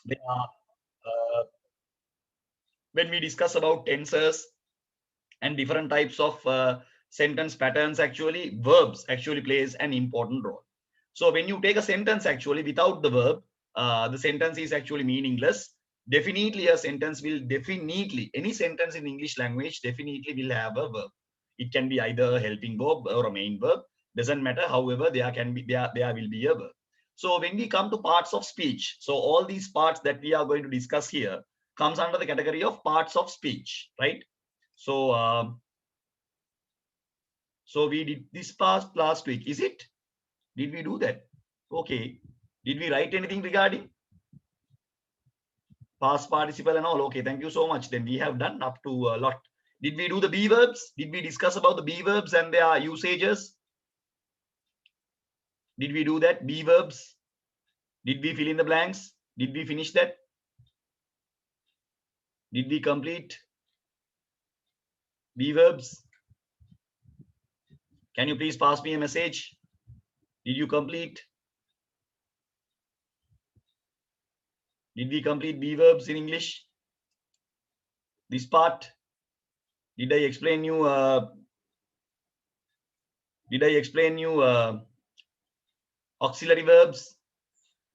They are, when we discuss about tenses and different types of sentence patterns, actually verbs actually plays an important role. So when you take a sentence actually without the verb, the sentence is actually meaningless. Definitely a sentence will definitely, any sentence in English language definitely will have a verb. It can be either a helping verb or a main verb, doesn't matter. However, there will be a verb. So when we come to parts of speech, so all these parts that we are going to discuss here comes under the category of parts of speech, right? So so we did this past last week, is it? Did we do that? Okay. Did we write anything regarding past participle and all? Okay, thank you so much. Then we have done up to a lot. Did we do the be verbs? Did we discuss about the be verbs and their usages? Did we do that? Be verbs? Did we fill in the blanks? Did we finish that? Did we complete be verbs? Can you please pass me a message? Did you complete? Did we complete be verbs in English? This part? Did I explain you? Did I explain you auxiliary verbs?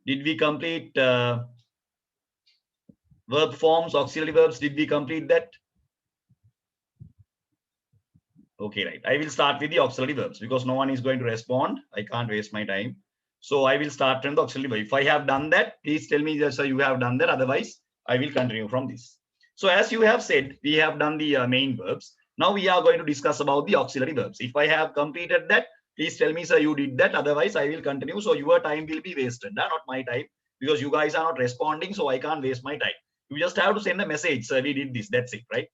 Did we complete verb forms, auxiliary verbs? Did we complete that? Okay, right. I will start with the auxiliary verbs because no one is going to respond. I can't waste my time. So I will start from the auxiliary verb. If I have done that, please tell me that, so you have done that. Otherwise, I will continue from this. So as you have said, we have done the main verbs. Now we are going to discuss about the auxiliary verbs. If I have completed that, please tell me, sir, you did that. Otherwise, I will continue. So your time will be wasted, not my time, because you guys are not responding. So I can't waste my time. You just have to send a message, sir, we did this. That's it, right?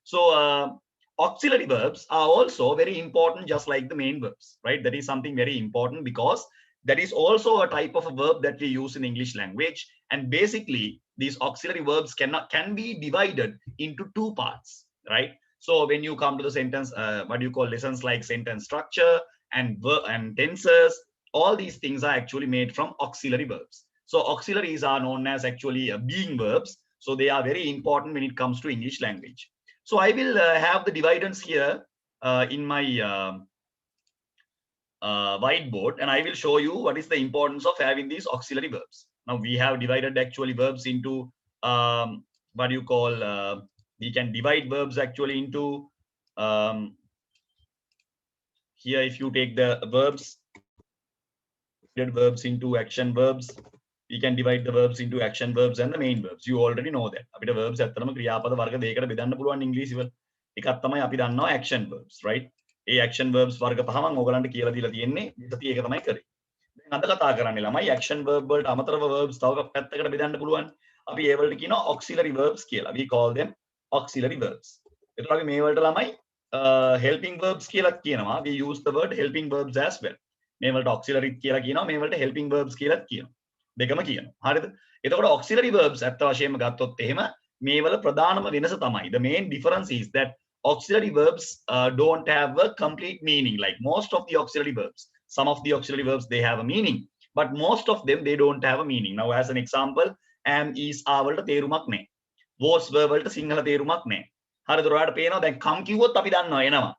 So auxiliary verbs are also very important, just like the main verbs, right? That is something very important because that is also a type of a verb that we use in English language. And basically, these auxiliary verbs can be divided into two parts, right? So when you come to the sentence, what do you call lessons like sentence structure and tenses, all these things are actually made from auxiliary verbs. So auxiliaries are known as actually being verbs. So they are very important when it comes to English language. So I will have the dividends here in my whiteboard, and I will show you what is the importance of having these auxiliary verbs. Now we have divided actually verbs into what do you call, we can divide verbs actually into here, if you take the verbs, verbs into action verbs, we can divide the verbs into action verbs and the main verbs. You already know that. අපිට verbs ඇත්තටම ක්‍රියාපද වර්ග දෙකකට බෙදන්න පුළුවන් ඉංග්‍රීසි වල. එකක් තමයි අපි දන්නවා action verbs, right? ඒ action verbs වර්ග පහ මම ඕගලන්ට කියලා දීලා තියෙන්නේ. ඉතින් ඒක තමයි කරේ. දැන් අද කතා කරන්නේ ළමයි action verb වලට අමතරව verbs තව පැත්තකට බෙදන්න පුළුවන්. අපි ඒ වලට කියනවා auxiliary verbs කියලා. We call them auxiliary verbs. එතකොට අපි මේ වලට ළමයි helping verbs කියලා කියනවා. We use the word helping verbs as well. මේ වලට auxiliary කියලා කියනවා, මේ වලට helping verbs කියලා කියනවා. දෙකම කියනවා. හරිද? එතකොට auxiliary verbs ඇත්ත වශයෙන්ම ගත්තොත් එහෙම මේ වල ප්‍රධානම වෙනස තමයි, the main difference is that auxiliary verbs don't have a complete meaning. Like most of the auxiliary verbs, some of the auxiliary verbs they have a meaning, but most of them they don't have a meaning. Now as an example, am, is, are වලට තේරුමක් නැහැ. was, were වලට සිංහල තේරුමක් නැහැ. හරිද? ඔයාලට පේනවා දැන් come කිව්වොත් අපි දන්නවා එනවා.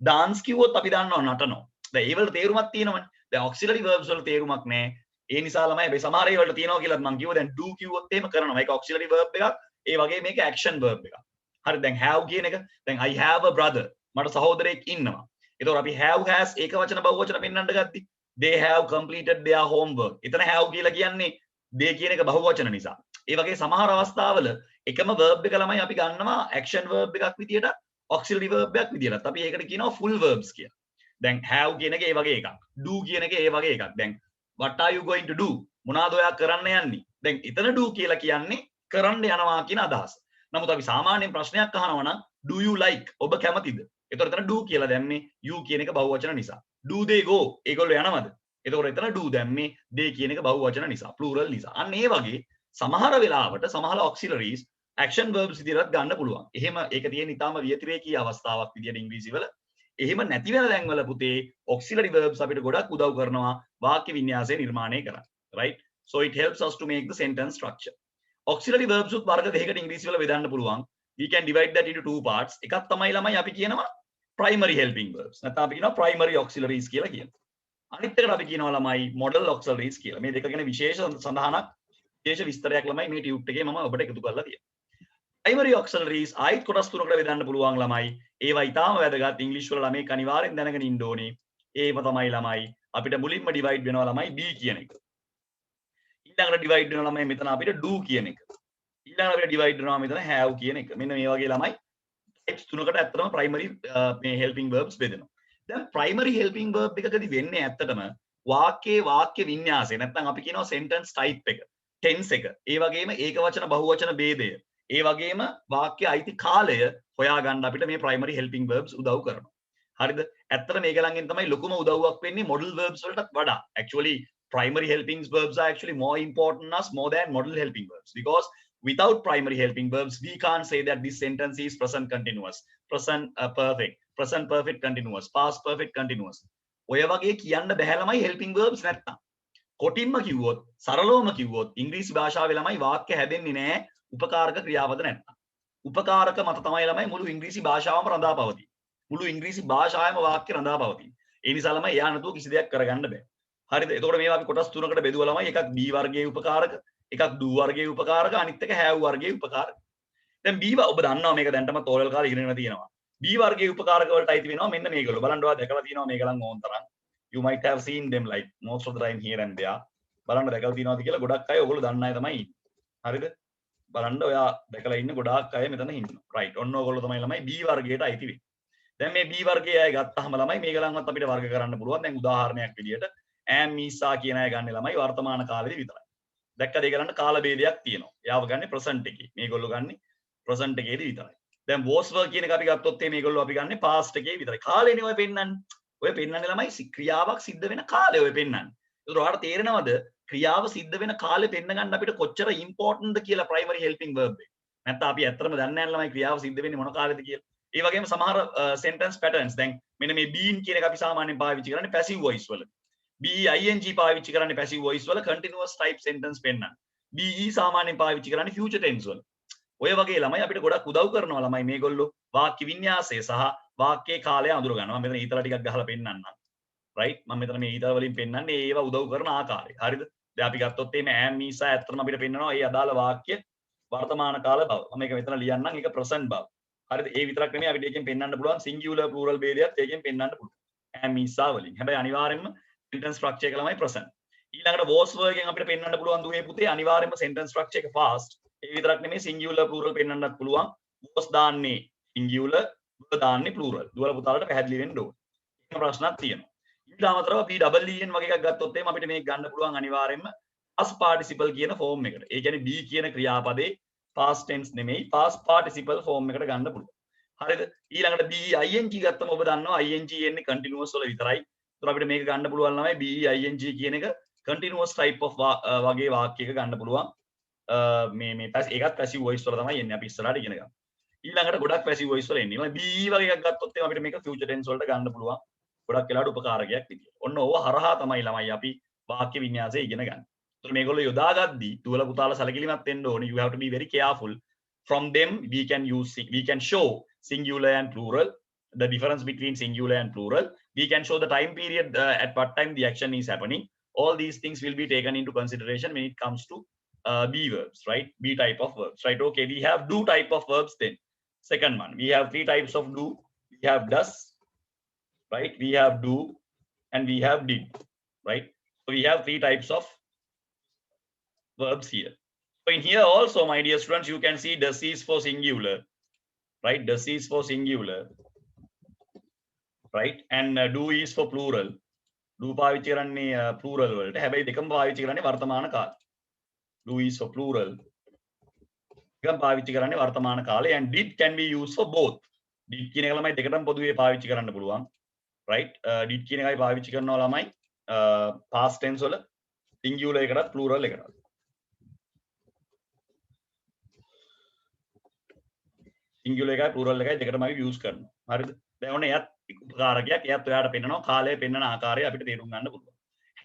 dance කිව්වොත් අපි දන්නවා නටනවා. දැන් ඒ වලට තේරුමක් තියෙනවනේ. දැන් auxiliary verbs වල තේරුමක් නැහැ. ඒ නිසා ළමයි මේ සමහර ඒ වලට තියෙනවා කියලා මම කිව්වා. දැන් do කිව්වොත් එහෙම කරනවා. මේක auxiliary verb එකක්. ඒ වගේ මේක action verb එකක්. හරි, දැන් have කියන එක, දැන් I have a brother, මට සහෝදරයෙක් ඉන්නවා. එතකොට අපි have has ඒක වචන බහුවචන පෙන්වන්න ගත්තී. they have completed their homework. එතන have කියලා කියන්නේ they කියන එක බහුවචන නිසා. ඒ වගේ සමහර අවස්ථාවල එකම verb එක ළමයි අපි ගන්නවා action verb එකක් විදියට, auxiliary verb එකක් විදියට. අපි ඒකට කියනවා full verbs කියලා. දැන් have කියන එක ඒ වගේ එකක්. do කියන එක ඒ වගේ එකක්. දැන් what are you going to do? මොනවාද ඔයා කරන්න යන්නේ? දැන් එතන do කියලා කියන්නේ කරන්න යනවා කියන අදහස. නමුත් අපි සාමාන්‍යයෙන් ප්‍රශ්නයක් අහනවා නම් do you like? ඔබ කැමතිද? එතකොට එතන do කියලා දැම්මේ you කියන එක බහුවචන නිසා. do they go? ඒගොල්ලෝ යනවද? එතකොට එතන do දැම්මේ they කියන එක බහුවචන නිසා, plural නිසා. අන්න ඒ වගේ සමහර වෙලාවට සමහර auxiliaries action verbs විදිහට ගන්න පුළුවන්. එහෙම ඒක තියෙන ඉතාලම වියතිරේකී අවස්ථාවක් විදිහට ඉංග්‍රීසි වල. එහෙම නැති වෙන තැන්වල පුතේ auxiliary verbs අපිට ගොඩක් උදව් කරනවා වාක්‍ය වින්‍යාසය නිර්මාණය කරන්න, right? So it helps us to make the sentence structure. auxiliary verbs උත් වර්ග දෙකකට ඉංග්‍රීසි වල බෙදන්න පුළුවන්. We can divide that into two parts. එකක් තමයි ළමයි අපි කියනවා primary helping verbs. නැත්නම් අපි කියනවා primary auxiliaries කියලා කියනවා. අනිත් එකට අපි කියනවා ළමයි model auxiliaries කියලා. මේ දෙක ගැන විශේෂ සඳහනක් විශේෂ විස්තරයක් ළමයි මේ ටියුට් එකේ මම ඔබට එකතු කරලා තියෙනවා. primary auxiliaries ආයිත් කොටස් තුනකට බෙදන්න පුළුවන් ළමයි. ඒවා ඊටාම වැදගත් ඉංග්‍රීසි වල ළමයි අනිවාර්යෙන් දැනගෙන ඉන්න ඕනේ. ඒව තමයි ළමයි අපිට මුලින්ම divide වෙනවා ළමයි be කියන එක. ඊළඟට divide වෙනවා ළමයි මෙතන අපිට do කියන එක. ඊළඟට අපිට divide වෙනවා මෙතන have කියන එක. මෙන්න මේ වගේ ළමයි types තුනකට ඇත්තටම primary මේ helping verbs බෙදෙනවා. දැන් primary helping verb එකකදී වෙන්නේ ඇත්තටම වාක්‍ය වින්‍යාසය. නැත්නම් අපි කියනවා sentence type එක, tense එක. ඒ වගේම ඒකවචන බහුවචන ભેදය. ඒ වගේම වාක්‍ය අයිති කාලය හොයාගන්න අපිට මේ primary helping verbs උදව් කරනවා. හරිද? ඇත්තට මේකලංගෙන් තමයි ලොකුම උදව්වක් වෙන්නේ modal verbs වලටත් වඩා. Actually primary helping verbs are actually more important as more than modal helping verbs, because without primary helping verbs we can't say that this sentence is present continuous, present perfect, present perfect continuous, past perfect continuous. ඔය වගේ කියන්න බැහැ ළමයි helping verbs නැත්තම්. කොටින්ම කිව්වොත්, සරලවම කිව්වොත් ඉංග්‍රීසි භාෂාවේ ළමයි වාක්‍ය හැදෙන්නේ නැහැ උපකාරක ක්‍රියාපද නැත්තම්. උපකාරක මත තමයි ළමයි මුළු ඉංග්‍රීසි භාෂාවම රඳා පවතින්නේ. මුළු ඉංග්‍රීසි භාෂාවෙම වාක්‍ය රඳා පවතින්නේ. ඒ නිසා ළමයි එයා නැතුව කිසි දෙයක් කරගන්න බෑ. හරිද? එතකොට මේවා අපි කොටස් තුනකට බෙදුවා ළමයි. එකක් B වර්ගයේ උපකාරක, එකක් do වර්ගයේ උපකාරක, අනිත් එක have වර්ගයේ උපකාරක. දැන් B ඔබ දන්නවා මේක දැන්ටම තෝරල් කාලේ ඉගෙනගෙන තියෙනවා. B වර්ගයේ උපකාරක වලට අයිති වෙනවා මෙන්න මේගොල්ලෝ. බලන්න ඔයා දැකලා තියෙනවා මේගොල්ලන් ඕන් තරම්. You might have seen them like most of the time here and there. බලන්න දැකලා තියෙනවද කියලා ගොඩක් අය ඔයගොල්ලෝ දන්න අය තමයි ඉන්නේ. හරිද? බලන්න ඔයා දැකලා ඉන්න ගොඩාක් අය මෙතන ඉන්නවා. right. ඔන්න ඔයගොල්ලෝ තමයි ළමයි B වර්ගයට අයිති වෙන්නේ. දැන් මේ B වර්ගයේ අය ගත්තාම ළමයි මේගොල්ලන්වත් අපිට වර්ග කරන්න පුළුවන්. දැන් උදාහරණයක් විදියට am Isa කියන අය ගන්න ළමයි වර්තමාන කාලෙදි විතරයි. දැක්කද ඒගොල්ලන්ට කාල ભેදයක් තියෙනවා. එයාව ගන්නේ present එකේ. මේගොල්ලෝ ගන්නේ present එකේදී විතරයි. දැන් was were කියන එක අපි ගත්තොත් මේගොල්ලෝ අපි ගන්නේ past එකේ විතරයි. කාලෙනේ ඔය පෙන්නන්නේ. ඔය පෙන්නන්නේ ළමයි ක්‍රියාවක් සිද්ධ වෙන කාලය ඔය පෙන්නන්නේ. ඒතර ඔයාලට තේරෙනවද ක්‍රියාව සිද්ධ වෙන කාලේ පෙන්න ගන්න අපිට කොච්චර important ද කියලා primary helping verb එක. නැත්නම් අපි ඇත්තටම දන්නේ නැහැ ළමයි ක්‍රියාව සිද්ධ වෙන්නේ මොන කාලෙද කියලා. ඒ වගේම සමහර sentence patterns දැන් මෙන්න මේ been කියන එක අපි සාමාන්‍යයෙන් පාවිච්චි කරන්නේ passive voice වල. be ing පාවිච්චි කරන්නේ passive voice වල continuous type sentence පෙන්නන්න. be සාමාන්‍යයෙන් පාවිච්චි කරන්නේ future tense වල. ඔය වගේ ළමයි අපිට ගොඩක් උදව් කරනවා ළමයි මේගොල්ලෝ වාක්‍ය වින්‍යාසය සහ වාක්‍යයේ කාලය අඳුර ගන්නවා. මම මෙතන ඊතල ටිකක් ගහලා පෙන්නන්නම්. right? මම මෙතන මේ ඊතල වලින් පෙන්නන්නේ ඒවා උදව් කරන ආකාරය. හරිද? දැන් අපි ගත්තොත් මේ am Isa ඇත්තටම අපිට පෙන්නනවා ඒ අදාළ වාක්‍ය වර්තමාන කාල බව. මම මේක මෙතන ලියන්නම්. ඒක present බව. හරිද? ඒ විතරක් නෙමෙයි අපිට ඒකෙන් පෙන්වන්න පුළුවන් singular plural ભેදයක් ඒකෙන් පෙන්වන්න පුළුවන්. am Isa වලින්. හැබැයි අනිවාර්යයෙන්ම sentence structure එක ළමයි present. ඊළඟට was were එකෙන් අපිට පෙන්වන්න පුළුවන් දුවේ පුතේ අනිවාර්යයෙන්ම sentence structure එක past. ඒ විතරක් නෙමෙයි singular plural පෙන්වන්නත් පුළුවන්. was දාන්නේ singular, were දාන්නේ plural. දුවල පුතාලට පැහැදිලි වෙන්න ඕනේ. එහෙම ප්‍රශ්නක් තියෙනවා. ඊට අමතරව PWEN වගේ එකක් ගත්තොත් එහෙම අපිට මේක ගන්න පුළුවන් අනිවාර්යයෙන්ම past participle කියන form එකට. ඒ කියන්නේ be කියන ක්‍රියාපදේ past tense නෙමෙයි past participle form එකට ගන්න පුළුවන්. හරිද? ඊළඟට be ing ගත්තම ඔබ දන්නවා ing එන්නේ continuous වල විතරයි. ඒතර අපිට මේක ගන්න පුළුවන් ළමයි be ing කියන එක continuous type of වගේ වාක්‍යයක ගන්න පුළුවන්. මේ ඒකත් passive voice වල තමයි එන්නේ අපි ඉස්සරහට ඉගෙන ගමු. ඊළඟට ගොඩක් passive voice වල එන්නේ. be වගේ එකක් ගත්තොත් එහෙනම් අපිට මේක future tense වලට ගන්න පුළුවන්. ගොඩක් වෙලාවට උපකාරකයක් විදියට. ඔන්න ඕව හරහා තමයි ළමයි අපි වාක්‍ය වින්‍යාසය ඉගෙන ගන්න. ඒතර මේගොල්ලෝ යොදාගද්දී දුවල පුතාලා සැලකිලිමත් වෙන්න ඕනේ. You have to be very careful. From them we can show singular and plural, the difference between singular and plural. We can show the time period at what time the action is happening. All these things will be taken into consideration when it comes to be verbs, right? Be type of verbs, right? Okay, we have do type of verbs then. Second one, we have three types of do. We have does, right? We have do and we have did, right? So we have three types of verbs here. So in here also, my dear students, you can see does is for singular, right? Does is for singular, right? And do is for plural. Do පාවිච්චි කරන්නේ plural වලට. හැබැයි දෙකම පාවිච්චි කරන්නේ වර්තමාන කාලේ. Do is for plural. දෙකම පාවිච්චි කරන්නේ වර්තමාන කාලේ. And did can be used for both. Did කියන එක ළමයි දෙකටම පොදුවේ පාවිච්චි කරන්න පුළුවන්. right? Did කියන එකයි පාවිච්චි කරනවා ළමයි past tense වල singular එකටත් plural එකටත්. singular එකයි plural එකයි දෙකටම අපි use කරනවා. හරිද? දැන් ඔන්න එයත් උපකාරකයක්. එයත් ඔයාලට පෙන්නනවා කාලය පෙන්නන ආකාරය අපිට තේරුම් ගන්න පුළුවන්.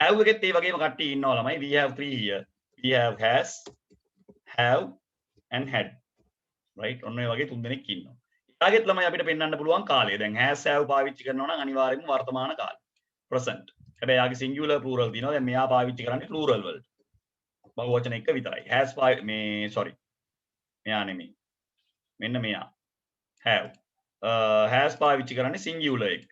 have එකෙත් ඒ වගේම කට්ටිය ඉන්නවා ළමයි. We have three here. We have has, have and had, right? ඔන්න ඔය වගේ තුන් දෙනෙක් ඉන්නවා. ඊළඟට ළමයි අපිට පෙන්වන්න පුළුවන් කාලය. දැන් has have පාවිච්චි කරනවා නම් අනිවාර්යයෙන්ම වර්තමාන කාලය. present. හැබැයි යාගේ singular plural තියෙනවා. දැන් මෙයා පාවිච්චි කරන්නේ plural වලට. බහුවචන එක විතරයි. has මේ sorry. මෙයා නෙමෙයි. මෙන්න මෙයා. have. has පාවිච්චි කරන්නේ singular එක.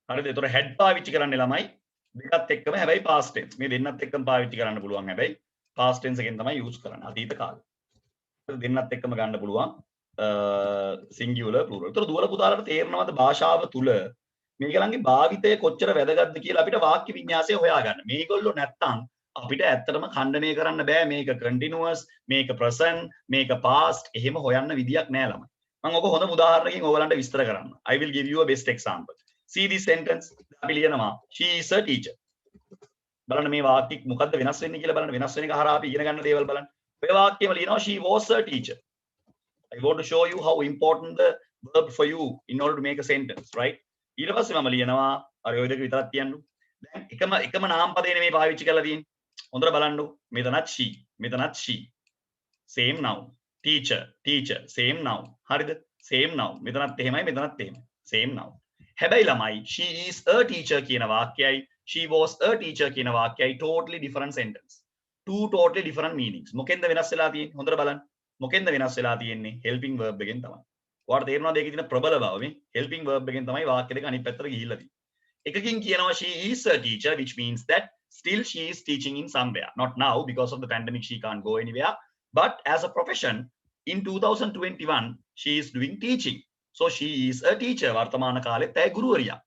හරිද? ඒතර had පාවිච්චි කරන්නේ ළමයි දෙකත් එක්කම හැබැයි past tense. මේ දෙන්නත් එක්කම පාවිච්චි කරන්න පුළුවන් හැබැයි past tense එකෙන් තමයි use කරන්නේ. අතීත කාලේ. දෙන්නත් එක්කම ගන්න පුළුවන් singular plural. ඒතර දුවල පුතාලට තේරෙනවද භාෂාව තුල මේගොල්ලන්ගේ භාවිතය කොච්චර වැදගත්ද කියලා අපිට වාක්‍ය වින්‍යාසය හොයාගන්න. මේගොල්ලෝ නැත්තම් අපිට ඇත්තටම ඛණ්ඩනය කරන්න බෑ මේක continuous, මේක present, මේක past එහෙම හොයන්න විදියක් නෑ ළමයි. මම ඔක හොඳ උදාහරණකින් ඔයගලන්ට විස්තර කරන්න. I will give you a best example. See this sentence. අපි ලියනවා she is a teacher. බලන්න මේ වාක්‍යෙ මොකද්ද වෙනස් වෙන්නේ කියලා බලන්න. වෙනස් වෙන එක හරහා අපි ඉගෙන ගන්න දේවල් බලන්න. ඔය වාක්‍යෙම ලියනවා she was a teacher. I want to show you how important the verb for you in order to make a sentence, right? ඊට පස්සේ මම ලියනවා අර ඔය දෙක විතරක් තියන්නු. දැන් එකම නාමපදේ නෙමෙයි පාවිච්චි කරලා තියෙන්නේ. හොඳට බලන්නු. මෙතනත් she, මෙතනත් she. Same noun. Teacher, teacher, same noun. හරිද? Same noun. මෙතනත් එහෙමයි, මෙතනත් එහෙමයි. Same noun. හැබැයි ළමයි she is a teacher කියන වාක්‍යයයි she was a teacher කියන වාක්‍යයයි totally different sentence. Two totally different meanings. මොකෙන්ද වෙනස් වෙලා තියෙන්නේ? හොඳට බලන්න. මොකෙන්ද වෙනස් වෙලා තියෙන්නේ? helping verb එකෙන් තමයි. ඔයාලට තේරෙනවද ඒකේ තියෙන ප්‍රබල බව මේ? helping verb එකෙන් තමයි වාක්‍ය දෙක අනිත් පැත්තට ගිහිල්ලා තියෙන්නේ. එකකින් කියනවා she is a teacher which means that still she is teaching in somewhere. Not now because of the pandemic she can't go anywhere, but as a profession in 2021 she is doing teaching. So she is a teacher. වර්තමාන කාලෙත් ඇය ගුරුවරියක්.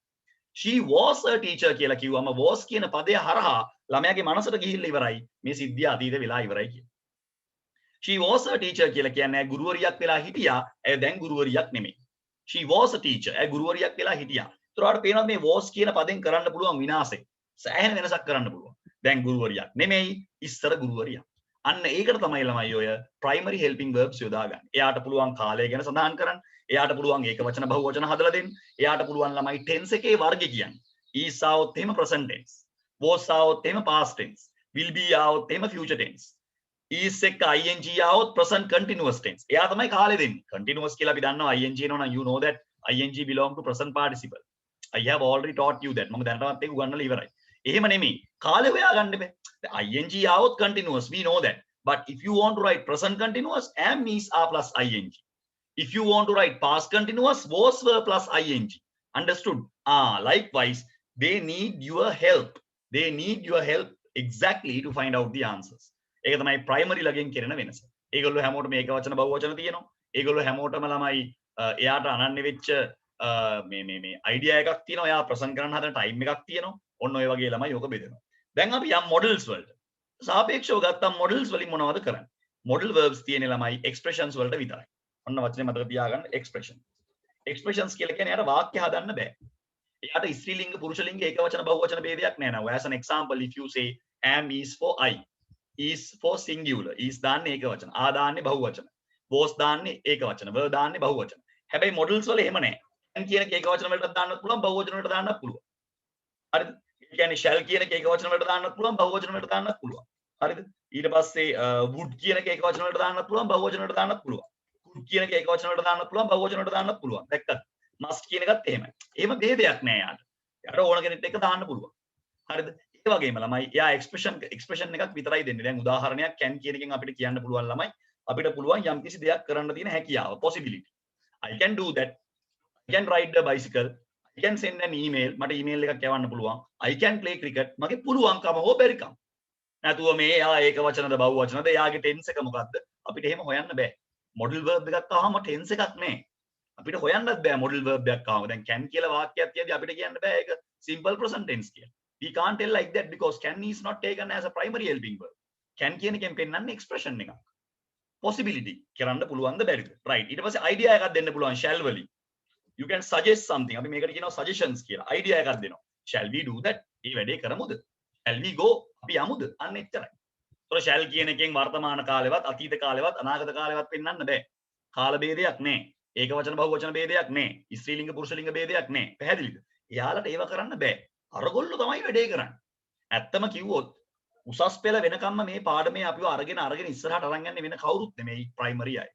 She was a teacher කියලා කිව්වම was කියන පදය හරහා ළමයාගේ මනසට ගිහිල්ලා ඉවරයි. මේ සිද්ධිය අතීත වෙලා ඉවරයි කියන. She was a teacher කියලා කියන්නේ ඇය ගුරුවරියක් වෙලා හිටියා. ඇය දැන් ගුරුවරියක් නෙමෙයි. She was a teacher. ඇය ගුරුවරියක් වෙලා හිටියා. ඒතර ඔයාලට පේනවා මේ was කියන පදෙන් කරන්න පුළුවන් විනාශය. සෑහෙන වෙනසක් කරන්න පුළුවන්. දැන් ගුරුවරියක් නෙමෙයි, ඉස්සර ගුරුවරියක්. අන්න ඒකට තමයි ළමයි ඔය primary helping verbs යොදාගන්නේ. එයාට පුළුවන් කාලය ගැන සඳහන් කරන්න. එයාට පුළුවන් ඒක වචන බහුවචන හදලා දෙන්න. එයාට පුළුවන් ළමයි tense එකේ වර්ගය කියන්නේ. is ආවොත් එහෙම present tense. was ආවොත් එහෙම past tense. will be ආවොත් එහෙම future tense. is එක ing ආවොත් present continuous tense. එයා තමයි කාලය දෙන්නේ. continuous කියලා අපි දන්නවා ing එනවනම් you know that ing belong to present participle. I have already taught you that. මම දැනටමත් ඒක උගන්වලා ඉවරයි. එහෙම නෙමෙයි. කාලය හොයාගන්න බෑ. ing ආවොත් continuous we know that. But if you want to write present continuous am is are plus ing. If you want to write past continuous, was were plus ing. Understood? Likewise, they need your help. They need your help exactly to find out the answers. ඒක තමයි primary ලගෙන් කරන වෙනස. ඒගොල්ලෝ හැමෝටම මේක වචන බහුවචන තියෙනවා. ඒගොල්ලෝ හැමෝටම ළමයි එයාට අනන්‍ය වෙච්ච මේ idea එකක් තියෙනවා. එයා present කරන්න හදන time එකක් තියෙනවා. ඔන්න ඔය වගේ ළමයි යෝග බෙදෙනවා. දැන් අපි යම් models වලට. සාපේක්ෂව ගත්තම models වලින් මොනවද කරන්නේ? model verbs තියෙන ළමයි expressions වලට විතරයි. ඔන්න වචනේ මතක තියාගන්න expression. expressions කියලා කියන්නේ යාට වාක්‍ය හදන්න බෑ. එයාට ස්ත්‍රී ලිංග පුරුෂ ලිංග ඒක වචන බහුවචන ભેදයක් නෑ නෝ. As an example if you say am is for I, is for singular, is දාන්නේ ඒක වචන, ආ දාන්නේ බහුවචන, was දාන්නේ ඒක වචන, were දාන්නේ බහුවචන. හැබැයි models වල එහෙම නෑ. can කියන එක වචන වලට දාන්නත් පුළුවන්, බහුවචන වලට දාන්නත් පුළුවන්. හරිද? ඒ කියන්නේ shall කියන එක වචන වලට දාන්නත් පුළුවන්, බහුවචන වලට දාන්නත් පුළුවන්. හරිද? ඊට පස්සේ would කියන එක වචන වලට දාන්නත් පුළුවන්, බහුවචන වලට දාන්නත් පුළුවන්. කියන එක වචන වලට දාන්නත් පුළුවන්, බහුවචන වලට දාන්නත් පුළුවන්. දැක්කද? must කියන එකත් එහෙමයි. එහෙම ભેදයක් නෑ යාට. යාට ඕන කෙනෙක් එක දාන්න පුළුවන්. හරිද? ඒ වගේම ළමයි එයා expression එකක් විතරයි දෙන්නේ. දැන් උදාහරණයක් can කියන එකෙන් අපිට කියන්න පුළුවන් ළමයි අපිට පුළුවන් යම්කිසි දෙයක් කරන්න තියෙන හැකියාව possibility. I can do that. I can ride the bicycle. I can send an email. මට email එකක් යවන්න පුළුවන්. I can play cricket. මගේ පුළුවන්කම හෝ බැරිකම. නැතුව මේ එයා ඒක වචනද බහුවචනද එයාගේ tense එක මොකද්ද? අපිට එහෙම හොයන්න බෑ. model verb එකක් ආවම tense එකක් නෑ. අපිට හොයන්නත් බෑ model verb එකක් ආවම. දැන් can කියලා වාක්‍යයක් තියදී අපිට කියන්න බෑ ඒක simple present tense කියලා. We can't tell like that because can is not taken as a primary helping verb. Can කියන එකෙන් පෙන්නන්නේ expression එකක්. possibility කරන්න පුළුවන්ද බැරිද? right. ඊට පස්සේ idea එකක් දෙන්න පුළුවන් shall වලින්. You can suggest something. අපි මේකට කියනවා suggestions කියලා. idea එකක් දෙනවා. Shall we do that? මේ වැඩේ කරමුද? Shall we go? අපි යමුද? අන්න එච්චරයි. ඒතර shall කියන එකෙන් වර්තමාන කාලෙවත් අතීත කාලෙවත් අනාගත කාලෙවත් පෙන්වන්න බෑ. කාල ભેදයක් නෑ. ඒක වචන බහුවචන ભેදයක් නෑ. ස්ත්‍රී ලිංග පුරුෂ ලිංග ભેදයක් නෑ. පැහැදිලිද? එයාලට ඒව කරන්න බෑ. අරගොල්ලෝ තමයි වැඩේ කරන්නේ. ඇත්තම කිව්වොත් උසස් පෙළ වෙනකම්ම මේ පාඩමේ අපිව අරගෙන ඉස්සරහට අරන් යන්නේ වෙන කවුරුත් නෙමෙයි ප්‍රයිමරි අය.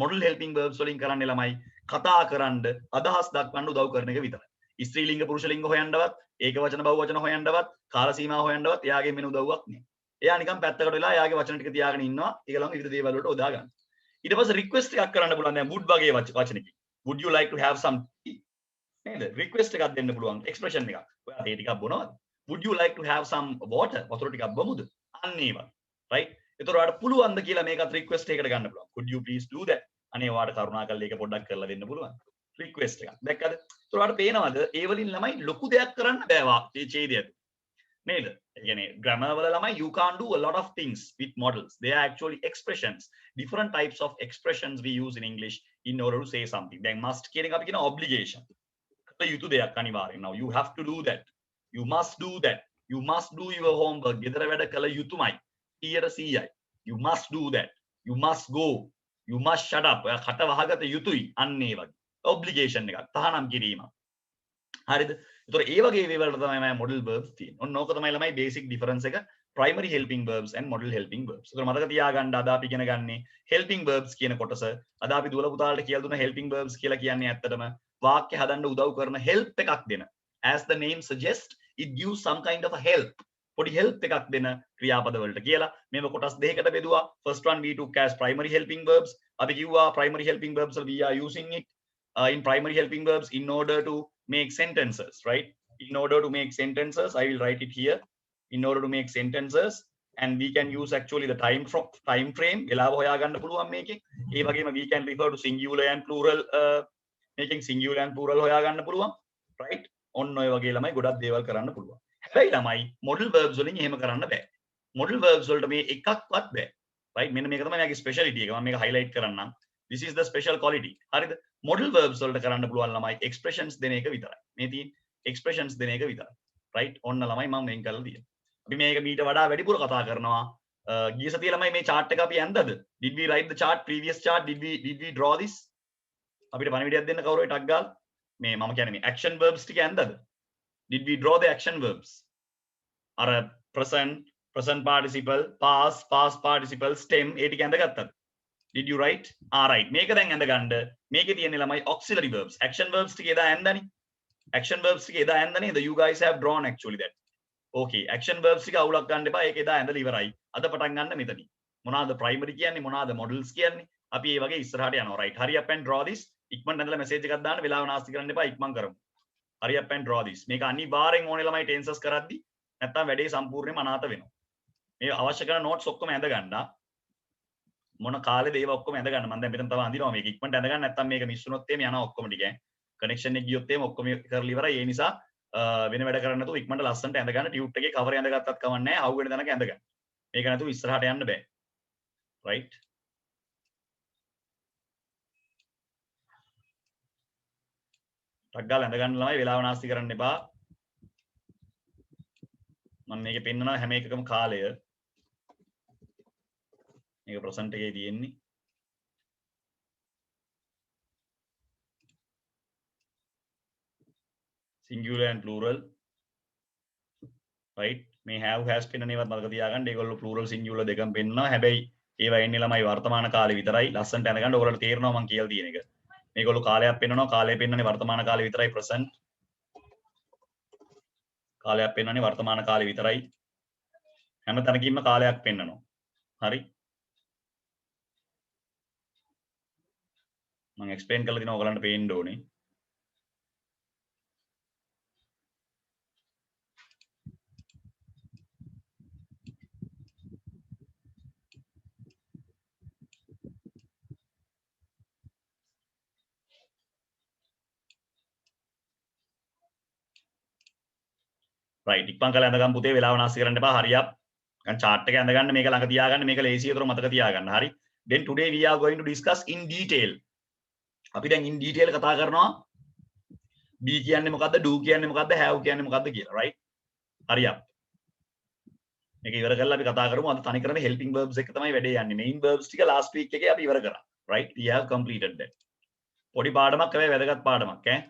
මොඩල් හෙල්පින් verbs වලින් කරන්නේ ළමයි කතා කරන්න අදහස් දක්වන්න උදව් කරන එක විතරයි. ස්ත්‍රී ලිංග පුරුෂ ලිංග හොයන්නවත් ඒක වචන බහුව වචන හොයන්නවත් කාල සීමා හොයන්නවත් එයාගෙන් වෙන උදව්වක් නෑ. එයා නිකන් පැත්තකට වෙලා එයාගේ වචන ටික තියාගෙන ඉන්නවා. ඒක ළඟ විවිධ දේවල් වලට උදා ගන්න. ඊට පස්සේ රික්වෙස්ට් එකක් කරන්න පුළුවන්. දැන් would වගේ වචනකින් would you like to have some tea නේද? රික්වෙස්ට් එකක් දෙන්න පුළුවන් එක්ස්ප්‍රෙෂන් එකක්. ඔයා තේ ටිකක් බොනවද? would you like to have some water? වතුර ටිකක් බොමුද? අන්න ඒ වගේ. right? ඒතකොට ඔයාලට පුළුවන්ද කියලා මේකත් රික්වෙස්ට් එකකට ගන්න පුළුවන්. could you please do that? අනේ ඔයාලට කරුණාකරලා ඒක පොඩ්ඩක් කරලා දෙන්න පුළුවන්. රික්වෙස්ට් එකක්. දැක්කද? ඒතකොට ඔයාලට පේනවද? ඒ වලින් ළමයි ලොකු දෙයක් කරන්න බෑ වාක්‍ය ඡේදයක්. නේද? ඒ කියන්නේ grammar වල ළමයි you can't do a lot of things with models. They are actually expressions. Different types of expressions we use in English in order to say something. දැන් must කියන එක අපි කියන obligation. කළ යුතු දෙයක් අනිවාර්යෙන්. Now you have to do that. You must do that. You must do your homework. ගෙදර වැඩ කළ යුතුමයි. 100%යි. You must do that. You must go. You must shut up. ඔයා කට වහගත යුතුයි. අන්න ඒ වගේ. obligation එකක්. තහනම් කිරීමක්. හරිද? ඒතකොට ඒ වගේ වේවලට තමයි මම modal verbs තියෙන්නේ. ඔන්න ඕක තමයි ළමයි basic difference එක primary helping verbs and modal helping verbs. ඒතකොට මතක තියාගන්න අද අපි ඉගෙන ගන්නේ helping verbs කියන කොටස. අද අපි දුවල පුතාලට කියලා දුන්න helping verbs කියලා කියන්නේ ඇත්තටම වාක්‍ය හදන්න උදව් කරන help එකක් දෙන. As the name suggests, it gives some kind of a help. පොඩි help එකක් දෙන ක්‍රියාපද වලට කියලා මේව කොටස් දෙකකට බෙදුවා. First one we took as primary helping verbs. අපි කිව්වා primary helping verbs we are using it in primary helping verbs in order to make sentences, right? In order to make sentences, I will write it here. In order to make sentences, and we can use actually the time frame. වෙලාව හොයාගන්න පුළුවන් මේකෙන්. ඒ වගේම we can refer to singular and plural making singular and plural හොයාගන්න පුළුවන්, right? ඔන්න ඔය වගේ ළමයි ගොඩක් දේවල් කරන්න පුළුවන්. හැබැයි ළමයි modal verbs වලින් එහෙම කරන්න බෑ. modal verbs වලට මේ එකක්වත් බෑ. right? මෙන්න මේක තමයි යාගේ speciality එක. මම මේක highlight කරන්නම්. This is the special quality. හරිද? modal verbs වලට කරන්න පුළුවන් ළමයි expressions දෙන එක විතරයි. මේ තියෙන expressions දෙන එක විතරයි. right? ඔන්න ළමයි මම වෙන් කරලා තියෙනවා. අපි මේක මීට වඩා වැඩිපුර කතා කරනවා. ගිය සතියේ ළමයි මේ chart එක අපි ඇන්දද? Did we write the chart previous chart? Did we draw this? අපිට පණිවිඩයක් දෙන්න කවුරු හරි ටක් ගාලා මේ මම කියන්නේ මේ action verbs ටික ඇන්දද? Did we draw the action verbs? අර present participle, past participle, stem ඒ ටික ඇඳගත්තද? Did you write? right. මේක දැන් ඇඳ ගන්න. මේකේ තියෙන්නේ ළමයි auxiliary verbs. Action verbs ටික එදා ඇඳනි. Action verbs ටික එදා ඇඳ නේද? You guys have drawn actually that. Okay. Action verbs ටික අවුලක් ගන්න එපා. ඒක එදා ඇඳලා ඉවරයි. අද පටන් ගන්න මෙතනින්. මොනවාද primary කියන්නේ? මොනවාද models කියන්නේ? අපි මේ වගේ ඉස්සරහට යනවා. right. Hurry up and draw this. ඉක්මනට ඇඳලා message එකක් දාන්න. වෙලාව නාස්ති කරන්න එපා. ඉක්මන් කරමු. Hurry up and draw this. මේක අනිවාර්යෙන් ඕනේ ළමයි tenses කරද්දි. නැත්තම් වැඩේ සම්පූර්ණයෙන්ම අනාථ වෙනවා. මේ අවශ්‍ය කරන notes ඔක්කොම ඇඳ ගන්න. මොන කාලෙද ඒව ඔක්කොම ඇඳ ගන්න. මම දැන් මෙතන තව අඳිනවා මේක. ඉක්මනට ඇඳ ගන්න නැත්තම් මේක මිස් වුණොත් එමේ යනවා ඔක්කොම ටික. කනෙක්ෂන් එක ගියොත් එමේ ඔක්කොම කරලා ඉවරයි. ඒ නිසා වෙන වැඩ කරන්න නැතුව ඉක්මනට ලස්සනට ඇඳ ගන්න. ටියුට් එකේ කවර් ඇඳගත්තත් කමක් නැහැ. අවු වෙන තැනක ඇඳ ගන්න. මේක නැතුව ඉස්සරහට යන්න බෑ. right? ටක් ගාලා ඇඳ ගන්න ළමයි වෙලාව නාස්ති කරන්න එපා. මම මේකේ පෙන්නනවා හැම එකකම කාලය. මේක ප්‍රසන්ට් එකේ තියෙන්නේ. singular and plural. right? මේ have has පෙන්නන ඒවත් මතක තියාගන්න. ඒගොල්ලෝ plural singular දෙකම පෙන්නනවා. හැබැයි ඒවා එන්නේ ළමයි වර්තමාන කාලේ විතරයි. ලස්සනට ඇඳ ගන්න. ඔයගොල්ලන්ට තේරෙනවා මම කියලා තියෙන එක. මේගොල්ලෝ කාලයක් පෙන්නනවා. කාලය පෙන්නන්නේ වර්තමාන කාලේ විතරයි present. කාලයක් පෙන්වන්නේ වර්තමාන කාලේ විතරයි. හැම තැනකින්ම කාලයක් පෙන්වනවා. හරි? මම එක්ස්ප්ලেইন කරලා දිනවා ඔයගලන්ට පේන්න ඕනේ. right. ඉක්මන් කරලා ඇඳගන්න පුතේ වෙලාව නාස්ති කරන්න එපා. හරියක්. දැන් chart එක ඇඳගන්න මේක ළඟ තියාගන්න මේක ලේසිය විතර මතක තියාගන්න. හරි? Then today we are going to discuss in detail. අපි දැන් in detail කතා කරනවා be කියන්නේ මොකද්ද, do කියන්නේ මොකද්ද, have කියන්නේ මොකද්ද කියලා. right? හරියක්. මේක ඉවර කරලා අපි කතා කරමු. අද තනි කරම helping verbs එක තමයි වැඩේ යන්නේ. main verbs ටික last week එකේ අපි ඉවර කරා. right? We have completed that. පොඩි පාඩමක් හැබැයි වැදගත් පාඩමක් ඈ.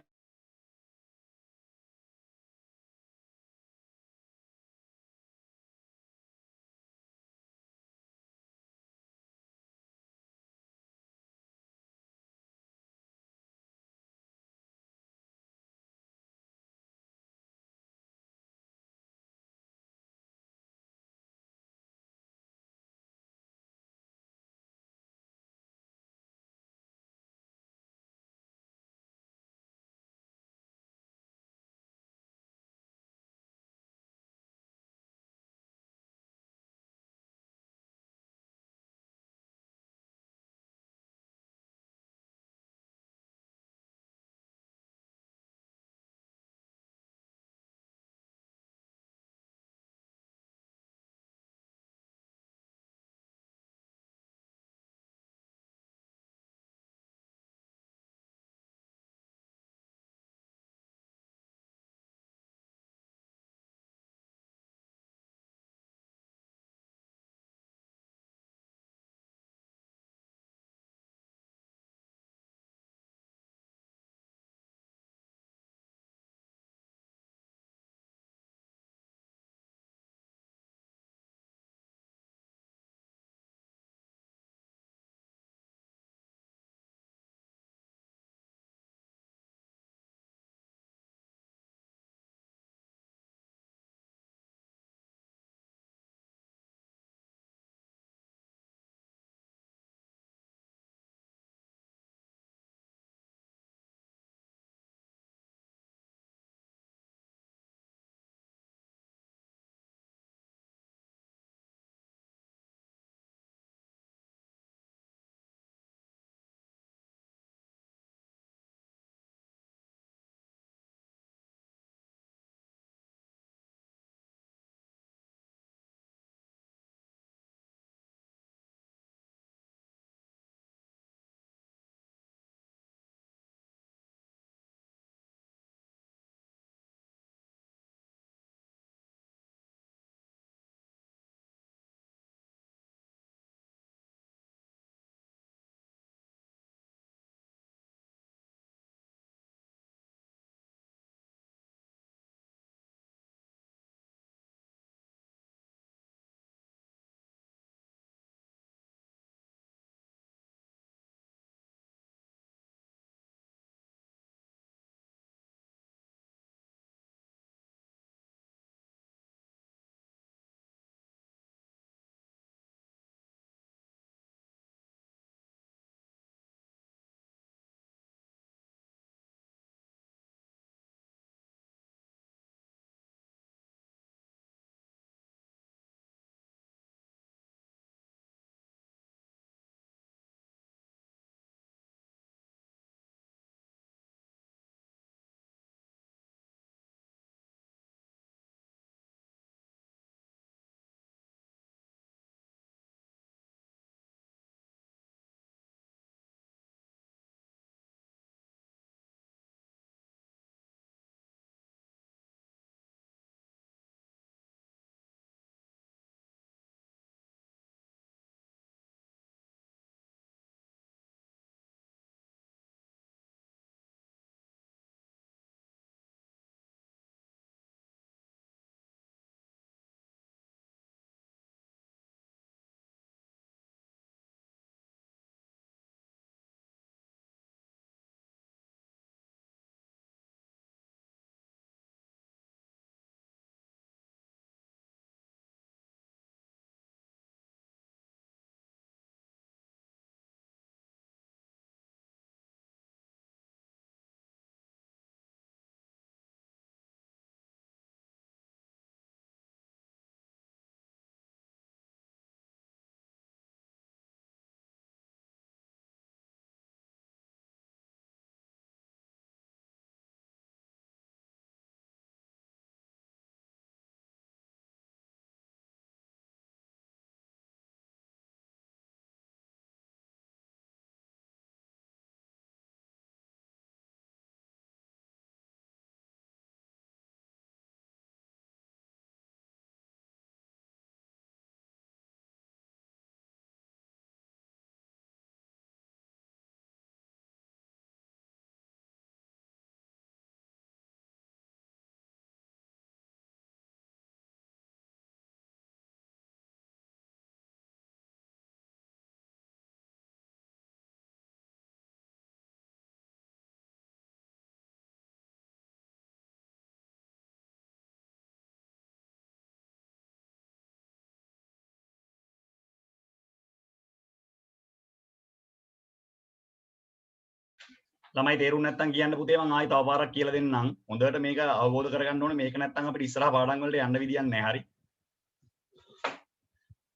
ළමයි තේරුම් නැත්නම් කියන්න පුතේ මම ආයෙ තව පාරක් කියලා දෙන්නම්. හොඳට මේක අවබෝධ කරගන්න ඕනේ. මේක නැත්නම් අපිට ඉස්සරහ පාඩම් වලට යන්න විදියක් නැහැ. හරි.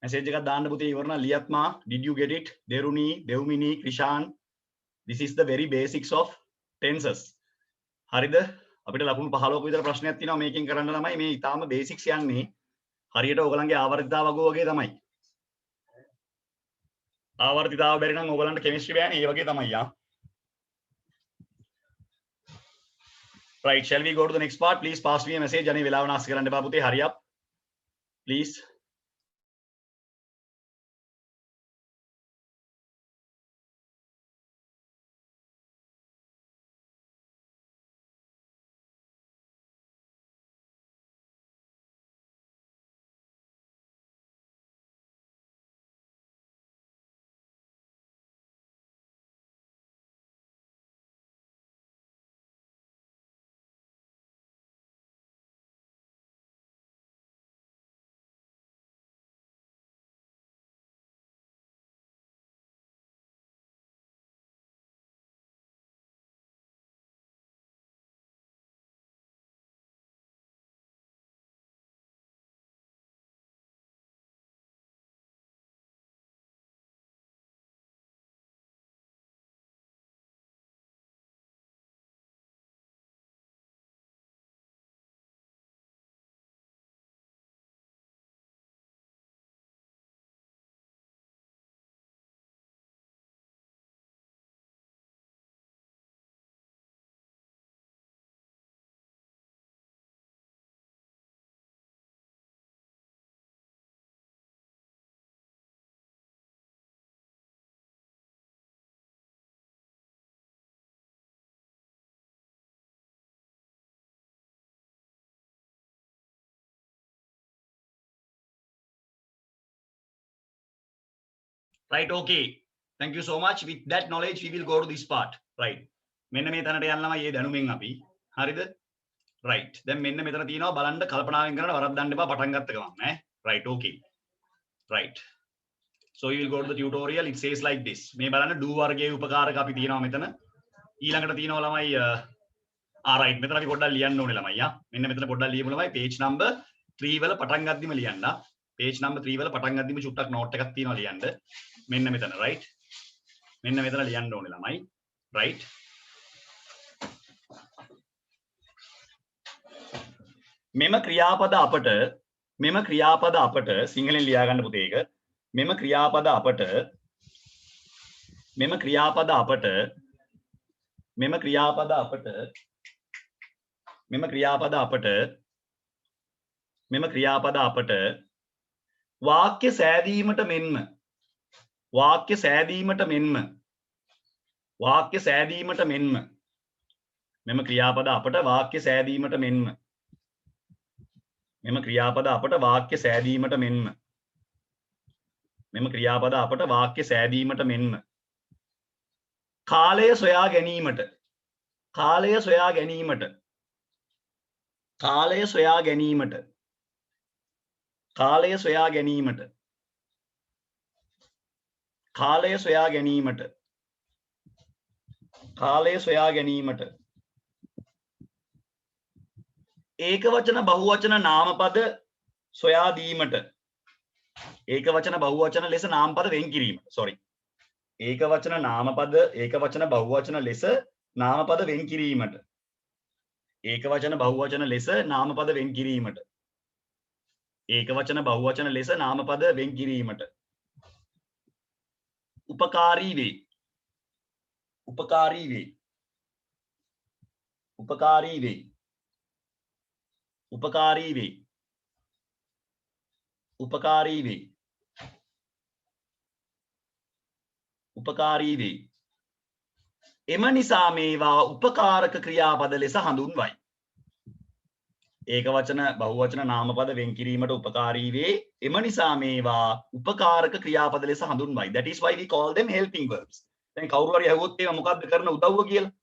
message එකක් දාන්න පුතේ ඉවරන ලියත්මා. Did you get it? Deruni, Devmini, Krishan. This is the very basics of tenses. හරිද? අපිට ලකුණු 15ක විතර ප්‍රශ්නයක් තියෙනවා මේකෙන් කරන්න ළමයි. මේ ඊටාම බේසික්ස් යන්නේ. හරියට ඔයගලන්ගේ ආවර්තිතාව වගේ තමයි. ආවර්තිතාව බැරි නම් ඔයගලන්ට කෙමිස්ට්‍රි බෑනේ. ඒ වගේ තමයි යා. Right, shall we go to the next part? Please pass me a message. අනේ වෙලාව නාස්ති කරන්න එපා පුතේ. hurry up. Please. Right, okay. Thank you so much. With that knowledge, we will go to this part. Right. මෙන්න මේ තැනට යන්න ළමයි මේ දැනුමින් අපි. හරිද? Right. දැන් මෙන්න මෙතන තියෙනවා බලන්න කල්පනාවෙන් කරන්න වරද්දන්න එපා පටන් ගත්ත ගමන් ඈ. Right, okay. Right. So we will go to the tutorial. It says like this. මේ බලන්න do වර්ගයේ උපකාරක අපි තියෙනවා මෙතන. ඊළඟට තියෙනවා ළමයි right. මෙතන අපි පොඩ්ඩක් ලියන්න ඕනේ ළමයි යා. මෙන්න මෙතන පොඩ්ඩක් ලියමු ළමයි page number 3 වල පටන් ගද්දිම ලියන්න. page number 3 වල පටන් ගද්දිම චුට්ටක් note එකක් තියෙනවා ලියන්න. මෙන්න මෙතන right. මෙන්න මෙතන ලියන්න ඕනේ ළමයි. right. මෙම ක්‍රියාපද අපට සිංහලෙන් ලියා ගන්න පුතේ ඒක. මෙම ක්‍රියාපද අපට වාක්‍ය සෑදීමට මෙන්ම මෙම ක්‍රියාපද අපට වාක්‍ය සෑදීමට මෙන්ම කාලය සොයා ගැනීමට ඒකවචන බහුවචන නාමපද සොයා දීමට ඒකවචන බහුවචන ලෙස නාමපද වෙන් කිරීමට sorry ඒකවචන බහුවචන ලෙස නාමපද වෙන් කිරීමට උපකාරී වේ එම නිසා මේවා උපකාරක ක්‍රියාපද ලෙස හඳුන්වයි. ඒකවචන බහුවචන නාමපද වෙන් කිරීමට උපකාරී වේ. එම නිසා මේවා උපකාරක ක්‍රියාපද ලෙස හඳුන්වයි. That is why we call them helping verbs. දැන් කවුරු හරි අහුවොත් ඒවා මොකද්ද කරන උදව්ව කියලා.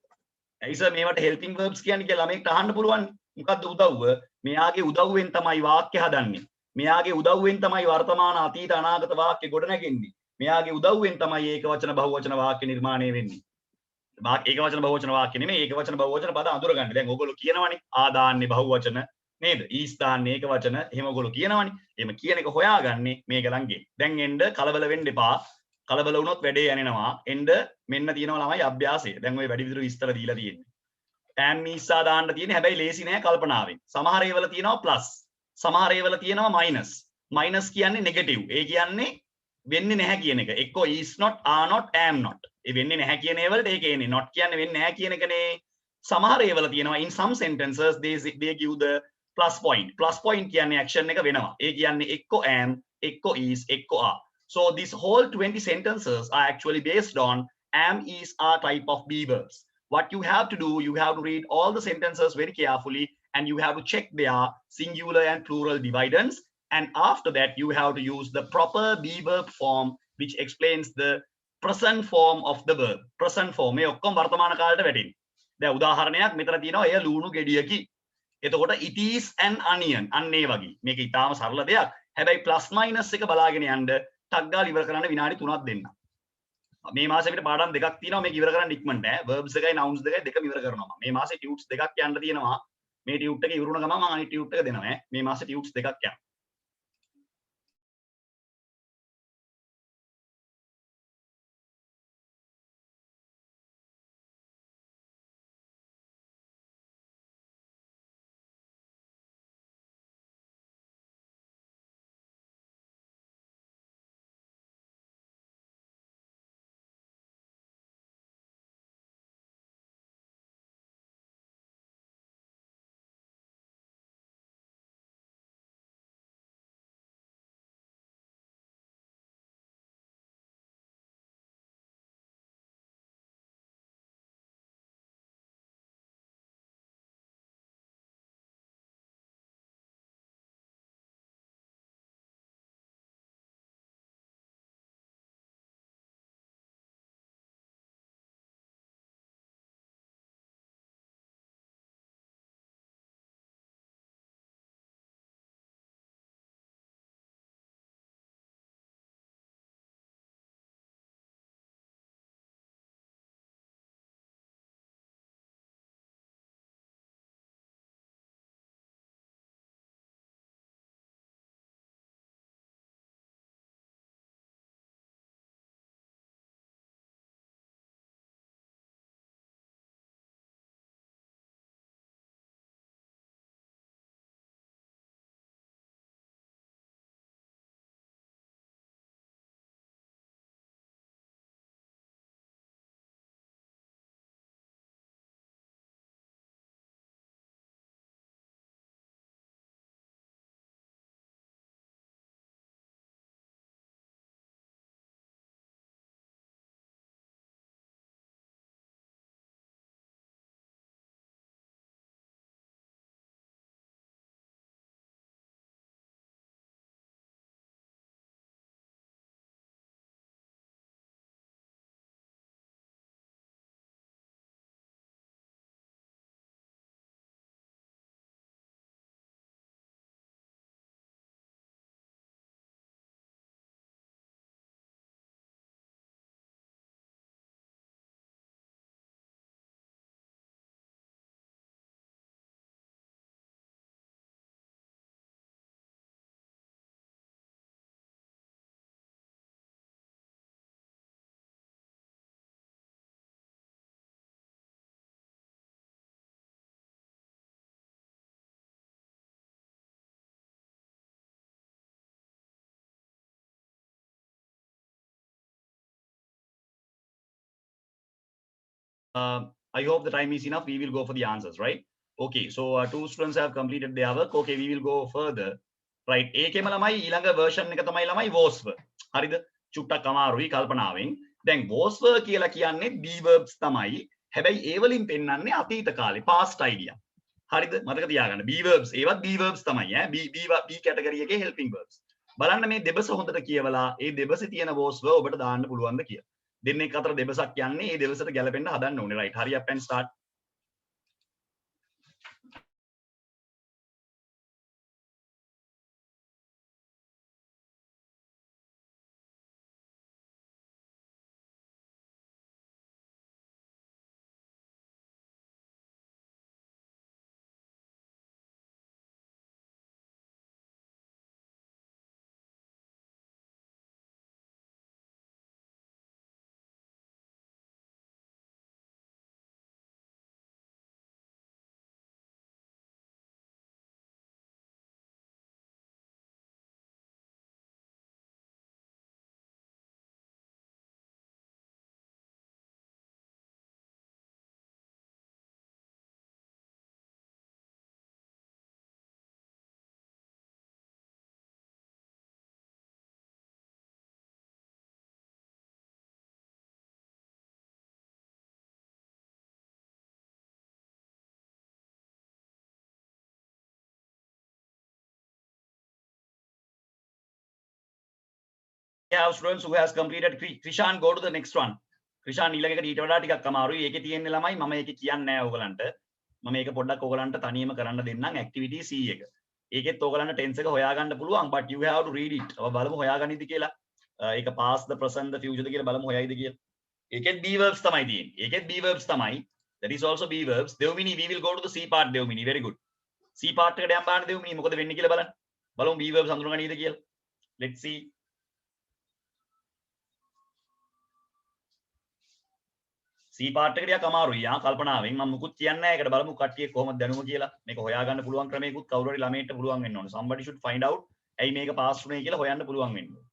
ඇයි සර් මේවට helping verbs කියන්නේ කියලා ළමෙක්ට අහන්න පුළුවන්. මොකද්ද උදව්ව? මෙයාගේ උදව්වෙන් තමයි වාක්‍ය හදන්නේ. මෙයාගේ උදව්වෙන් තමයි වර්තමාන අතීත අනාගත වාක්‍ය ගොඩනැගෙන්නේ. මෙයාගේ උදව්වෙන් තමයි ඒකවචන බහුවචන වාක්‍ය නිර්මාණය වෙන්නේ. ඒක වචන බහුවචන වාක්‍ය නෙමෙයි ඒක වචන බහුවචන පද අඳුරගන්න. දැන් ඕගොල්ලෝ කියනවනේ ආදාන්නේ බහුවචන නේද? ඊස් දාන්නේ ඒක වචන. එහෙම ඕගොල්ලෝ කියනවනේ. එහෙම කියන එක හොයාගන්නේ මේක ළඟින්. දැන් එන්න කලබල වෙන්න එපා. කලබල වුණොත් වැඩේ යන්නේනවා. එන්න මෙන්න තියෙනවා ළමයි අභ්‍යාසය. දැන් ඔය වැඩි විදිහට විස්තර දීලා තියෙන්නේ. ටෑන් මීසා දාන්න තියෙන්නේ හැබැයි ලේසි නෑ කල්පනාවෙන්. සමහර ඒවල තියෙනවා ප්ලස්. සමහර ඒවල තියෙනවා මයිනස්. මයිනස් කියන්නේ නෙගටිව්. ඒ කියන්නේ වෙන්නේ නැහැ කියන එක. එක්කෝ is not, are not, am not. ඒ වෙන්නේ නැහැ කියන ඒවලට ඒක එන්නේ. not කියන්නේ වෙන්නේ නැහැ කියන එකනේ. සමහර ඒවල තියෙනවා in some sentences they give the plus point. plus point කියන්නේ action එක වෙනවා. ඒ කියන්නේ එක්කෝ am, එක්කෝ is, එක්කෝ are. So this whole 20 sentences are actually based on am, is, are type of be verbs. What you have to do, you have to read all the sentences very carefully and you have to check their singular and plural dividends. And after that, you have to use the proper be verb form, which explains the present form of the verb. Present form. මේ ඔක්කොම වර්තමාන කාලයට වැටෙන්නේ. දැන් උදාහරණයක් මෙතන තියෙනවා එය ලුණු ගෙඩියකි. එතකොට it is an onion. අන්න ඒ වගේ. මේක ඊටාම සරල දෙයක්. හැබැයි plus minus එක බලාගෙන යන්න ටක් ගාලා ඉවර කරන්න විනාඩි 3ක් දෙන්න. මේ මාසේ අපිට පාඩම් දෙකක් තියෙනවා මේක ඉවර කරන්න ඉක්මනට ඈ verbs එකයි nouns දෙකයි දෙකම ඉවර කරනවා මේ මාසේ tunes දෙකක් යන්න තියෙනවා මේ tute එක ඉවරුණ ගමන් මම අනිත් tute එක දෙනවා ඈ මේ මාසේ tunes දෙකක් යනවා I hope the time is enough. We will go for the answers, right? Okay, so two students have completed their work. Okay, we will go further. Right. ඒකෙම ළමයි ඊළඟ version එක තමයි ළමයි was verb. හරිද? චුට්ටක් අමාරුයි කල්පනාවෙන්. දැන් was verb කියලා කියන්නේ be verbs තමයි. හැබැයි ඒ වලින් පෙන්වන්නේ අතීත කාලේ past idea. හරිද? මතක තියාගන්න. be verbs ඒවත් be verbs තමයි ඈ. be category එකේ helping verbs. බලන්න මේ දෙබස හොඳට කියවලා ඒ දෙබසේ තියෙන was verb ඔබට දාන්න පුළුවන්ද කියලා. දෙන්නෙක් අතර දෙබසක් යන්නේ ඒ දෙබසට ගැලපෙන්න හදන්න ඕනේ right hurry up and start have students who has completed Krishan, go to the next one. Krishan ඊළඟ එකට ඊට වඩා ටිකක් අමාරුයි. ඒකේ තියෙන්නේ ළමයි මම ඒක කියන්නේ නැහැ ඕගලන්ට. මම මේක පොඩ්ඩක් ඕගලන්ට තනියම කරන්න දෙන්නම් activity C එක. ඒකෙත් ඕගලන්ට tense එක හොයාගන්න පුළුවන් but you have to read it. අප බලමු හොයාගනිද්ද කියලා. ඒක past the present the future ද කියලා බලමු හොයයිද කියලා. ඒකෙත් B verbs තමයි තියෙන්නේ. ඒකෙත් B verbs තමයි. That is also B verbs. Dewmini we will go to the C part Dewmini. Very good. C part එකට යම් බලන්න දෙව්මිනි මොකද වෙන්නේ කියලා බලන්න. බලමු B verbs හඳුනගනීද කියලා. Let's see. C part එක ටිකක් අමාරුයි. කල්පනාවෙන් මම මුකුත් කියන්නේ නැහැ. ඒකට බලමු කට්ටිය කොහොමද දැනුම කියලා. මේක හොයාගන්න පුළුවන් ක්‍රමයකුත් කවුරු හරි ළමයින්ට පුළුවන් වෙන්න ඕනේ. Somebody should find out ඇයි මේක පාස් වුනේ කියලා හොයන්න පුළුවන් වෙන්න ඕනේ.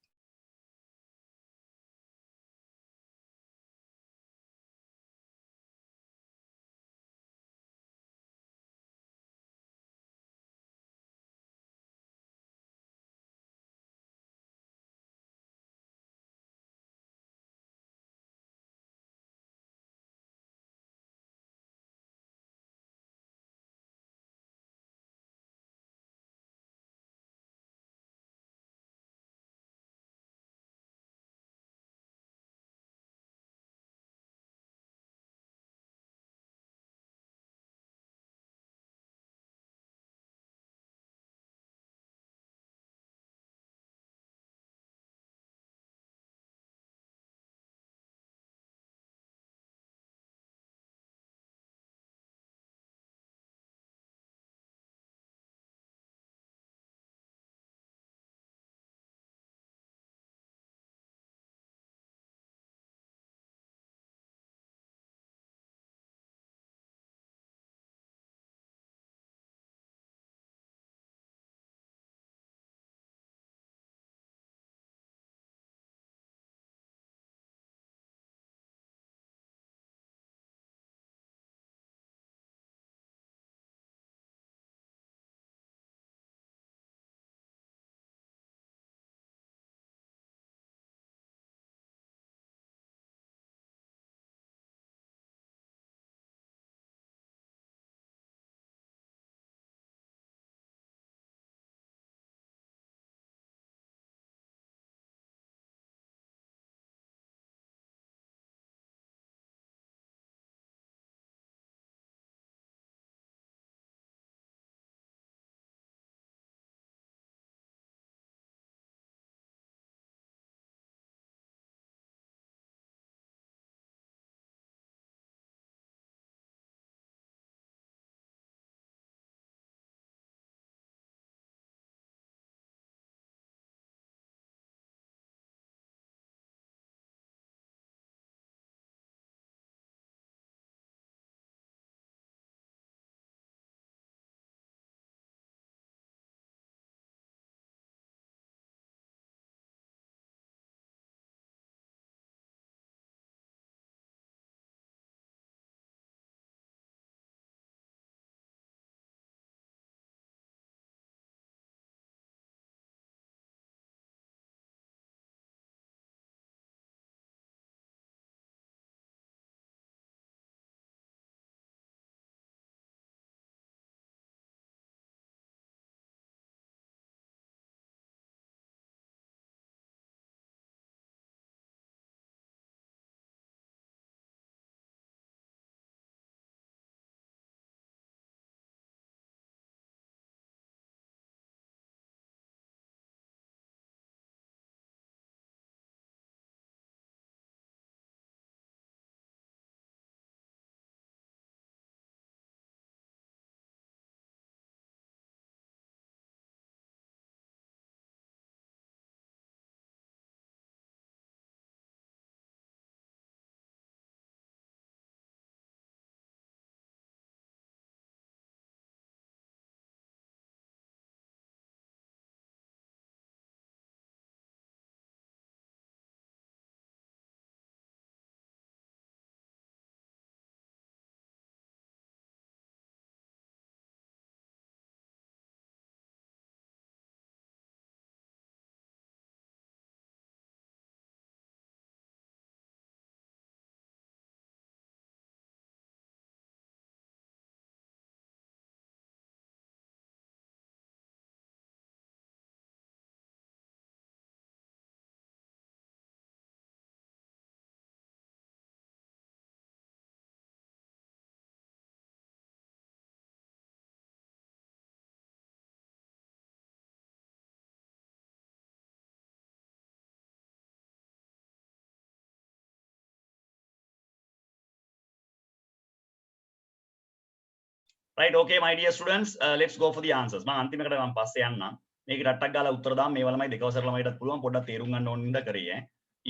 right? Okay, my dear students, let's go for the answers. මම අන්තිමකට මම පස්සේ යන්නම්. මේක රට්ටක් ගාලා උත්තර දාන්න මේ වලමයි දෙකවසර ළමයිටත් පුළුවන් පොඩ්ඩක් තේරුම් ගන්න ඕන නින්ද කරේ ඈ.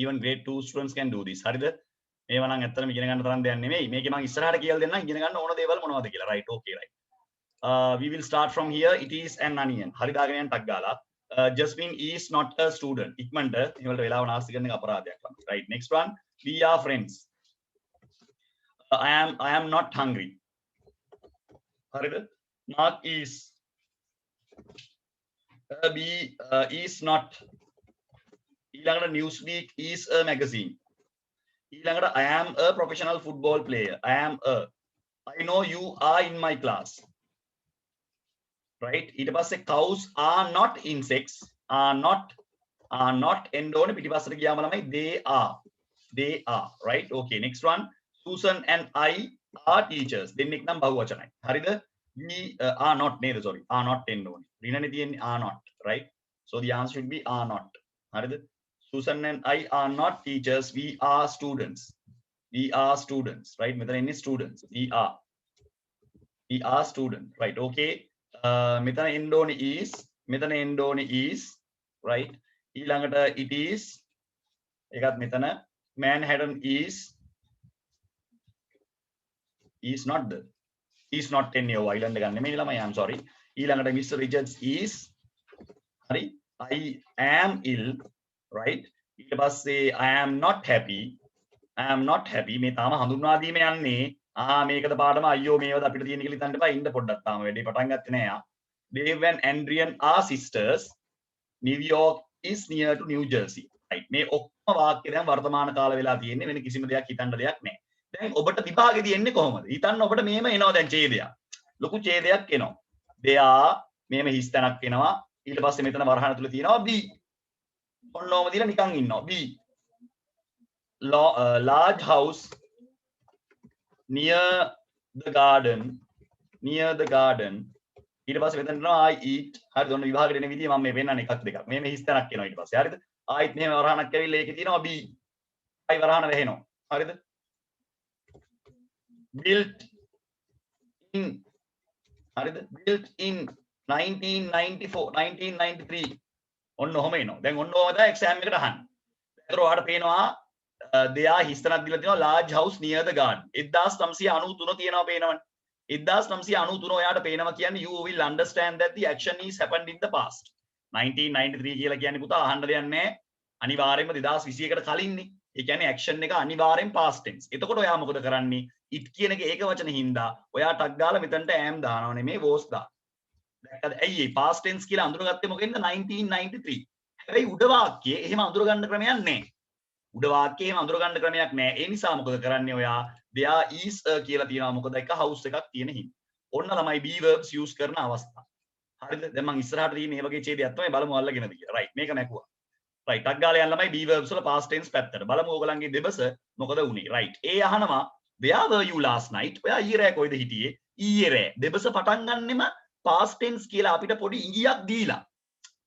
Even grade 2 students can do this. හරිද? මේවා නම් ඇත්තටම ඉගෙන ගන්න තරම් දෙයක් නෙමෙයි. මේකේ මම ඉස්සරහට කියලා දෙන්නම් ඉගෙන ගන්න ඕන දේවල් මොනවද කියලා. right? Okay, right. We will start from here. It is an onion. හරි දාගෙන යන්න ටක් ගාලා. Jasmine is not a student. ඉක්මනට මේ වලට වෙලාව නාස්ති කරන එක අපරාධයක් ළමයි. right? Next one. We are friends. I am not hungry. හරිද? Mark is B is not. ඊළඟට Newsweek is a magazine. ඊළඟට I am a professional football player. I am a. I know you are in my class. Right? ඊට පස්සේ cows are not insects. Are not end ඕනේ පිටිපස්සට ගියාම ළමයි they are. They are. Right? Okay. Next one. Susan and I are teachers. දෙන්නෙක් නම් බහුවචනයි. හරිද? We are not නේද? sorry. Are not end ඕනේ. ඍණනේ තියෙන්නේ are not. Right? So the answer should be are not. හරිද? Susan and I are not teachers. We are students. We are students. Right? මෙතන ඉන්නේ students. We are students. Right? Okay. මෙතන end ඕනේ is. මෙතන end ඕනේ is. Right? ඊළඟට it is. ඒකත් මෙතන Manhattan is not the. Is not 10 year island එක නෙමෙයි ළමයි. I'm sorry. ඊළඟට Mr. Richards is. හරි? I am ill. right? ඊට පස්සේ I am not happy. I am not happy. මේ තාම හඳුන්වා දීම යන්නේ. මේකද පාඩම අයියෝ මේවද අපිට තියෙන කියලා හිතන්න එපා. ඉන්න පොඩ්ඩක් තාම වැඩේ පටන් ගත්තේ නෑ යා. Dave and Adrian are sisters. New York is near to New Jersey. right? මේ ඔක්කොම වාක්‍ය දැන් වර්තමාන කාල වෙලා තියෙන්නේ. වෙන කිසිම දෙයක් හිතන්න දෙයක් නෑ. දැන් ඔබට විභාගෙදී එන්නේ කොහොමද? හිතන්න ඔබට මෙහෙම එනවා දැන් ඡේදයක්. ලොකු ඡේදයක් එනවා. they are මෙහෙම හිස් තැනක් එනවා. ඊට පස්සේ මෙතන වරහණ තුල තියෙනවා B. ඔන්නෝම දීලා නිකන් ඉන්නවා. B. Large house near the garden. ඊට පස්සේ මෙතන යනවා I eat. හරිද? ඔන්න විභාගෙට එන විදිය මම මේ පෙන්නන්නේ එකක් දෙකක්. මේ හිස් තැනක් එනවා ඊට පස්සේ. හරිද? ආයිත් මෙහෙම වරහණක් ඇවිල්ලා ඒකේ තියෙනවා B. ආයි වරහණ වැහෙනවා. හරිද? built in. හරිද? built in 1993. ඔන්න ඔහම එනවා. දැන් ඔන්න ඔහම තමයි එක්සෑම් එකට අහන්නේ. ඒතර ඔයාලට පේනවා දෙයා හිස්තනක් දීලා තියෙනවා large house near the garden. 1993 තියෙනවා පේනවනේ. 1993 ඔයාලට පේනවා කියන්නේ you will understand that the action is happened in the past. 1993 කියලා කියන්නේ පුතා අහන්න දෙයක් නැහැ. අනිවාර්යයෙන්ම 2021කට කලින්නේ. ඒ කියන්නේ action එක අනිවාර්යෙන් past tense. එතකොට ඔයා මොකද කරන්නේ? it කියන එක ඒක වචන හින්දා ඔයා ටක් ගාලා මෙතනට am දානවා නෙමෙයි was දානවා. දැක්කද? ඇයි මේ past tense කියලා අඳුරගත්තේ මොකෙන්ද? 1993. හැබැයි උඩ වාක්‍යයේ එහෙම අඳුරගන්න ක්‍රමයක් නැහැ. උඩ වාක්‍යයේ එහෙම අඳුරගන්න ක්‍රමයක් නැහැ. ඒ නිසා මොකද කරන්නේ ඔයා? there is a කියලා තියනවා. මොකද එක house එකක් තියෙන හින්දා. ඔන්න ළමයි be verbs use කරන අවස්ථාව. හරිද? දැන් මම ඉස්සරහට තියෙන මේ වගේ ඡේදයක් තමයි බලමු අල්ලගෙනද කියලා. right මේක මැකුවා. right ටක් ගාලා යන ළමයි be verbs වල past tense පැත්තට. බලමු ඕගලන්ගේ දෙබස මොකද වුනේ. right ඒ අහනවා where were you last night? ඔයා ඊයේ රෑ කොයිද හිටියේ? ඊයේ රෑ. දෙබස පටන් ගන්නෙම past tense කියලා අපිට පොඩි ඉඟියක් දීලා.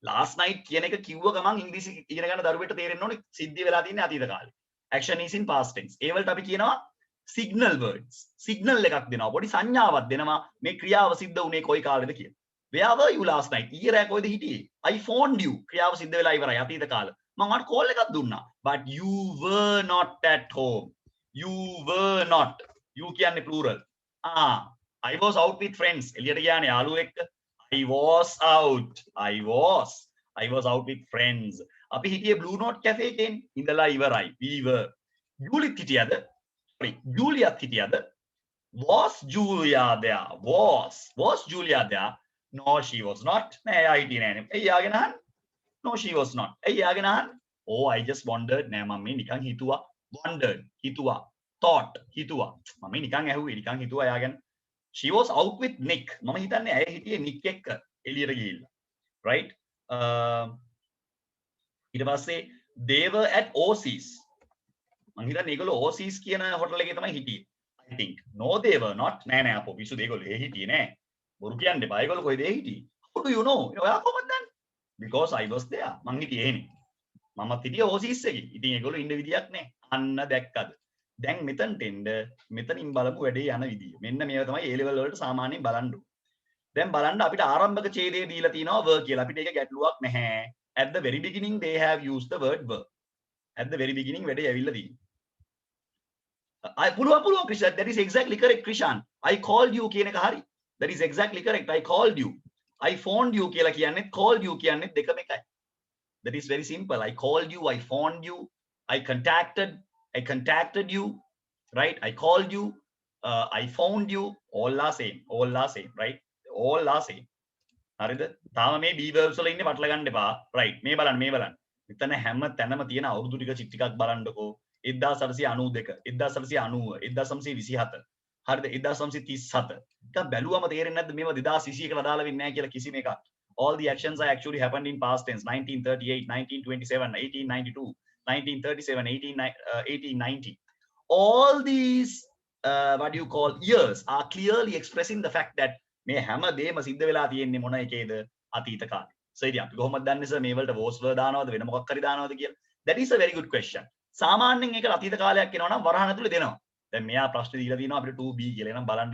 last night කියන එක කිව්ව ගමන් ඉංග්‍රීසි ඉගෙන ගන්න දරුවෙට තේරෙන්න ඕනේ සිද්ධිය වෙලා තියෙන්නේ අතීත කාලේ. action is in past tense. ඒ වලට අපි කියනවා signal words. signal එකක් දෙනවා. පොඩි සංඥාවක් දෙනවා මේ ක්‍රියාව සිද්ධ වුණේ කොයි කාලෙද කියලා. where were you last night? ඊයේ රෑ කොයිද හිටියේ? I phoned you. ක්‍රියාව සිද්ධ වෙලා ඉවරයි අතීත කාලේ. මම ඔයාලට කෝල් එකක් දුන්නා. but you were not at home. you were not. you කියන්නේ plural. I was out with friends. එළියට ගියානේ යාළුවෝ එක්ක. I was out with friends. අපි හිටියේ Blue Note Cafe එකේ ඉඳලා ඉවරයි. we were. ජූලිත් හිටියද? sorry. ජූලියත් හිටියද? was Julia there? was Julia there? no she was not. නෑ එයා හිටියේ නෑනේ. එයි යාගෙන අහන්න. no she was not. එයි යාගෙන අහන්න. oh I just wondered. නෑ මම මේ නිකන් හිතුවා. wondered හිතුවා. thought හිතුවා. මම මේ නිකන් ඇහුවේ නිකන් හිතුවා යාගෙන. she was out with Nick. මම හිතන්නේ ඇය හිටියේ Nick එක්ක එළියට ගිහිල්ලා. right? ඊට පස්සේ they were at Oasis. මම හිතන්නේ ඒගොල්ලෝ Oasis කියන හොටල් එකේ තමයි හිටියේ. I think. no they were not. නෑ අපෝ පිස්සු ඒගොල්ලෝ ඒ හිටියේ නෑ. බොරු කියන්න එපා. ඒගොල්ලෝ කොහෙද ඒ හිටියේ? how do you know? ඔයා කොහොමද දන්නේ? because I was there. මං හිටියේ එහෙනේ. මමත් හිටියේ Oasis එකේ. ඉතින් ඒගොල්ලෝ ඉන්න විදියක් නෑ. අන්න දැක්කද? දැන් මෙතනට එන්න මෙතනින් බලමු වැඩේ යන විදිය. මෙන්න මේව තමයි A level වලට සාමාන්‍යයෙන් බලන්න ඕනේ. දැන් බලන්න අපිට ආරම්භක ඡේදයේ දීලා තියෙනවා were කියලා. අපිට ඒක ගැටලුවක් නැහැ. At the very beginning they have used the word were. At the very beginning වැඩේ ඇවිල්ලා තියෙනවා. පුළුවන් Krishan, that is exactly correct Krishan. I called you කියන එක හරි. That is exactly correct. I called you. I phoned you කියලා කියන්නේ called you කියන්නේ දෙකම එකයි. That is very simple. I called you, I phoned you, I contacted you, right? I called you, I phoned you, all are same, right? All are same. හරිද? තාම මේ B verbs වල ඉන්නේ පටල ගන්න එපා. right. මේ බලන්න. මෙතන හැම තැනම තියෙන අවුරුදු ටිකක් බලන්නකෝ. 1992, 1990, 1927. හරිද? 1937. එක බැලුවම තේරෙන්නේ නැද්ද මේවා 2021 කට අදාළ වෙන්නේ නැහැ කියලා කිසිම එකක්. All the actions are actually happened in past tense. 1938, 1927, 1892, 1937, 1890. All these what do you call years are clearly expressing the fact that මේ හැම දෙයක්ම සිද්ධ වෙලා තියෙන්නේ මොන එකේද? අතීත කාලේ. So ඉතින් අපි කොහොමද දන්නේ සර් මේ වලට was were දානවද වෙන මොකක් හරි දානවද කියලා? That is a very good question. සාමාන්‍යයෙන් ඒකට අතීත කාලයක් එනවා නම් වරහන් ඇතුලේ දෙනවා. දැන් මෙයා ප්‍රශ්න දීලා තියෙනවා අපිට 2b කියලා. එනම් බලන්න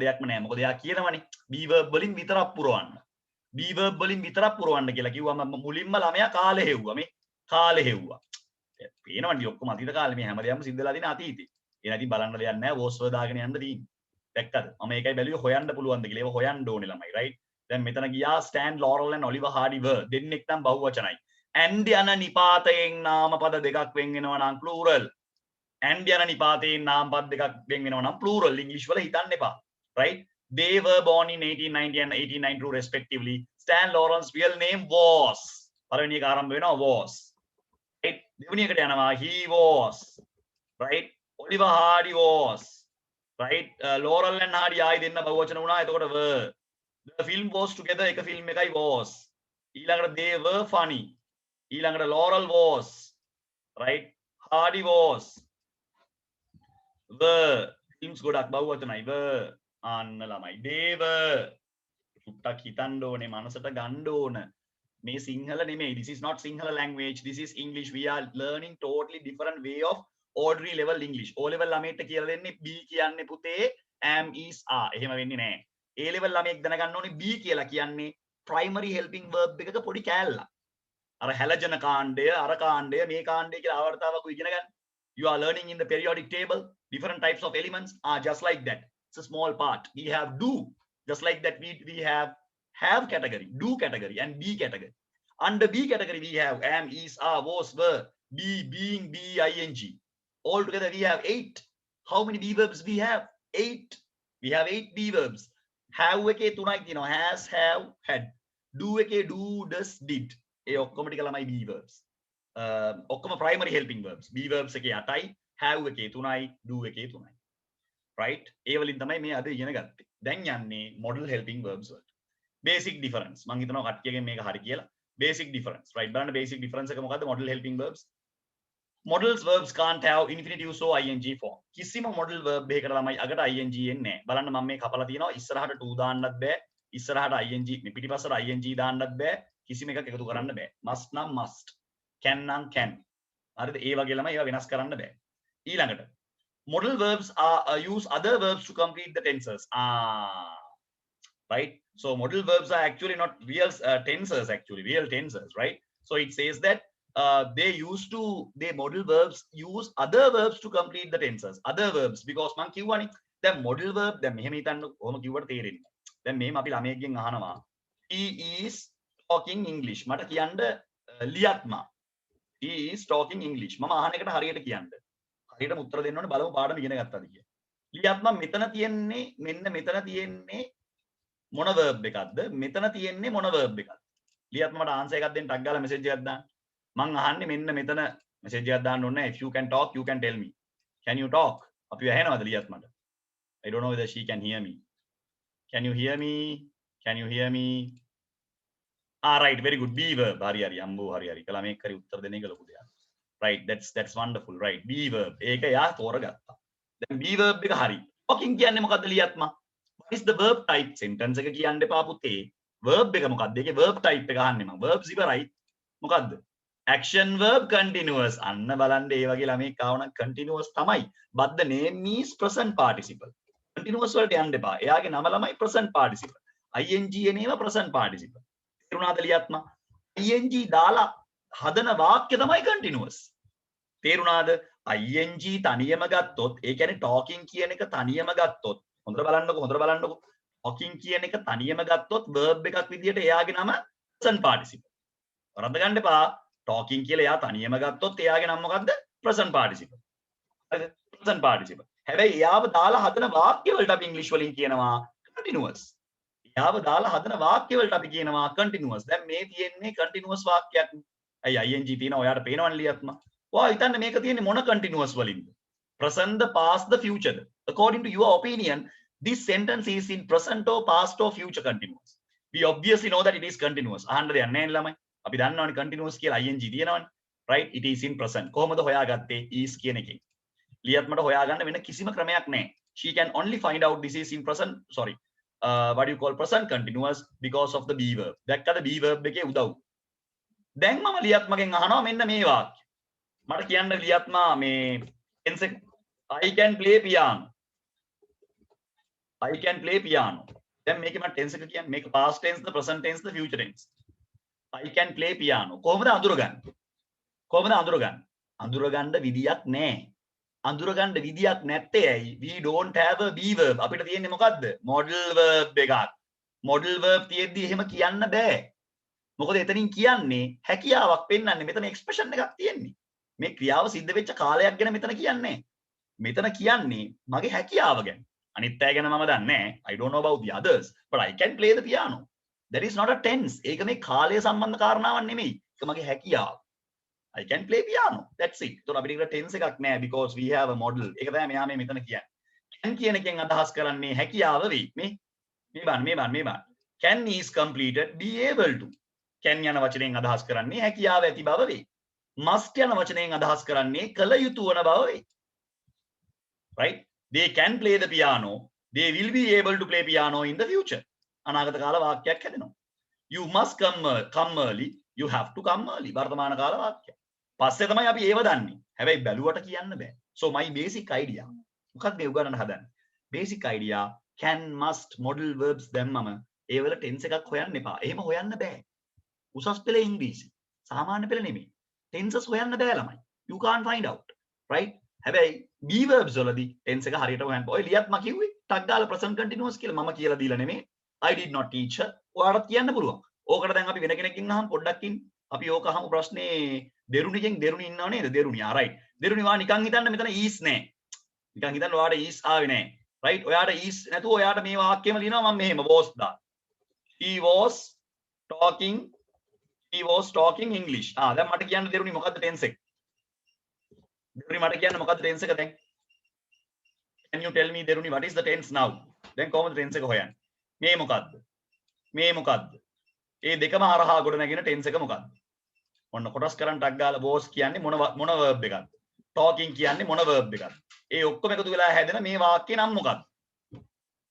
දෙයක්ම නැහැ. මොකද එයා කියනවනේ b verb වලින් විතරක් පුරවන්න. b verb වලින් විතරක් පුරවන්න කියලා කිව්වම මුලින්ම ළමයා කාලේ හෙව්වා. මේ කාලේ හෙව්වා. පේනවනේ ඔක්කොම අතීත කාලේ මේ හැමදේම සිද්ධ වෙලා තියෙන අතීතේ. ඒ නැති බලන්න දෙයක් නැහැ. was were දාගෙන යන්න තියෙන්නේ. දැක්කද? මම ඒකයි බැලුවේ හොයන්න පුළුවන්ද කියලා. ඒක හොයන්න ඕනේ ළමයි, right? දැන් මෙතන ගියා Stan Laurel and Oliver Hardy were. දෙන්නෙක් නම් බහුවචනයි. and යන නිපාතයෙන් නාමපද දෙකක් වෙන් වෙනවා නම් plural. and යන නිපාතයෙන් නාමපද දෙකක් වෙන් වෙනවා නම් plural. English වල හිතන්න එපා, right? They were born in 1890 and 1892 respectively. Stan Laurel's real name was. පළවෙනි එක ආරම්භ වෙනවා was. right? දෙවෙනි එකට යනවා he was. right? Oliver Hardy was. right? Laurel and Hardy ආයි දෙන්න බහුවචන වුණා. එතකොට were. The film was together එක ෆිල්ම් එකයි was. ඊළඟට they were funny. ඊළඟට Laurel was. right? Hardy was. were. films ගොඩක් බහුවචනයි were. අන්න ළමයි. they were. සුට්ටක් හිතන්න ඕනේ මනසට ගන්න ඕන. මේ සිංහල නෙමෙයි. This is not Sinhala language. This is English. We are learning totally different way of ordinary level English. O level ළමයට කියලා දෙන්නේ B කියන්නේ පුතේ am is are. එහෙම වෙන්නේ නැහැ. A level ළමයෙක් දැනගන්න ඕනේ B කියලා කියන්නේ primary helping verb එකක පොඩි කෑල්ලක්. අර හැලජන කාණ්ඩය, අර කාණ්ඩය, මේ කාණ්ඩය කියලා ආවර්තාවක් ඉගෙන ගන්න. You are learning in the periodic table different types of elements are just like that. It's a small part. We have do just like that. We have category, do category and be category. Under B category we have am, is, are, was, were, be, being, be, ing. All together we have 8. How many B verbs we have? 8. We have 8 B verbs. Have එකේ 3ක් තියෙනවා. Has, have, had. Do එකේ do, does, did. ඒ ඔක්කොම ටික ළමයි B verbs. ඔක්කොම primary helping verbs. B verbs එකේ 8යි, have එකේ 3යි, do එකේ 3යි. right? ඒ වලින් තමයි මේ අද ඉගෙන ගත්තේ. දැන් යන්නේ model helping verbs වලට. Basic difference. මම හිතනවා කට්ටියගෙන් මේක හරි කියලා. Basic difference, right? බලන්න basic difference එක මොකද්ද? Model helping verbs. Modal verbs can't have infinitive so ing form. කිසිම modal verb එකකට ළමයි අගට ing එන්නේ නැහැ. බලන්න මම මේ කපලා තියෙනවා. ඉස්සරහට to දාන්නත් බෑ. ඉස්සරහට ing මේ පිටිපස්සට ing දාන්නත් බෑ. කිසිම එකක් එකතු කරන්න බෑ. must නම් must. can නම් can. හරිද? ඒ වගේ ළමයි ඒවා වෙනස් කරන්න බෑ. ඊළඟට modal verbs are use other verbs to complete the tenses. Right? So modal verbs are actually not real tenses, actually real tenses, right? So it says that they modal verbs use other verbs to complete the tenses. Other verbs because මං කිව්වනේ දැන් modal verb දැන් මෙහෙම හිතන්න කොහොම කිව්වට තේරෙන්නේ. දැන් මෙහෙම අපි ළමයෙක්ගෙන් අහනවා he is talking English. මට කියන්න ලියත්මා. he is talking English. මම අහන එකට හරියට කියන්න. හරියටම උත්තර දෙන්න ඕනේ බලමු පාඩම ඉගෙන ගත්තද කියලා. ලියත්මා මෙතන තියෙන්නේ මෙන්න මෙතන තියෙන්නේ මොන verb එකක්ද? මෙතන තියෙන්නේ මොන verb එකක්ද? ලියත්මා මට ආන්සර් එකක් දෙන්න ටක් ගාලා මෙසේජ් එකක් දාන්න. මං අහන්නේ මෙන්න මෙතන මෙසේජ් එකක් දාන්න ඕනේ. If you can talk, you can tell me. Can you talk? අපි ඇහෙනවද ලියත්මට? I don't know whether she can hear me. Can you hear me? Can you hear me? Right, very good. Be verb. හරි හරි අම්බෝ හරි හරි. කළා මේක හරි උත්තර දෙන එක ලොකු දෙයක්. Right, that's wonderful. Right, be verb. ඒක යා තෝරගත්තා. දැන් be verb එක හරි. talking කියන්නේ මොකද්ද ලියත්මා? What is the verb type? Sentence එක කියන්න එපා පුතේ. verb එක මොකද්ද? ඒකේ verb type එක අහන්නේ මම. verbs ඉවරයි. මොකද්ද? action verb continuous අන්න බලන්න ඒ වගේ ළමෙක් ආව නම් continuous තමයි but the name is present participle continuous වලට යන්න එපා එයාගේ නම ළමයි present participle ing එනේම present participle තේරුණාද ලියත්ම ing දාලා හදන වාක්‍ය තමයි continuous තේරුණාද ing තනියම ගත්තොත් ඒ කියන්නේ talking කියන එක තනියම ගත්තොත් හොඳට බලන්නකෝ talking කියන එක තනියම ගත්තොත් verb එකක් විදියට එයාගේ නම present participle වරද්ද ගන්න එපා talking කියලා එයා තනියම ගත්තොත් එයාගේ නම මොකද්ද present participle හරිද present participle හැබැයි එයාව දාලා හදන වාක්‍ය වලට අපි ඉංග්‍රීසි වලින් කියනවා continuous එයාව දාලා හදන වාක්‍ය වලට අපි කියනවා continuous දැන් මේ තියෙන්නේ continuous වාක්‍යයක් අයි ing තියෙන ඔයාලට පේනවනේ ලියත්ම ඔයා හිතන්නේ මේක තියෙන්නේ මොන continuous වලින්ද present the past the future according to your opinion this sentence is in present or past or future continuous we obviously know that it is continuous අහන්න දෙයක් නැහැ ළමයි අපි දන්නවනේ continuous කියලා ing තියෙනවනේ right it is in present කොහොමද හොයාගත්තේ is කියන එකෙන් ලියත්මට හොයාගන්න වෙන කිසිම ක්‍රමයක් නැහැ she can only find out this is in present sorry what do you call present continuous because of the be verb දැක්කද be verb එකේ උදව් දැන් මම ලියත්මගෙන් අහනවා මෙන්න මේ වාක්‍ය මට කියන්න ලියත්මා මේ tense එක I can play piano දැන් මේකේ මම tense එක කියන්නේ මේක past tense the present tense the future tense I can play piano කොහොමද අඳුරගන්න විදියක් නැහැ අඳුරගන්න විදියක් නැත්තේ ඇයි we don't have a be verb අපිට තියෙන්නේ මොකද්ද model verb එකක් model verb තියෙද්දි එහෙම කියන්න බෑ මොකද එතනින් කියන්නේ හැකියාවක් පෙන්වන්නේ මෙතන expression එකක් තියෙන්නේ මේ ක්‍රියාව සිද්ධ වෙච්ච කාලයක් ගැන මෙතන කියන්නේ මගේ හැකියාව ගැන අනිත් අය ගැන මම දන්නේ නැහැ I don't know about the others but I can play the piano that is not a tense ඒක මේ කාලය සම්බන්ධ කාරණාවක් නෙමෙයි ඒක මගේ හැකියාව I can play piano that's it ඒතකොට අපිට ඒක tense එකක් නෑ because we have a model ඒක තමයි මෙයා මේ මෙතන කියන්නේ can කියන එකෙන් අදහස් කරන්නේ හැකියාව වෙයි මේ බලන්න can is completed be able to can යන වචනයෙන් අදහස් කරන්නේ හැකියාව ඇති බව වෙයි must යන වචනයෙන් අදහස් කරන්නේ කල යුතු වන බව වෙයි right they can play the piano they will be able to play piano in the future අනාගත කාල වාක්‍යයක් හැදෙනවා you must come early you have to come early වර්තමාන කාල වාක්‍යයක් පස්සේ තමයි අපි ඒව දන්නේ හැබැයි බැලුවට කියන්න බෑ so my basic idea මොකක්ද මේ උගන්නන්න හදන්නේ basic idea can must model verbs දැම්මම ඒ වල tense එකක් හොයන්න එපා එහෙම හොයන්න බෑ උසස් පෙළ ඉංග්‍රීසි සාමාන්‍ය පෙළ නෙමෙයි tenses හොයන්න බෑ ළමයි you can't find out right හැබැයි be verbs වලදී tense එක හරියට හොයන්න ඔය ලියත් මම කිව්වේ ටක් ගාලා present continuous කියලා මම කියලා දීලා නෙමෙයි I did not teach her ඔයාලට කියන්න පුළුවන් ඕකට දැන් අපි වෙන කෙනෙක්ගෙන් අහමු පොඩ්ඩක් ඉන්න අපි ඕක අහමු ප්‍රශ්නේ දෙරුණිගෙන් දෙරුණි ඉන්නව නේද දෙරුණි right දෙරුණි වා නිකන් හිතන්න මෙතන is නෑ නිකන් හිතන්න ඔයාලට is ආවේ නෑ right ඔයාට is නැතුව ඔයාට මේ වාක්‍යෙම ලියනවා මම මෙහෙම was දා he was talking English දැන් මට කියන්න දෙරුණි මොකද්ද tense එක දෙරුණි මට කියන්න මොකද්ද tense එක දැන් can you tell me දෙරුණි what is the tense now දැන් කොහොමද tense එක හොයන්නේ මේ මොකද්ද ඒ දෙකම හරහා ගොඩ නැගෙන tense එක මොකද්ද ඔන්න කොටස් කරන් ටක් ගාලා was කියන්නේ මොන verb එකක්ද talking කියන්නේ මොන verb එකක්ද ඒ ඔක්කොම එකතු වෙලා හැදෙන මේ වාක්‍යේ නම් මොකක්ද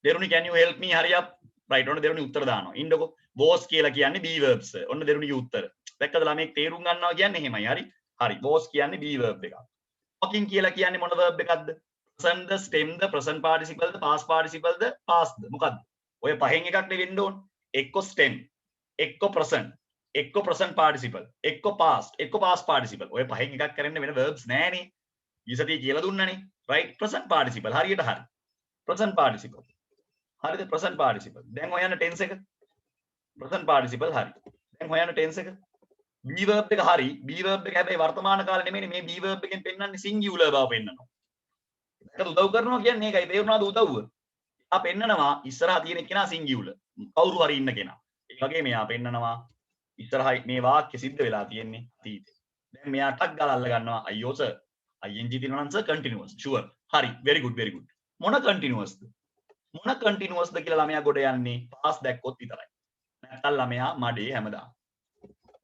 දෙරුණි can you help me hurry up right ඔන්න දෙරුණි උත්තර දානවා ඉන්නකො was කියලා කියන්නේ be verbs ඔන්න දෙරුණිගේ උත්තර දැක්කද ළමෙක් තේරුම් ගන්නවා කියන්නේ එහෙමයි හරි was කියන්නේ be verb එකක් talking කියලා කියන්නේ මොන verb එකක්ද present the stem the present participle the past participle the past මොකද්ද ඔය පහෙන් එකක් නෙවෙන්න ඕන එක්ක stem එක්ක present participle එක්ක past participle ඔය පහෙන් එකක් කරන්න වෙන verbs නෑනේ ඊසතිය කියලා දුන්නනේ right present participle හරියට හරි present participle හරිද present participle දැන් හොයන්න tense එක present participle හරි දැන් හොයන්න tense එක be verb එක හරි be verb එක හැබැයි වර්තමාන කාලේ නෙමෙයි මේ be verb එකෙන් පෙන්නන්නේ singular බව පෙන්නනවා ඒක උදව් කරනවා කියන්නේ ඒකයි තේරුණාද උදව්ව ආ පෙන්නනවා ඉස්සරහා තියෙන කෙනා singular කවුරු හරි ඉන්න කෙනා ඒ වගේ මෙයා පෙන්නනවා ඉස්සරහා මේ වාක්‍ය සිද්ධ වෙලා තියෙන්නේ අතීතේ දැන් මෙයා ටක් ගාලා අල්ල ගන්නවා අයියෝ සර් ing තියෙනවා නම් සර් continuous sure හරි very good මොන continuousද කියලා ළමයා ගොඩ යන්නේ past දැක්කොත් විතරයි නැත්නම් ළමයා මඩේ හැමදාම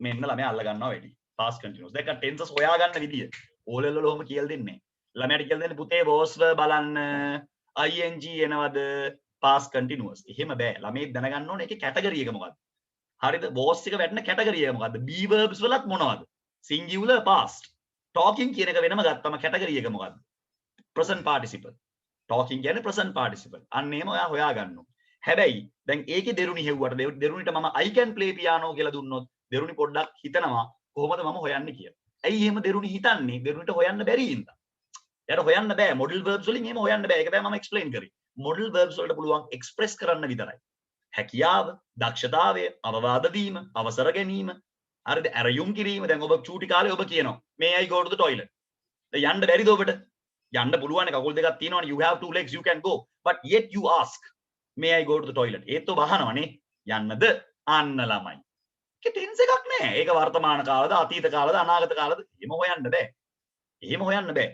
මෙන්න ළමයා අල්ල ගන්නවා වැඩි past continuous දැක්ක tenses හොයා ගන්න විදිය ඕලෙල් වල ඔහොම කියලා දෙන්නේ ළමයාට කියලා දෙන්නේ පුතේ was බලන්න ing එනවද past continuous එහෙම බෑ ළමයි දැනගන්න ඕනේ ඒකේ කැටගරි එක මොකක්ද හරිද was එක වැටෙන කැටගරි එක මොකද්ද be verbs වලත් මොනවද singular past. talking කියන එක වෙනම ගත්තම කැටගරි එක මොකද්ද? present participle. talking කියන්නේ present participle. අන්න එහෙම ඔයා හොයා ගන්න ඕනේ. හැබැයි දැන් ඒකේ දෙරුණි හෙව්වට දෙරුණිට මම I can play piano කියලා දුන්නොත් දෙරුණි පොඩ්ඩක් හිතනවා කොහොමද මම හොයන්නේ කියලා. ඇයි එහෙම දෙරුණි හිතන්නේ? දෙරුණිට හොයන්න බැරි හින්දා. එයාට හොයන්න බෑ. modal verbs වලින් එහෙම හොයන්න බෑ. ඒක තමයි මම explain කරේ. modal verbs වලට පුළුවන් express කරන්න විතරයි. හැකියාව, දක්ෂතාවය, අවවාද දීම, අවසර ගැනීම, හරිද? ඇරයුම් කිරීම. දැන් ඔබ චූටි කාලේ ඔබ කියනවා may I go to the toilet. දැන් යන්න බැරිද ඔබට? යන්න පුළුවන් නේ, කකුල් දෙකක් තියෙනවනේ, you have 2 legs, you can go, but yet you ask may I go to the toilet. ඒත් ඔබ අහනවනේ යන්නද? අන්න ළමයි. ඒක ටෙන්ස් එකක් නෑ. ඒක වර්තමාන කාලද, අතීත කාලද, අනාගත කාලද? එහෙම හොයන්න බෑ. එහෙම හොයන්න බෑ.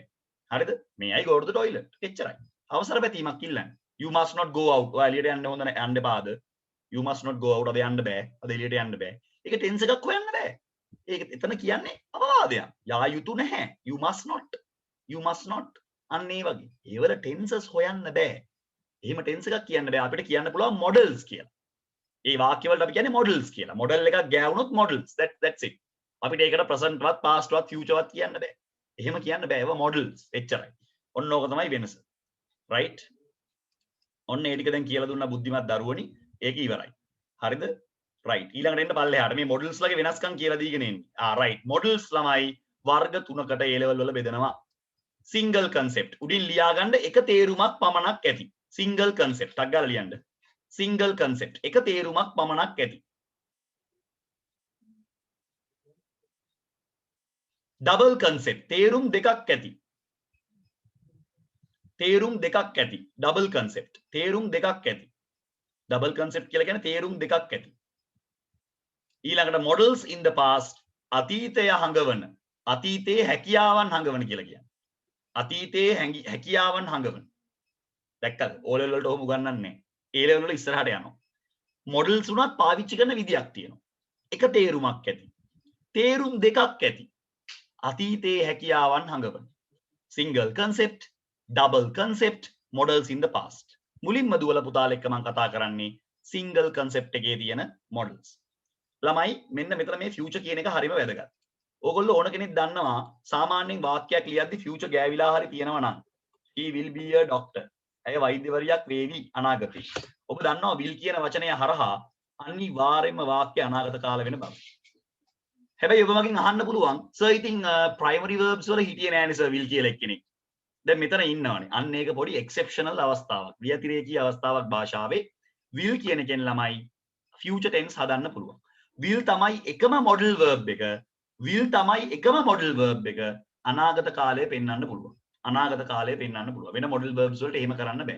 හරිද? may I go to the toilet. එච්චරයි. අවසර පැතීමක් ඉල්ලන්නේ. you must not go out. ඔය එළියට යන්න හොඳ නැහැ. යන්න එපාද? you must not go out. අද යන්න බෑ. අද එළියට යන්න බෑ. ඒක ටෙන්ස් එකක් හොයන්න බෑ. ඒක එතන කියන්නේ අවවාදයක්. යා යුතු නැහැ. you must not. you must not. අන්න ඒ වගේ. ඒවල ටෙන්සස් හොයන්න බෑ. එහෙම ටෙන්ස් එකක් කියන්න බෑ. අපිට කියන්න පුළුවන් මොඩල්ස් කියලා. ඒ වාක්‍ය වලට අපි කියන්නේ මොඩල්ස් කියලා. මොඩල් එකක් ගෑවුනොත් මොඩල්ස්. that's it. අපිට ඒකට present වත් past වත් future වත් කියන්න බෑ. එහෙම කියන්න බෑ. ඒවා මොඩල්ස්. එච්චරයි. ඔන්න ඕක තමයි වෙනස. right? ඔන්න ඒ ටික දැන් කියලා දුන්නා බුද්ධිමත් දරුවනි. ඒක ඉවරයි. හරිද? right. ඊළඟට එන්න පල්ලෙහාට මේ මොඩල්ස් ලගේ වෙනස්කම් කියලා දීගෙන එන්නේ. right. මොඩල්ස් ළමයි වර්ග තුනකට A level වල බෙදනවා. single concept. උඩින් ලියා ගන්න එක තේරුමක් පමණක් ඇති. single concept. ටක් ගාලා ලියන්න. single concept. එක තේරුමක් පමණක් ඇති. double concept. තේරුම් දෙකක් ඇති. තේරුම් දෙකක් ඇති. double concept. තේරුම් දෙකක් ඇති. double concept කියලා කියන්නේ තේරුම් දෙකක් ඇති. ඊළඟට models in the past. අතීතය හඟවන. අතීතයේ හැකියාවන් හඟවන කියලා කියන්නේ. අතීතයේ හැකියාවන් හඟවන. දැක්කද? O level වලට ඔහොම උගන්වන්නේ නැහැ. A level වල ඉස්සරහට යනවා. models උනත් පාවිච්චි කරන විදියක් තියෙනවා. එක තේරුමක් ඇති. තේරුම් දෙකක් ඇති. අතීතයේ හැකියාවන් හඟවන. single concept, double concept, models in the past. මුලින්ම දුවල පුතාලා එක්ක මම කතා කරන්නේ single concept එකේ තියෙන models. ළමයි මෙන්න මෙතන මේ future කියන එක හරිම වැදගත්. ඕගොල්ලෝ ඕන කෙනෙක් දන්නවා සාමාන්‍යයෙන් වාක්‍යයක් ලියද්දි future ගෑවිලා හරි තියෙනවා නම් he will be a doctor. ඇය වෛද්‍යවරියක් වේවි අනාගතේ. ඔබ දන්නවා will කියන වචනය හරහා අනිවාර්යයෙන්ම වාක්‍ය අනාගත කාල වෙන බව. හැබැයි ඔබ මගෙන් අහන්න පුළුවන් සර් ඉතින් primary verbs වල හිටියේ නෑනේ සර් will කියලා එක්කෙනෙක්. දැන් මෙතන ඉන්නවනේ. අන්න ඒක පොඩි exceptional අවස්ථාවක්. ව්‍යතිරේකී අවස්ථාවක් භාෂාවේ will කියන එකෙන් ළමයි future tense හදන්න පුළුවන්. will තමයි එකම model verb එක. will තමයි එකම model verb එක අනාගත කාලය පෙන්වන්න පුළුවන්. අනාගත කාලය පෙන්වන්න පුළුවන්. වෙන model verbs වලට එහෙම කරන්න බෑ.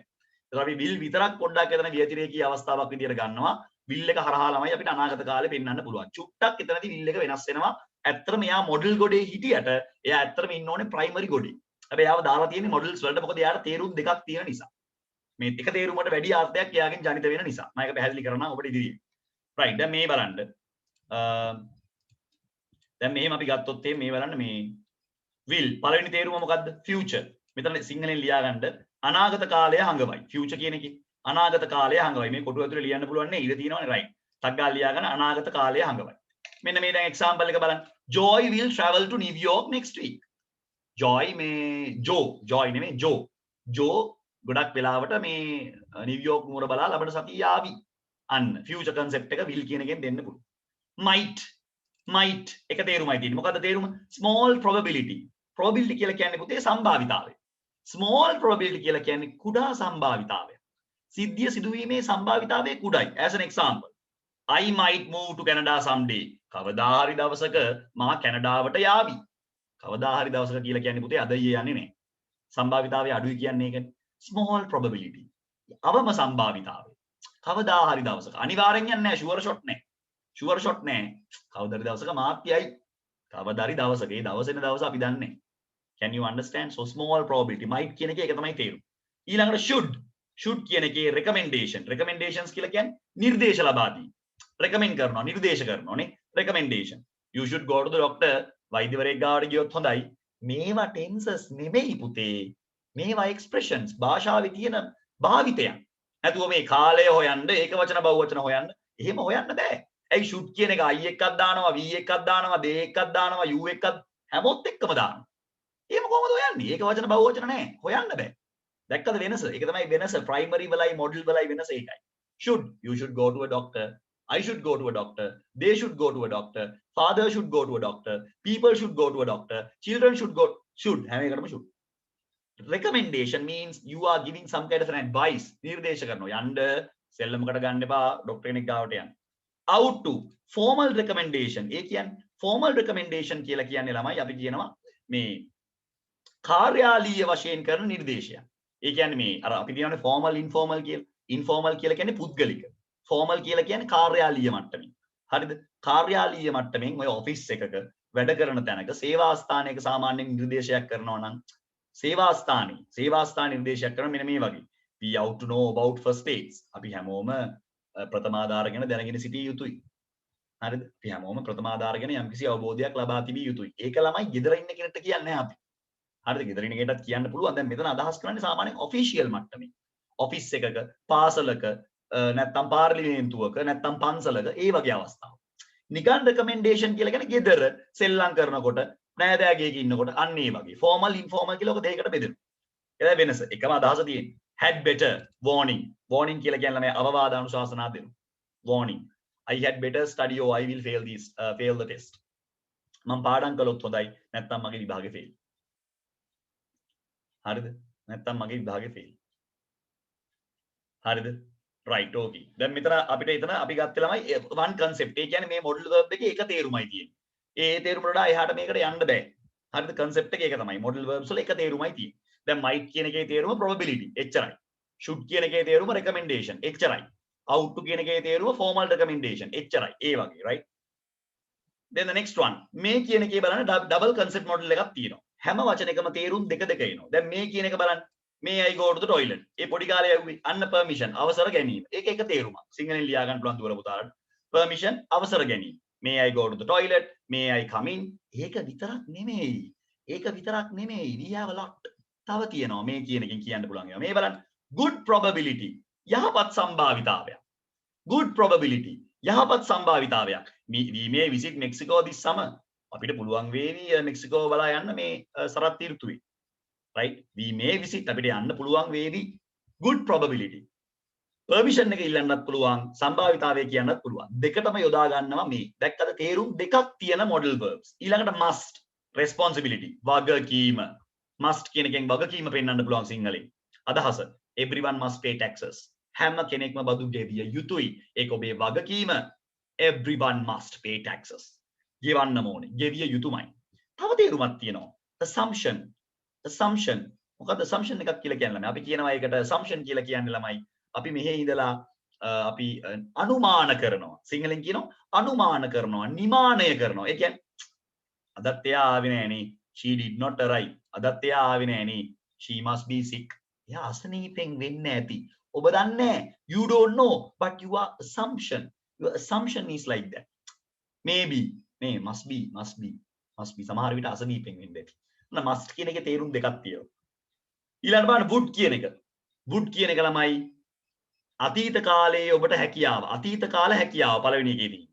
ඒතර අපි will විතරක් පොඩ්ඩක් එතන ව්‍යතිරේකී අවස්ථාවක් විදියට ගන්නවා. will එක හරහා ළමයි අපිට අනාගත කාලය පෙන්වන්න පුළුවන්. චුට්ටක් එතනදී will එක වෙනස් වෙනවා. ඇත්තටම එයා model ගොඩේ හිටියට එයා ඇත්තටම ඉන්න ඕනේ primary ගොඩේ. හැබැයි යාව දාලා තියෙන්නේ models වලට. මොකද එයාට තේරුම් දෙකක් තියෙන නිසා. මේ එක තේරුමකට වැඩි අර්ථයක් එයාගෙන් ජනිත වෙන නිසා. මම ඒක පැහැදිලි කරනවා ඔබට ඉදිරියේ. right. දැන් මේ බලන්න. දැන් මෙහෙම අපි ගත්තොත් මේ බලන්න මේ will පළවෙනි තේරුම මොකද්ද? future. මෙතන සිංහලෙන් ලියා ගන්න අනාගත කාලය හඟවයි. future කියන එකේ අනාගත කාලය හඟවයි. මේ කොටුව ඇතුලේ ලියන්න පුළුවන් නේ. ඉර තියෙනවනේ right. ටක් ගාලා ලියා ගන්න අනාගත කාලය හඟවයි. මෙන්න මේ දැන් example එක බලන්න. Joy will travel to New York next week. Joy මේ Joy නෙමෙයි Joe ගොඩක් වෙලාවට මේ නිව්යෝක් නුවර බලා ලබන සතිය ආවි. අන්න future concept එක will කියන එකෙන් දෙන්න පුළුවන්. might එක තේරුමයි තියෙන්නේ. මොකද්ද තේරුම? small probability. probability කියලා කියන්නේ පුතේ සම්භාවිතාවය. small probability කියලා කියන්නේ කුඩා සම්භාවිතාවය. සිද්ධිය සිදුවීමේ සම්භාවිතාවය කුඩායි. as an example, I might move to Canada someday. කවදා හරි දවසක මා කැනඩාවට යාවි. කවදා හරි දවසක කියලා කියන්නේ පුතේ අද ඊයේ යන්නේ නැහැ. සම්භාවිතාවය අඩුයි කියන්නේ ඒකනේ. small probability. අවම සම්භාවිතාවය. කවදා හරි දවසක අනිවාර්යෙන් යන්නේ නැහැ. sure shot නැහැ. sure shot නැහැ. කවදා හරි දවසක මාත් යයි. කවදා හරි දවසක ඒ දවසේන දවස අපි දන්නේ නැහැ. Can you understand? So small probability. might කියන එකේ ඒක තමයි තේරුම. ඊළඟට should කියන එකේ recommendations කියලා කියන්නේ නිර්දේශ ලබා දී. recommend කරනවා නිර්දේශ කරනවා නේ. recommendation. You should go to the doctor. වෛද්‍යවරයෙක් ගාවට ගියොත් හොඳයි. මේවා tenses නෙමෙයි පුතේ. මේවා expressions. භාෂාවේ තියෙන භාවිතයන්. නැතුව මේ කාලය හොයන්න, ඒක වචන බහුවචන හොයන්න, එහෙම හොයන්න බෑ. ඇයි should කියන එක I එකක් දානවා V එකක් දානවා D එකක් දානවා U එකක් හැමෝත් එක්කම දානවා. එහෙම කොහොමද හොයන්නේ? ඒක වචන බහුව වචන නැහැ. හොයන්න බෑ. දැක්කද වෙනස? ඒක තමයි වෙනස. primary වලයි model වලයි වෙනස ඒකයි. should you should go to a doctor. I should go to a doctor. They should go to a doctor. Father should go to a doctor. People should go to a doctor. Children should go. Should. හැම එකටම should. Recommendation means you are giving some kind of an advice. නිර්දේශ කරනවා. යන්න සෙල්ලමකට ගන්න එපා doctor කෙනෙක් ගාවට යන්න. Out to formal recommendation. ඒ කියන්නේ formal recommendation කියලා කියන්නේ ළමයි අපි කියනවා මේ කාර්යාලීය වශයෙන් කරන නිර්දේශයක්. ඒ කියන්නේ මේ අර අපි කියනවානේ formal informal කියලා. informal කියලා කියන්නේ පුද්ගලික. formal කියලා කියන්නේ කාර්යාලීය මට්ටමින්. හරිද? කාර්යාලීය මට්ටමින් ඔය ඔෆිස් එකක වැඩ කරන තැනක සේවා ස්ථානයක සාමාන්‍යයෙන් නිර්දේශයක් කරනවා නම් සේවා ස්ථාන නිර්දේශයක් කරන මෙන්න මේ වගේ. we out to know about first aids. අපි හැමෝම ප්‍රථමාධාර ගැන දැනගෙන සිටිය යුතුයි. හරිද? අපි හැමෝම ප්‍රථමාධාර ගැන යම්කිසි අවබෝධයක් ලබා තිබිය යුතුයි. ඒක ළමයි ගෙදර ඉන්න කෙනෙක්ට කියන්නේ නැහැ අපි. හරිද? ගෙදර ඉන්න කෙනෙක්ටත් කියන්න පුළුවන්. දැන් මෙතන අදහස් කරන්නේ සාමාන්‍යයෙන් ඔෆිෂියල් මට්ටමේ. ඔෆිස් එකක, පාසලක, නැත්නම් පාර්ලිමේන්තුවක, නැත්නම් පන්සලක ඒ වගේ අවස්ථාවක්. නිකන් රෙකමෙන්ඩේෂන් කියලා කියන්නේ ගෙදර සෙල්ලම් කරනකොට, නෑදෑයගෙක ඉන්නකොට අන්න ඒ වගේ. ෆෝමල් ඉන්ෆෝමල් කියලා ඔක දෙකකට බෙදෙනවා. ඒක වෙනස. එකම අදහස තියෙන්නේ. had better warning. warning කියලා කියන්නේ ළමයා අවවාද අනුශාසනා දෙනවා. warning. I had better study or I will fail the test. මම පාඩම් කළොත් හොඳයි නැත්නම් මගේ විභාගේ fail. හරිද? නැත්නම් මගේ විභාගේ fail. හරිද? right okay. දැන් මෙතන අපිට එතන අපි ගත්තේ ළමයි one concept. ඒ කියන්නේ මේ model verb එකේ එක තේරුමයි තියෙන්නේ. ඒ තේරුමට වඩා එහාට මේකට යන්න බෑ. හරිද? concept එක ඒක තමයි. model verbs වල එක තේරුමයි තියෙන්නේ. දැන් might කියන එකේ තේරුම probability එච්චරයි. should කියන එකේ තේරුම recommendation එච්චරයි. out to කියන එකේ තේරුම formal recommendation එච්චරයි. ඒ වගේ right. then the next one මේ කියන එකේ බලන්න double concept model එකක් තියෙනවා. හැම වචනයකම තේරුම් දෙක එනවා. දැන් මේ කියන එක බලන්න. may I go to the toilet. ඒ පොඩි කාලේ යවුවේ අන්න permission අවසර ගැනීම. ඒක එක තේරුමක්. සිංහලෙන් ලියා ගන්න පුළුවන් දුර පුතාලට. permission අවසර ගැනීම. may I go to the toilet. may I come in. ඒක විතරක් නෙමෙයි. we have a lot. තව තියෙනවා මේ කියන එකෙන් කියන්න පුළුවන් ඒවා. මේ බලන්න good probability යහපත් සම්භාවිතාවයක්. good probability යහපත් සම්භාවිතාවයක්. we may visit Mexico this summer. අපිට පුළුවන් වේවි මෙක්සිකෝ බලා යන්න මේ Sarath ඍතුවේ. right we may visit අපිට යන්න පුළුවන් වේවි good probability. permission එක ඉල්ලන්නත් පුළුවන් සම්භාවිතාවය කියන්නත් පුළුවන්. දෙකටම යොදා ගන්නවා මේ. දැක්කද තේරුම් දෙකක් තියෙන model verbs. ඊළඟට must responsibility වගකීම. must කියන එකෙන් වගකීම පෙන්වන්න පුළුවන් සිංහලෙන්. අදහස everyone must pay taxes. හැම කෙනෙක්ම බදු ගෙවිය යුතුයි. ඒක ඔබේ වගකීම. everyone must pay taxes. ගෙවන්නම ඕනේ. ගෙවිය යුතුමයි. තව තේරුමක් තියෙනවා. assumption. මොකද්ද assumption එකක් කියලා කියන්නේ? අපි කියනවා ඒකට assumption කියලා කියන්නේ ළමයි. අපි මෙහි ඉඳලා අපි අනුමාන කරනවා. සිංහලෙන් කියනවා අනුමාන කරනවා, නිමානය කරනවා. ඒ කියන්නේ අදත් එයා ආවේ නෑනේ. she did not arrive. අදත් එයා ආවේ නෑනේ. she must be sick. එයා අසනීපෙන් වෙන්න ඇති. ඔබ දන්නේ you don't know but your assumption is like that. maybe මේ must be සමහර විට අසනීපෙන් වෙන්න ඇති. must කියන එකේ තේරුම් දෙකක් තියෙනවා. ඊළඟට බලන්න would කියන එක. would කියන එක ළමයි අතීත කාලයේ ඔබට හැකියාව. අතීත කාල හැකියාව පළවෙනි එකේදී.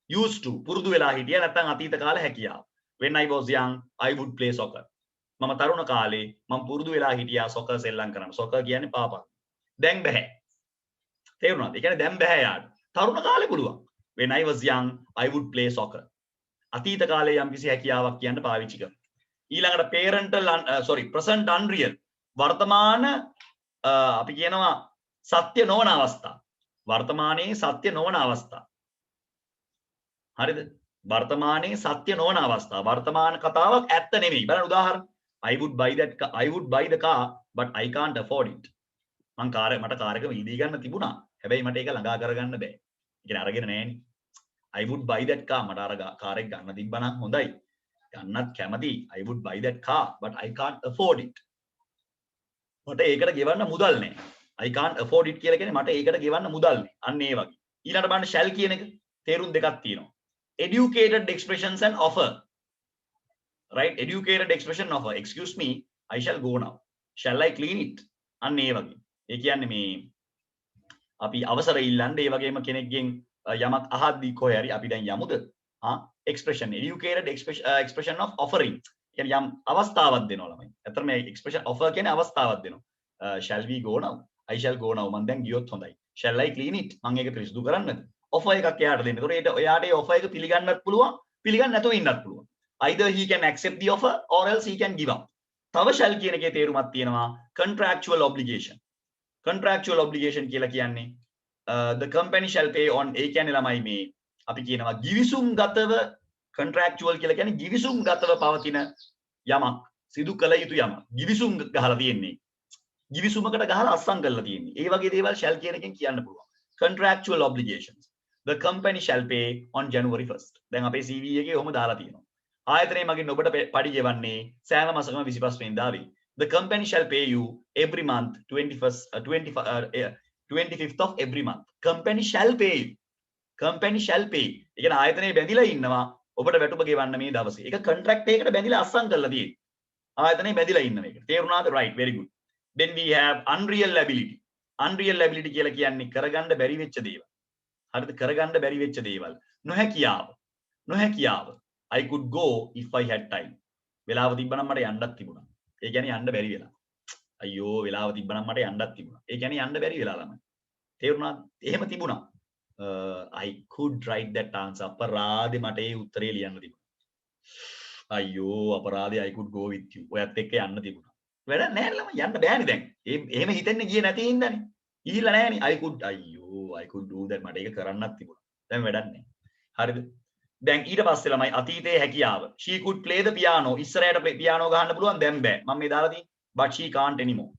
used to පුරුදු වෙලා හිටියා නැත්නම් අතීත කාල හැකියාව. when I was young I would play soccer. මම තරුණ කාලේ මම පුරුදු වෙලා හිටියා soccer සෙල්ලම් කරන්න. soccer කියන්නේ පාපක්. දැන් බෑ. තේරුණාද? ඒ කියන්නේ දැන් බෑ යාට. තරුණ කාලේ පුළුවන්. when I was young I would play soccer. අතීත කාලේ යම්කිසි හැකියාවක් කියන්න පාවිච්චි කරනවා. ඊළඟට present unreal වර්තමාන අපි කියනවා සත්‍ය නොවන අවස්ථා. වර්තමානයේ සත්‍ය නොවන අවස්ථා. හරිද? වර්තමානයේ සත්‍ය නොවන අවස්ථා. වර්තමාන කතාවක් ඇත්ත නෙමෙයි. බලන්න උදාහරණ. I would buy the car but I can't afford it. මට කාර් එක වීදී ගන්න තිබුණා. හැබැයි මට ඒක ළඟා කරගන්න බෑ. ඒ කියන්නේ අරගෙන නෑනේ. I would buy that car. මට අර කාර් එක ගන්න තිබ්බනම් හොඳයි. ගන්නත් කැමති. I would buy that car but I can't afford it. මට ඒකට ගෙවන්න මුදල් නෑ. I can't afford it කියලා කියන්නේ මට ඒකට ගෙවන්න මුදල් නෑ. අන්න ඒ වගේ. ඊළඟට බලන්න shall කියන එක තේරුම් දෙකක් තියෙනවා. Educated expressions and offer. Right? Educated expression offer. Excuse me, I shall go now. Shall I clean it? අන්න ඒ වගේ. ඒ කියන්නේ මේ අපි අවසර ඉල්ලන්නේ ඒ වගේම කෙනෙක්ගෙන් යමක් අහද්දී කොහේ හරි අපි දැන් යමුද expression educated expression of offering කියන්නේ යම් අවස්ථාවක් දෙනවා ළමයි. ඇත්තට මේ expression offer කියන්නේ අවස්ථාවක් දෙනවා. shall we go now? I shall go now. මම දැන් ගියොත් හොඳයි. shall I clean it? මම ඒක පිරිසිදු කරන්නද? offer එකක් එයාට දෙන්න. ඒතකොට එයාට ඒ offer එක පිළිගන්නත් පුළුවන්, පිළිගන්න නැතුව ඉන්නත් පුළුවන්. either he can accept the offer or else he can give up. තව shall කියන එකේ තේරුමක් තියෙනවා contractual obligation. contractual obligation කියලා කියන්නේ the company shall pay on ඒ කියන්නේ ළමයි මේ අපි කියනවා givisumගතව contractual කියලා කියන්නේ givisumගතව පවතින යමක් සිදු කළ යුතු යමක් givisum ගහලා තියෙන්නේ givisumකට ගහලා අස්සම් කරලා තියෙන්නේ ඒ වගේ දේවල් shall කියන එකෙන් කියන්න පුළුවන් contractual obligations the company shall pay on January 1st දැන් අපේ CV එකේ ඔහොම දාලා තියෙනවා ආයතනයේ මගින් ඔබට පඩි ගෙවන්නේ සෑම මාසකම 25 වෙනිදාවේ the company shall pay you every month 25th of every month company shall pay you company shall pay ඒ කියන්නේ ආයතනයේ බැඳිලා ඉන්නවා ඔබට වැටුප ගෙවන්න මේ දවසේ ඒක contract එකකට බැඳිලා අස්සම් කරලා තියෙන්නේ ආයතනයේ බැඳිලා ඉන්න මේක තේරුණාද right very good then we have unreal ability කියලා කියන්නේ කරගන්න බැරි වෙච්ච දේවල් හරිද කරගන්න බැරි වෙච්ච දේවල් නොහැකියාව I could go if I had time වෙලාව තිබ්බනම් මට යන්නත් තිබුණා ඒ කියන්නේ යන්න බැරි වෙලා අයියෝ වෙලාව තිබ්බනම් මට යන්නත් තිබුණා ඒ කියන්නේ යන්න බැරි වෙලා ළමයි තේරුණාද එහෙම තිබුණා I could write that answer අපරාධේ මට ඒ උත්තරේ ලියන්න තිබුණා අයියෝ අපරාධේ I could go with you ඔයත් එක්ක යන්න තිබුණා වැඩ නැහැ ළමයි යන්න බෑනේ දැන් එහෙම හිතෙන්නේ ගියේ නැති හින්දානේ ගිහිල්ලා නැහැනේ I could do that මට ඒක කරන්නත් තිබුණා දැන් වැඩක් නැහැ හරිද දැන් ඊට පස්සේ ළමයි අතීතයේ හැකියාව she could play the piano ඉස්සරහට පියානෝ ගහන්න පුළුවන් දැන් බෑ මම මේ දාලා තියෙන්නේ but she can't anymore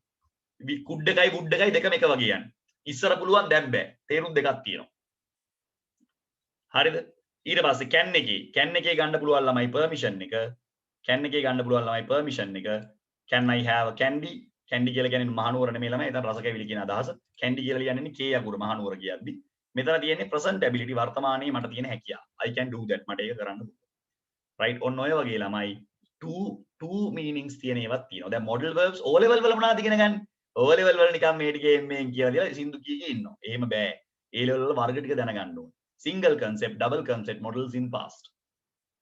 could එකයි would එකයි දෙකම එක වගේ යන්නේ ඉස්සර පුළුවන් දැන් බෑ තේරුම් දෙකක් තියෙනවා හරිද ඊට පස්සේ can එකේ ගන්න පුළුවන් ළමයි permission එක can එකේ ගන්න පුළුවන් ළමයි permission එක can I have a candy කියලා කියන්නේ මහනුවර නෙමෙයි ළමයි එතන රසකැවිලි කියන අදහස candy කියලා ලියන්නේ k අකුර මහනුවර කියද්දි මෙතන තියෙන්නේ present ability වර්තමානයේ මට තියෙන හැකියාව I can do that මට ඒක කරන්න පුළුවන් right ඔන්න ඔය වගේ ළමයි two meanings තියෙන ඒවාක් තියෙනවා දැන් modal verbs O level වල මොනවද ඉගෙන ගන්න O level වල නිකන් මේ ටිකේ එම්මෙන් කියලා දාලා සින්දු කීකේ ඉන්නවා එහෙම බෑ A level වල වර්ග ටික දැනගන්න ඕනේ single concept double concept models in past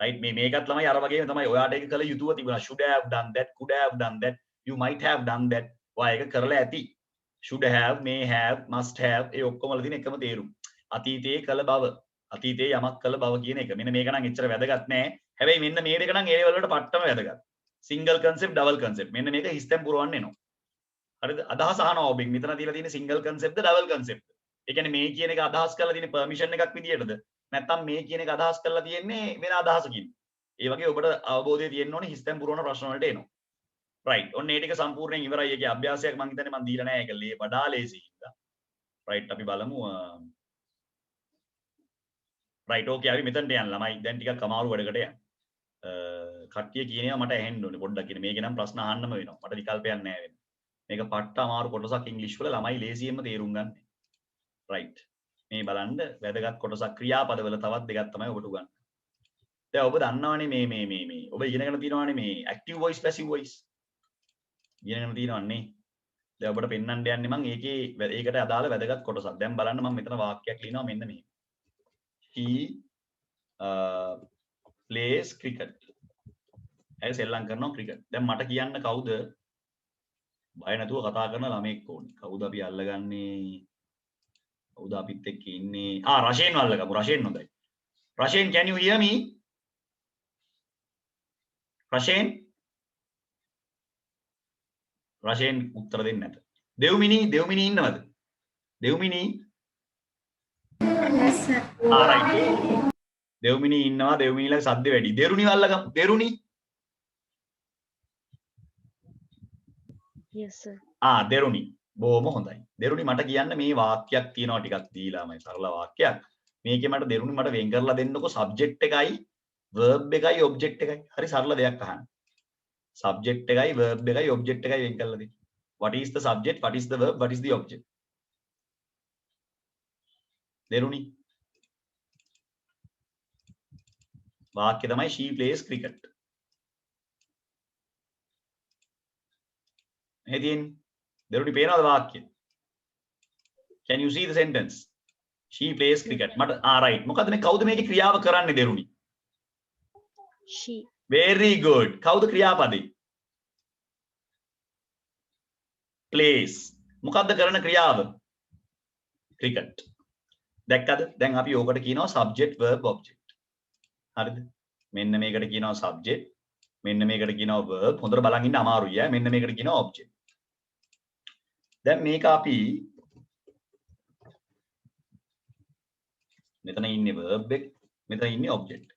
right මේකත් ළමයි අර වගේම තමයි ඔයාට ඒක කළ යුතුව තිබුණා should have done that could have done that you might have done that ඔයා ඒක කරලා ඇති should have may have must have ඒ ඔක්කොම වල තියෙන එකම තේරුම අතීතයේ කළ බව අතීතයේ යමක් කළ බව කියන එක මෙන්න මේක නම් එච්චර වැදගත් නෑ හැබැයි මෙන්න මේ දෙක නම් ඒ level වලට පට්ටම වැදගත් single concept double concept මෙන්න මේක හිස්තෙන් පුරවන්න එනවා හරිද අදහස අහනවා ඔබෙන් මෙතන තියලා තියෙන single concept ද double concept ඒ කියන්නේ මේ කියන එක අදහස් කරලා තියෙන permission එකක් විදියටද නැත්නම් මේ කියන එක අදහස් කරලා තියෙන්නේ වෙන අදහසකින් ඒ වගේ ඔබට අවබෝධය තියෙන්න ඕනේ හිස්තෙන් පුරවන ප්‍රශ්න වලට එනවා right ඔන්න ඒ ටික සම්පූර්ණයෙන් ඉවරයි ඒකේ අභ්‍යාසයක් මම හිතන්නේ මම දීලා නැහැ ඒක වඩා ලේසි හින්දා right අපි බලමු right okay අපි මෙතනට යන්න ළමයි දැන් ටිකක් අමාරු වැඩකට යන්න කට්ටිය කියන ඒවා මට ඇහෙන්න ඕනේ පොඩ්ඩක් කියන මේකේ නම් ප්‍රශ්න අහන්නම වෙනවා මට විකල්පයක් නැහැ වෙන මේක පට්ට අමාරු කොටසක් ඉංග්‍රීසි වල ළමයි ලේසියෙන්ම තේරුම් ගන්න right මේ බලන්න වැදගත් කොටසක් ක්‍රියාපදවල තවත් දෙකක් තමයි ඔබට උගන්වන්නේ දැන් ඔබ දන්නවනේ මේ ඔබ ඉගෙනගෙන තියෙනවානේ මේ active voice passive voice ඉගෙනගෙන තියෙනවන්නේ දැන් ඔබට පෙන්වන්න යන්නේ මම ඒකට අදාළ වැදගත් කොටසක් දැන් බලන්න මම මෙතන වාක්‍යයක් ලියනවා මෙන්න මෙහෙම he plays cricket ඇයි සෙල්ලම් කරනවා cricket දැන් මට කියන්න කවුද බය නැතුව කතා කරන ළමෙක් ඕනේ කවුද අපි අල්ලගන්නේ කවුද අපිත් එක්ක ඉන්නේ රෂේන් අල්ලගමු රෂේන් හොඳයි රෂේන් can you hear me රෂේන් උත්තර දෙන්නේ නැත දෙව්මිනි ඉන්නවද Dewmini Yes, sir. right Dewmini ඉන්නවා දෙව්මිනිලා සද්ද වැඩි දෙරුණි අල්ලගමු දෙරුණි Yes, sir. දෙරුණි බොහොම හොඳයි දෙරුණි මට කියන්න මේ වාක්‍යයක් තියෙනවා ටිකක් දීලාමයි සරල වාක්‍යයක් මේකේ මට දෙරුණි මට වෙන් කරලා දෙන්නකෝ subject එකයි verb එකයි object එකයි හරි සරල දෙයක් අහන්න subject එකයි verb එකයි object එකයි වෙන් කරලා දෙන්න what is the subject what is the verb what is the object දෙරුණි වාක්‍ය තමයි she plays cricket එහෙදින් දෙරුණි පේනවද වාක්‍ය can you see the sentence she plays cricket මට right මොකද්ද මේ කවුද මේකේ ක්‍රියාව කරන්නේ දෙරුණි she very good කවුද ක්‍රියාපදේ plays මොකද්ද කරන ක්‍රියාව cricket දැක්කද දැන් අපි ඕකට කියනවා subject verb object හරිද මෙන්න මේකට කියනවා subject මෙන්න මේකට කියනවා verb හොඳට බලන් ඉන්න අමාරුයි ඈ මෙන්න මේකට කියනවා object දැන් මේක අපි මෙතන ඉන්නේ verb එක මෙතන ඉන්නේ object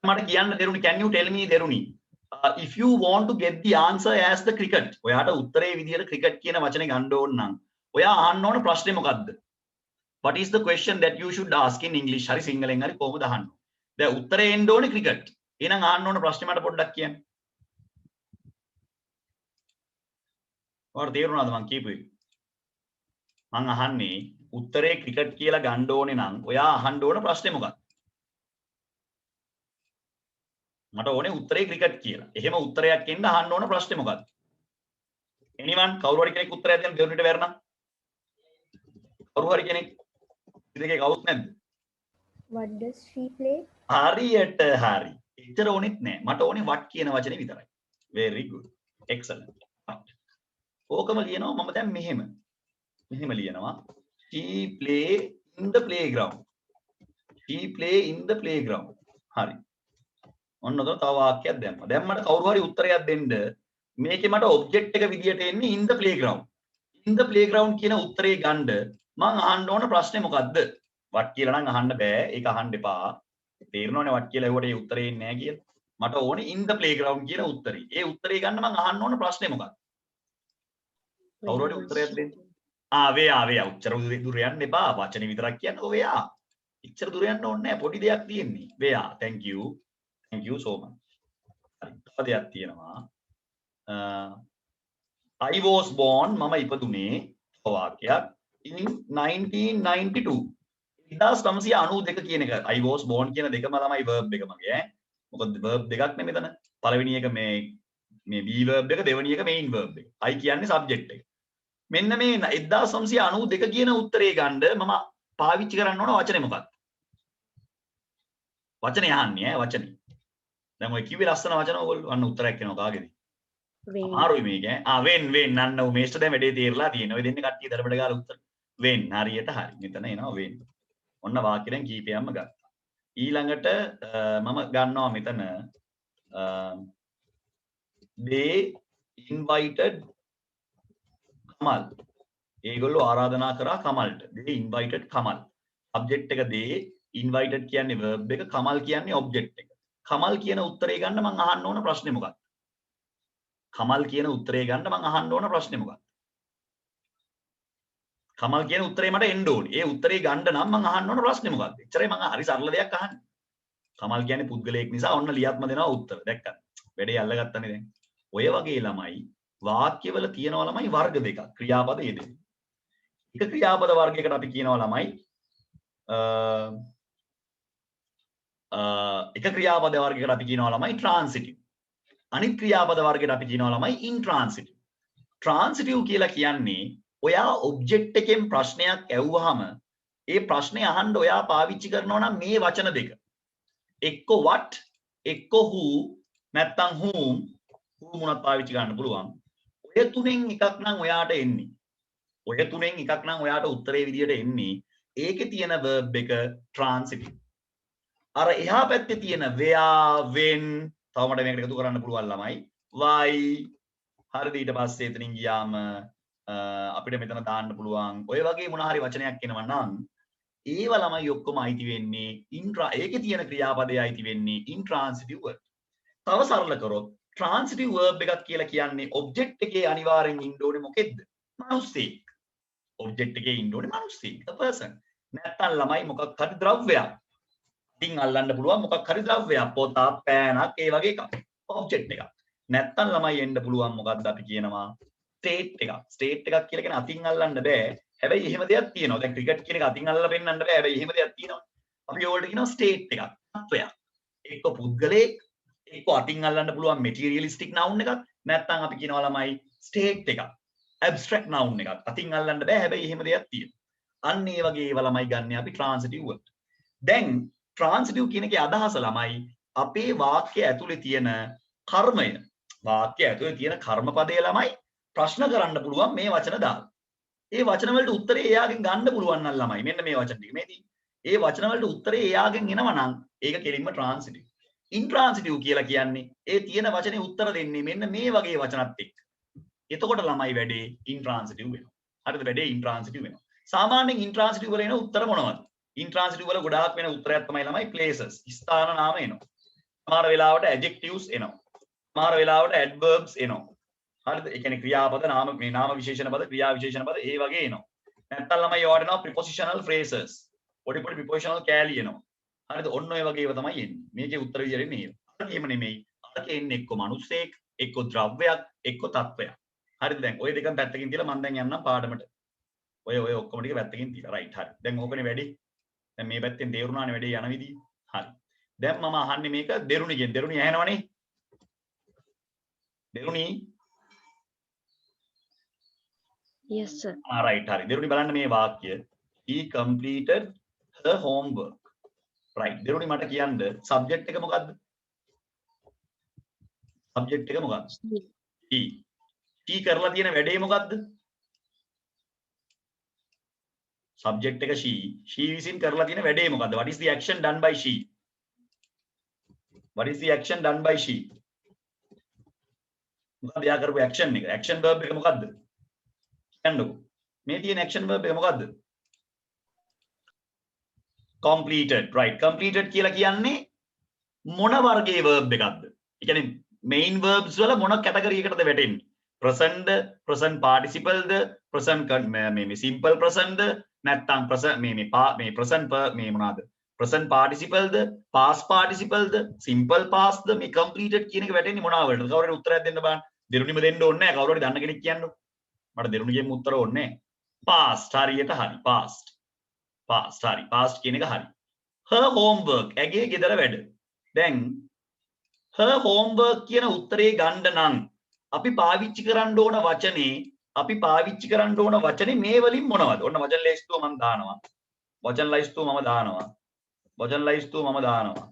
මට කියන්න දෙරුණි can you tell me දෙරුණි if you want to get the answer as the cricket ඔයාට උත්තරේ විදියට cricket කියන වචනේ ගන්න ඕන නම් ඔයා අහන්න ඕන ප්‍රශ්නේ මොකද්ද what is the question that you should ask in english හරි සිංහලෙන් හරි කොහොමද අහන්න දැන් උත්තරේ එන්න ඕනේ cricket එහෙනම් අහන්න ඕන ප්‍රශ්නේ මට පොඩ්ඩක් කියන්න ඔයාලට තේරුණාද මං කියපුවේ මං අහන්නේ උත්තරේ cricket කියලා ගන්න ඕනේ නම් ඔයා අහන්න ඕන ප්‍රශ්නේ මොකක්ද මට ඕනේ උත්තරේ cricket කියලා. එහෙම උත්තරයක් එන්න අහන්න ඕන ප්‍රශ්නේ මොකක්ද? anyone කවුරු හරි කෙනෙක් උත්තරයක් දෙන්න දෙන්නට බැරනම්? කවුරු හරි කෙනෙක් ඉතින් කවුරුත් නැද්ද? what does she play හරියට හරි. එච්චර ඕනෙත් නෑ. මට ඕනේ what කියන වචනේ විතරයි. very good. excellent. ඕකම ලියනවා මම දැන් මෙහෙම. මෙහෙම ලියනවා. she play in the playground. she play in the playground. හරි. ඔන්න ඔතන තව වාක්‍යයක් දැම්මා. දැන් මට කවුරු හරි උත්තරයක් දෙන්න මේකේ මට ඔබ්ජෙක්ට් එක විදියට එන්නේ in the playground. in the playground කියන උත්තරේ ගන්න මම අහන්න ඕන ප්‍රශ්නේ මොකද්ද? what කියලා නම් අහන්න බෑ. ඒක අහන්න එපා. තේරෙනවනේ what කියලා ඇහුවට ඒ උත්තරේ එන්නේ නැහැ කියලා. මට ඕනේ in the playground කියන උත්තරේ. ඒ උත්තරේ ගන්න මම අහන්න ඕන ප්‍රශ්නේ මොකක්ද? කවුරු හරි උත්තරයක් දෙන්න. වේයා උච්චර දුර යන්න එපා. වචනේ විතරක් කියන්නකෝ වේයා. ඉච්චර දුර යන්න ඕනේ නැහැ. පොඩි දෙයක් තියෙන්නේ. වේයා thank you so much. හරි. තව දෙයක් තියෙනවා. I was born මම ඉපදුනේ වාක්‍යයක් in 1992. 1992 කියන එක I was born කියන දෙකම තමයි verb එක මගේ ඈ. මොකද verb දෙකක් නේ මෙතන. පළවෙනි එක මේ be verb එක දෙවෙනි එක main verb එක. I කියන්නේ subject එක. මෙන්න මේ 1992 කියන උත්තරේ ගන්න මම පාවිච්චි කරන්න ඕන වචනේ මොකක්ද? වචනේ අහන්නේ ඈ වචනේ. දැන් ඔය කිව්වේ ලස්සන වචන ඔයගොල්ලෝ අන්න උත්තරයක් එනවා කාගේද? අමාරුයි මේක ඈ. when අන්න මේස්ට දැන් වැඩේ තේරලා තියෙනවා. ඔය දෙන්නේ කට්ටිය දරබඩ ගාලා උත්තර. when හරියට හරි. මෙතන එනවා when. ඔන්න වාක්‍යයෙන් කීපයක්ම ගත්තා. ඊළඟට මම ගන්නවා මෙතන they invited Kamal. ඒගොල්ලෝ ආරාධනා කරා කමල්ට. they invited Kamal. subject එක they invited කියන්නේ verb එක Kamal කියන්නේ object එක. කමල් කියන උත්තරේ ගන්න මම අහන්න ඕන ප්‍රශ්නේ මොකක්ද? කමල් කියන උත්තරේ ගන්න මම අහන්න ඕන ප්‍රශ්නේ මොකක්ද? කමල් කියන උත්තරේ මට එන්න ඕනේ. ඒ උත්තරේ ගන්න නම් මම අහන්න ඕන ප්‍රශ්නේ මොකක්ද? එච්චරයි මම හරි සරල දෙයක් අහන්නේ. කමල් කියන්නේ පුද්ගලයෙක් නිසා ඔන්න ලියත්ම දෙනවා උත්තර. දැක්කද? වැඩේ අල්ලගත්තනේ දැන්. ඔය වගේ ළමයි වාක්‍යවල තියෙනවා ළමයි වර්ග දෙකක්. ක්‍රියාපද යෙදෙන්නේ. එක ක්‍රියාපද වර්ගයකට අපි කියනවා ළමයි එක ක්‍රියාපද වර්ගයකට අපි කියනවා ළමයි transitive. අනිත් ක්‍රියාපද වර්ගයට අපි කියනවා ළමයි intransitive. transitive කියලා කියන්නේ ඔයා ඔබ්ජෙක්ට් එකෙන් ප්‍රශ්නයක් ඇහුවාම ඒ ප්‍රශ්නේ අහන්න ඔයා පාවිච්චි කරනවා නම් මේ වචන දෙක. එක්ක what එක්ක who නැත්නම් whom who මොනක් පාවිච්චි කරන්න පුළුවන්. ඔය තුනෙන් එකක් නම් ඔයාට එන්නේ. ඔය තුනෙන් එකක් නම් ඔයාට උත්තරේ විදියට එන්නේ. ඒකේ තියෙන verb එක transitive. අර එහා පැත්තේ තියෙන where when තව මට මේකට එකතු කරන්න පුළුවන් ළමයි why හරිද ඊට පස්සේ එතනින් ගියාම අපිට මෙතන දාන්න පුළුවන් ඔය වගේ මොන හරි වචනයක් එනවා නම් ඒව ළමයි ඔක්කොම අයිති වෙන්නේ ඒකේ තියෙන ක්‍රියාපදයේ අයිති වෙන්නේ intransitive verb. තව සරල කරොත් transitive verb එකක් කියලා කියන්නේ object එකේ අනිවාර්යෙන් ඉන්න ඕනේ මොකෙද්ද? මනුස්සයෙක්. object එකේ ඉන්න ඕනේ මනුස්සයෙක්. a person. නැත්තම් ළමයි මොකක් හරි ද්‍රව්‍යයක්. ඉතින් අල්ලන්න පුළුවන් මොකක් හරි ද්‍රව්‍යයක් පොතක් පෑනක් ඒ වගේ එකක් ඔබ්ජෙක්ට් එකක් නැත්තම් ළමයි එන්න පුළුවන් මොකක්ද අපි කියනවා ස්ටේට් එකක් කියලා කියන අතින් අල්ලන්න බෑ හැබැයි එහෙම දෙයක් තියෙනවා දැන් ක්‍රිකට් කියන එක අතින් අල්ලලා පෙන්නන්න බෑ හැබැයි එහෙම දෙයක් තියෙනවා අපි ඕකට කියනවා ස්ටේට් එකක් තත්වයක් එක්ක පුද්ගලයෙක් එක්ක අතින් අල්ලන්න පුළුවන් මෙටීරියලිස්ටික් නවුන් එකක් නැත්තම් අපි කියනවා ළමයි ස්ටේට් එකක් abstract noun එකක්. අතින් අල්ලන්න බෑ. හැබැයි එහෙම දෙයක් තියෙනවා. අන්න ඒ වගේ ඒවා ළමයි ගන්න අපි transitive වලට. දැන් transitive කියන එකේ අදහස ළමයි අපේ වාක්‍ය ඇතුලේ තියෙන කර්මය. වාක්‍ය ඇතුලේ තියෙන කර්මපදය ළමයි ප්‍රශ්න කරන්න පුළුවන් මේ වචන දාලා. ඒ වචන වලට උත්තරේ එයාගෙන් ගන්න පුළුවන් නම් ළමයි මෙන්න මේ වචන ටික මේ තියෙන්නේ. ඒ වචන වලට උත්තරේ එයාගෙන් එනවා නම් ඒක කෙලින්ම transitive. intransitive කියලා කියන්නේ ඒ තියෙන වචනේ උත්තර දෙන්නේ මෙන්න මේ වගේ වචනත් එක්ක. එතකොට ළමයි වැඩේ intransitive වෙනවා. හරිද? වැඩේ intransitive වෙනවා. සාමාන්‍යයෙන් intransitive වල එන උත්තර මොනවද? intransitive වල ගොඩාක් වෙන උත්තරයක් තමයි ළමයි places. ස්ථාන නාම එනවා. සමහර වෙලාවට adjectives එනවා. සමහර වෙලාවට adverbs එනවා. හරිද? ඒ කියන්නේ ක්‍රියාපද නාම මේ නාම විශේෂණ පද ක්‍රියා විශේෂණ පද ඒ වගේ එනවා. නැත්තම් ළමයි ඒවට එනවා prepositional phrases. පොඩි පොඩි prepositional කෑලි එනවා. හරිද? ඔන්න ඔය වගේ ඒවා තමයි එන්නේ. මේකේ උත්තර විදියට එන්නේ. අර එහෙම නෙමෙයි. අරක එන්නේ එක්ක මිනිස්සෙක්, එක්ක ද්‍රව්‍යයක්, එක්ක තත්වයක්. හරිද? දැන් ඔය දෙකම පැත්තකින් තියලා මම දැන් යන්නම් පාඩමට. ඔය ඔක්කොම ටික පැත්තකින් තියලා. රයිට් හරි. දැන් ඕකනේ වැඩි. දැන් මේ පැත්තෙන් තේරුණානේ වැඩේ යන විදිය. හරි. දැන් මම අහන්නේ මේක දෙරුණිගෙන්. දෙරුණි ඇහෙනවනේ? දෙරුණි Yes, sir. right හරි. දෙරුණි බලන්න මේ වාක්‍ය. He completed her homework. right. දෙරුණි මට කියන්න subject එක මොකද්ද? subject එක මොකක්ද? he. he කරලා තියෙන වැඩේ මොකද්ද? subject එක she. she විසින් කරලා තියෙන වැඩේ මොකද්ද? what is the action done by she? what is the action done by she? මොකක්ද එයා කරපු action එක? action verb එක මොකද්ද? කියන්නකෝ. මේ තියෙන action verb එක මොකද්ද? completed. right. completed කියලා කියන්නේ මොන වර්ගයේ verb එකක්ද? ඒ කියන්නේ main verbs වල මොන category එකකටද වැටෙන්නේ? present ද, present participle ද, present මේ simple present ද, නැත්නම් present මේ present මේ මොනවාද? present participle ද, past participle ද, simple past ද මේ completed කියන එක වැටෙන්නේ මොනවා වලටද? කවුරු හරි උත්තරයක් දෙන්න බලන්න. දෙරුණිම දෙන්න ඕනේ නැහැ. කවුරු හරි දන්න කෙනෙක් කියන්නකො. මට දෙරුණිගෙම උත්තර ඕනේ නැහැ. past හරියට හරි. past. past හරි. past කියන එක හරි. her homework ඇගේ ගෙදර වැඩ. දැන් her homework කියන උත්තරේ ගන්න නම් අපි පාවිච්චි කරන්න ඕන වචනේ මේ වලින් මොනවද? ඔන්න වචන ලයිස්තුව මම දානවා. වචන ලයිස්තුව මම දානවා.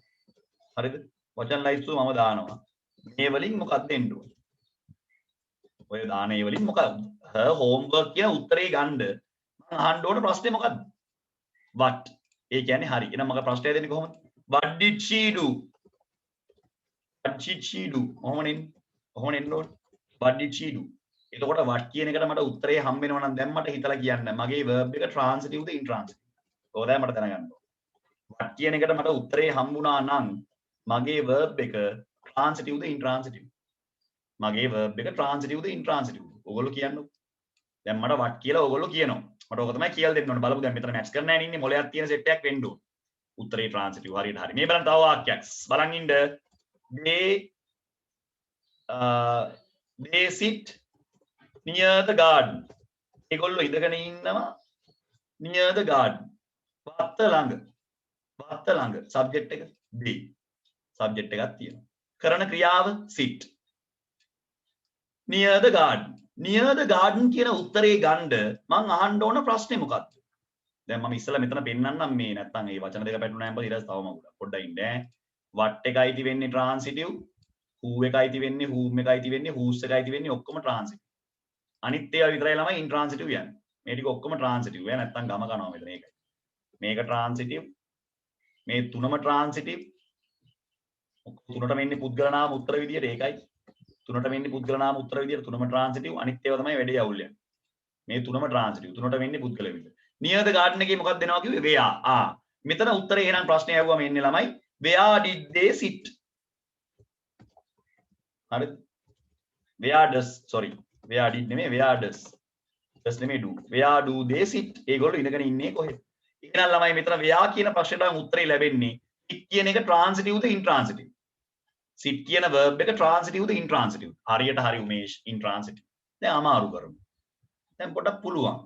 හරිද? වචන ලයිස්තුව මම දානවා. මේ වලින් මොකක්ද දෙන්න ඕනේ? ඔය දාන ඒ වලින් මොකක්ද? her homework කියන උත්තරේ ගන්න මම අහන්න ඕන ප්‍රශ්නේ මොකක්ද? what. ඒ කියන්නේ හරි. එහෙනම් මගේ ප්‍රශ්නය දෙන්නේ කොහොමද? what did she do? what did she do? ඔහොම නෙන්නේ. what did she do? එතකොට what කියන එකට මට උත්තරේ හම්බ වෙනවා නම් දැන් මට හිතලා කියන්න මගේ verb එක transitive ද intransitive? ඕක තමයි මට දැනගන්න ඕන. what කියන එකට මට උත්තරේ හම්බුණා නම් මගේ verb එක transitive ද intransitive? මගේ verb එක transitive ද intransitive? ඕගොල්ලෝ කියන්නකෝ. දැන් මට what කියලා ඕගොල්ලෝ කියනවා. මට ඕක තමයි කියලා දෙන්න ඕනේ. බලමු දැන් මෙතන මැච් කරන්න නැහැ ඉන්නේ මොලයක් තියෙන සෙට් එකක් වෙන්න ඕනේ. උත්තරේ transitive හරියට හරි. මේ බලන්න තව වාක්‍යයක්. බලන් ඉන්න. they sit near the garden. ඒගොල්ලෝ ඉඳගෙන ඉන්නවා near the garden. වත්ත ළඟ. subject එක they. subject එකක් තියෙනවා. කරන ක්‍රියාව sit. near the garden. near the garden කියන උත්තරේ ගන්න මං අහන්න ඕන ප්‍රශ්නේ මොකක්ද? දැන් මම ඉස්සලා මෙතන පෙන්නන්නම් මේ නැත්තම් මේ වචන දෙක පැටලුණාම ඊට පස්සේ තවම පොඩ්ඩක් ඉන්න ඈ. what එකයි තියෙන්නේ transitive, who එකයි තියෙන්නේ, whom එකයි තියෙන්නේ, whose එකයි තියෙන්නේ ඔක්කොම transitive. අනිත් ඒවා විතරයි ළමයි intransitive යන්නේ. මේ ටික ඔක්කොම transitive. ඈ නැත්තම් ගම කනවා මෙතන ඒකයි. මේක transitive. මේ තුනම transitive. තුනටම එන්නේ පුද්ගල නාම උත්තර විදියට ඒකයි. තුනටම එන්නේ පුද්ගල නාම උත්තර විදියට තුනම transitive. අනිත් ඒවා තමයි වැඩේ අවුල් යන්නේ. මේ තුනම transitive. තුනටම එන්නේ පුද්ගල විදියට. near the garden එකේ මොකක්ද දෙනවා කිව්වේ? where. මෙතන උත්තරේ එහෙනම් ප්‍රශ්නේ ඇහුවම එන්නේ ළමයි where did they sit? හරිද? where did නෙමෙයි where does. does නෙමෙයි do. where do they sit? ඒගොල්ලෝ ඉඳගෙන ඉන්නේ කොහෙද? එහෙනම් ළමයි මෙතන where කියන ප්‍රශ්නෙට උත්තරේ ලැබෙන්නේ sit කියන එක transitive ද intransitive? sit කියන verb එක transitive ද intransitive? හරියට හරි උමේෂ් intransitive. දැන් අමාරු කරමු. දැන් පොඩක්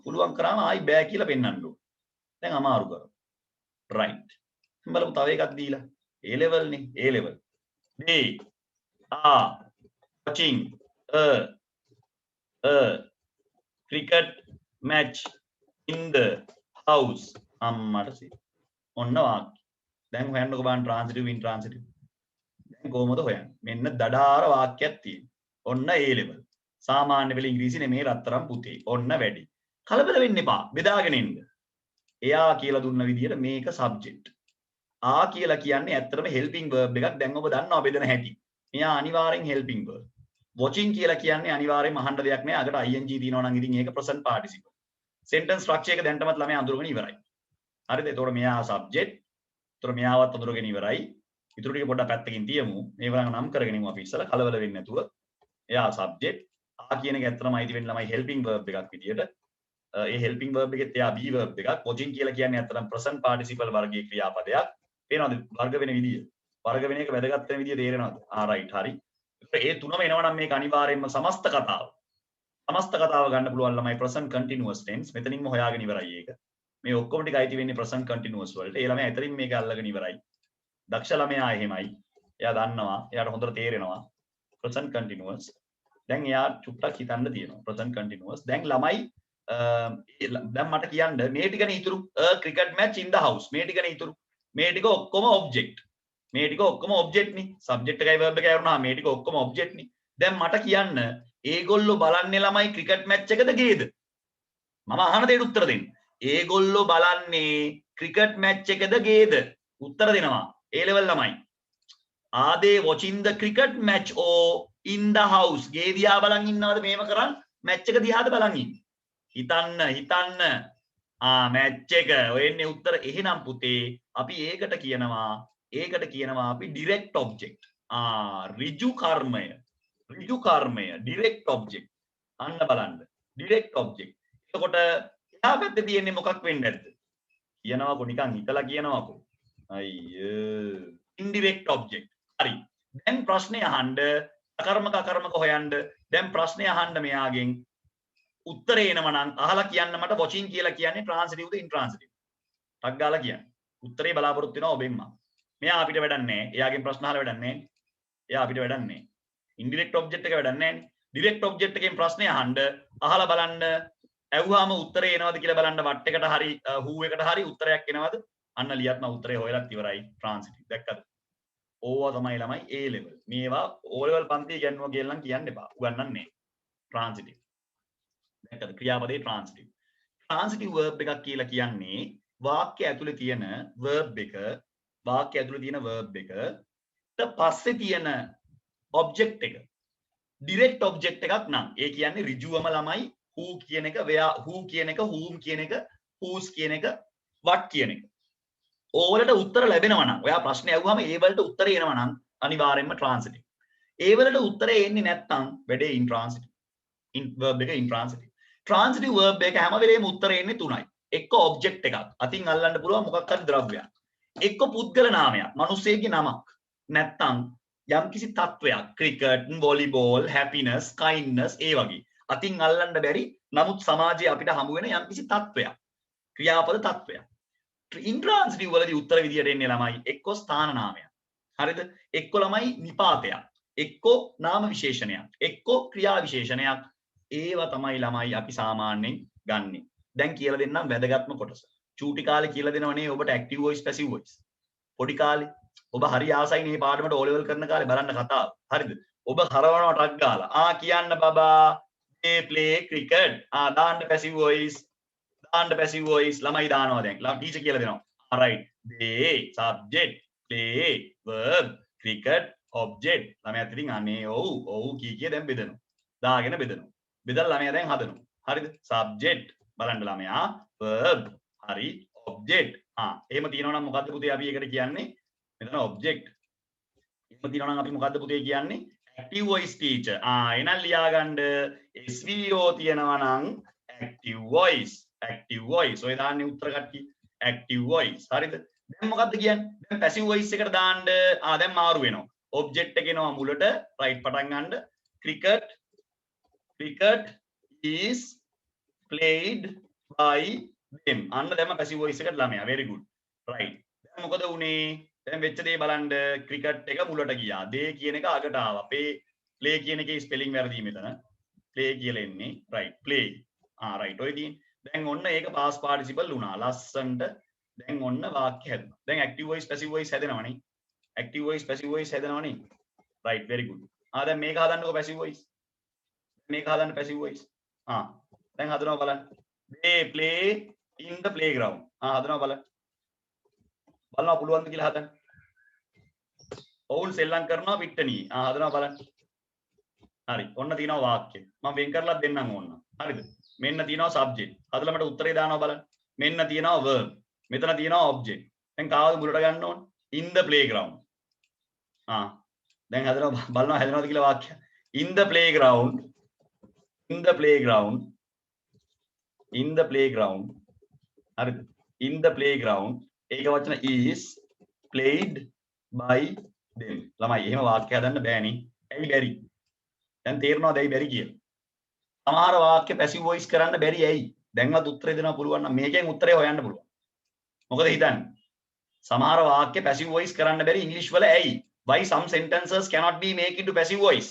පුළුවන් කරාම ආයි බෑ කියලා පෙන්වන්න ඕන. දැන් අමාරු කරමු. right. බලමු තව එකක් දීලා. A level නේ A level. they are watching a cricket match in the house අම්මට සි ඔන්න වාක්‍ය දැන් හොයන්නකෝ බලන්න transitive intransitive දැන් කොහොමද හොයන්නේ මෙන්න දඩාර වාක්‍යයක් තියෙනවා ඔන්න A level සාමාන්‍ය පෙළ ඉංග්‍රීසි නෙමේ රත්තරන් පුතේ ඔන්න වැඩි කලබල වෙන්න එපා බෙදාගෙන ඉන්න එයා කියලා දුන්න විදිහට මේක subject ආ කියලා කියන්නේ ඇත්තටම helping verb එකක් දැන් ඔබ දන්නවා බෙදන හැටි මෙයා අනිවාර්යෙන් helping verb watching කියලා කියන්නේ අනිවාර්යෙන්ම අහන්න දෙයක් නෑ අකට ing තියෙනවා නම් ඉතින් ඒක present participle sentence structure එක දැන්ටමත් ළමයා අඳුරගෙන ඉවරයි හරිද එතකොට මෙයා subject එතකොට මෙයාවත් අඳුරගෙන ඉවරයි ඉතුරු ටික පොඩ්ඩක් පැත්තකින් තියමු මේවලම නම් කරගෙන ඉමු අපි ඉස්සලා කලබල වෙන්නේ නැතුව එයා subject ආ කියන එක ඇත්තටම අයිති වෙන්නේ ළමයි helping verb එකක් විදියට ඒ helping verb එකෙත් එයා be verb එකක් watching කියලා කියන්නේ ඇත්තටම present participle වර්ගයේ ක්‍රියාපදයක් පේනවද වර්ග වෙන විදිය වර්ග වෙන එක වැදගත් වෙන විදිය තේරෙනවද right හරි ඒ තුනම එනවා නම් මේක අනිවාර්යයෙන්ම සමස්ත කතාව ගන්න පුළුවන් ළමයි present continuous tense මෙතනින්ම හොයාගෙන ඉවරයි ඒක මේ ඔක්කොම ටික අයිති වෙන්නේ present continuous වලට ඒ ළමයා ඇතරින් මේක අල්ලගෙන ඉවරයි දක්ෂ ළමයා එහෙමයි එයා දන්නවා එයාට හොඳට තේරෙනවා present continuous දැන් එයා චුට්ටක් හිතන්න තියෙනවා present continuous දැන් ළමයි දැන් මට කියන්න මේ ටිකනේ ඉතුරු cricket match in the house මේ ටිකනේ ඉතුරු මේ ටික ඔක්කොම object මේ ටික ඔක්කොම object නේ subject එකයි verb එකයි වුණා මේ ටික ඔක්කොම object නේ දැන් මට කියන්න ඒගොල්ලෝ බලන්නේ ළමයි cricket match එකද ගේද මම අහන දෙයට උත්තර දෙන්න ඒගොල්ලෝ බලන්නේ cricket match එකද ගේද උත්තර දෙනවා A level ළමයි are they watching the cricket match or in the house ගේ දිහා බලන් ඉන්නවද මේව කරන් match එක දිහාද බලන් ඉන්නේ හිතන්න match එක ඔය එන්නේ උත්තර එහෙනම් පුතේ අපි ඒකට කියනවා අපි direct object ඍජු කර්මය direct object අන්න බලන්න direct object එතකොට එහා පැත්තේ තියෙන්නේ මොකක් වෙන්නේ නැද්ද කියනවාකෝ නිකන් හිතලා කියනවාකෝ අයියෝ indirect object හරි දැන් ප්‍රශ්නේ අහන්න අකර්මක හොයන්න දැන් ප්‍රශ්නේ අහන්න මෙයාගෙන් උත්තරේ එනවා නම් අහලා කියන්න මට watching කියලා කියන්නේ transitive ද intransitive ටක් ගාලා කියන්න උත්තරේ බලාපොරොත්තු වෙනවා ඔබෙන්ම මෙයා අපිට වැඩක් නැහැ එයාගෙන් ප්‍රශ්න අහලා වැඩක් නැහැ එයා අපිට වැඩක් නැහැ indirect object එක වැඩක් නැහැ direct object එකෙන් ප්‍රශ්නේ අහන්න අහලා බලන්න ඇහුවාම උත්තරේ එනවද කියලා බලන්න වට එකට හරි who එකට හරි උත්තරයක් එනවද අන්න ලියත්ම උත්තරේ හොයලත් ඉවරයි transitive දැක්කද ඕවා තමයි ළමයි A level මේවා O level පන්තිය ඉගෙනුවා කියලා නම් කියන්න එපා උගන්වන්නේ transitive දැක්කද ක්‍රියාපදේ transitive verb එකක් කියලා කියන්නේ වාක්‍ය ඇතුලේ තියෙන verb එක ඊට පස්සේ තියෙන object එක direct object එකක් නම් ඒ කියන්නේ ඍජුවම ළමයි who කියන එක who කියන එක whom කියන එක whose කියන එක what කියන එක ඕවලට උත්තර ලැබෙනවා නම් ඔයා ප්‍රශ්නේ අහුවාම ඒ වලට උත්තර එනවා නම් අනිවාර්යයෙන්ම transitive ඒ වලට උත්තරේ එන්නේ නැත්නම් වැඩේ intransitive verb එක intransitive transitive verb එක හැම වෙලේම උත්තරේ එන්නේ තුනයි එක්ක object එකක් අතින් අල්ලන්න පුළුවන් මොකක් හරි ද්‍රව්‍යයක් එක්ක පුද්ගල නාමයක් මිනිසෙක්ගේ නමක් නැත්නම් යම්කිසි තත්වයක් cricket volleyball happiness kindness ඒ වගේ අතින් අල්ලන්න බැරි නමුත් සමාජයේ අපිට හමු වෙන යම්කිසි තත්වයක් ක්‍රියාපද තත්වයක් intransitive වලදී උත්තර විදියට එන්නේ ළමයි එක්ක ස්ථාන නාමයක් හරිද එක්ක ළමයි නිපාතයක් එක්ක නාම විශේෂණයක් එක්ක ක්‍රියා විශේෂණයක් ඒවා තමයි ළමයි අපි සාමාන්‍යයෙන් ගන්නෙ දැන් කියලා දෙන්නම් වැදගත්ම කොටස චූටි කාලේ කියලා දෙනවනේ ඔබට active voice passive voice පොඩි කාලේ ඔබ හරි ආසයි මේ පාඩමට O level කරන කාලේ බලන්න කතාව හරිද ඔබ හරවනවා ටක් ගාලා කියන්න බබා they play cricket දාන්න passive voice ළමයි දානවා දැන් ටීචර් කියලා දෙනවා right they subject play verb cricket object ළමයා ඉතින් අනේ ඔව් කී දැන් බෙදනවා දාගෙන බෙදනවා බෙදලා ළමයා දැන් හදනවා හරිද subject බලන්න ළමයා verb හරි object එහෙම තියෙනවා නම් මොකද්ද පුතේ අපි ඒකට කියන්නේ මෙතන object එහෙම තියෙනවා නම් අපි මොකද්ද පුතේ කියන්නේ active voice teacher එහෙනම් ලියා ගන්න SVO තියෙනවා නම් active voice ඔය දාන්නේ උත්තර කට්ටිය active voice හරිද දැන් මොකද්ද කියන්නේ දැන් passive voice එකට දාන්න දැන් මාරු වෙනවා object එක එනවා මුලට right පටන් ගන්න cricket is played by them අන්න දැම්ම passive voice එකට ළමයා very good right දැන් මොකද උනේ දැන් වෙච්ච දේ බලන්න cricket එක මුලට ගියා they කියන එක අගට ආවා play කියන එකේ spelling වැරදි මෙතන play කියලා එන්නේ right play right ඔය තියෙන්නේ. දැන් ඔන්න ඒක past participle වුණා. ලස්සන්ට දැන් ඔන්න වාක්‍ය හැදුණා. දැන් active voice passive voice හැදෙනවනේ. active voice passive voice හැදෙනවනේ. right very good. දැන් මේක හදන්නකො passive voice. මේක හදන්න passive voice. දැන් හදනවා බලන්න. they play in the playground. හදනවා බලන්න. බලනවා පුළුවන්ද කියලා හදන්න. ඔවුන් සෙල්ලම් කරනවා පිට්ටනියේ. හදනවා බලන්න. හරි. ඔන්න තියෙනවා වාක්‍ය. මම වෙන් කරලා දෙන්නම් ඕන්න. හරිද? මෙන්න තියෙනවා subject. හදලා මට උත්තරේ දානවා බලන්න. මෙන්න තියෙනවා verb. මෙතන තියෙනවා object. දැන් කාවද මුලට ගන්න ඕන? in the playground. දැන් හදනවා බලනවා හැදෙනවද කියලා වාක්‍ය. in the playground. in the playground. in the playground. හරිද? in the playground. ඒක වචන is played by them. ළමයි එහෙම වාක්‍ය හදන්න බෑනේ. ඇයි බැරි? දැන් තේරෙනවද ඇයි බැරි කියලා? සමහර වාක්‍ය පැසිව් වොයිස් කරන්න බැරි ඇයි? දැන්වත් උත්තරේ දෙනවා පුළුවන් නම් මේකෙන් උත්තරේ හොයන්න පුළුවන්. මොකද හිතන්නේ? සමහර වාක්‍ය පැසිව් වොයිස් කරන්න බැරි ඉංග්‍රීසි වල ඇයි? Why some sentences cannot be made into passive voice?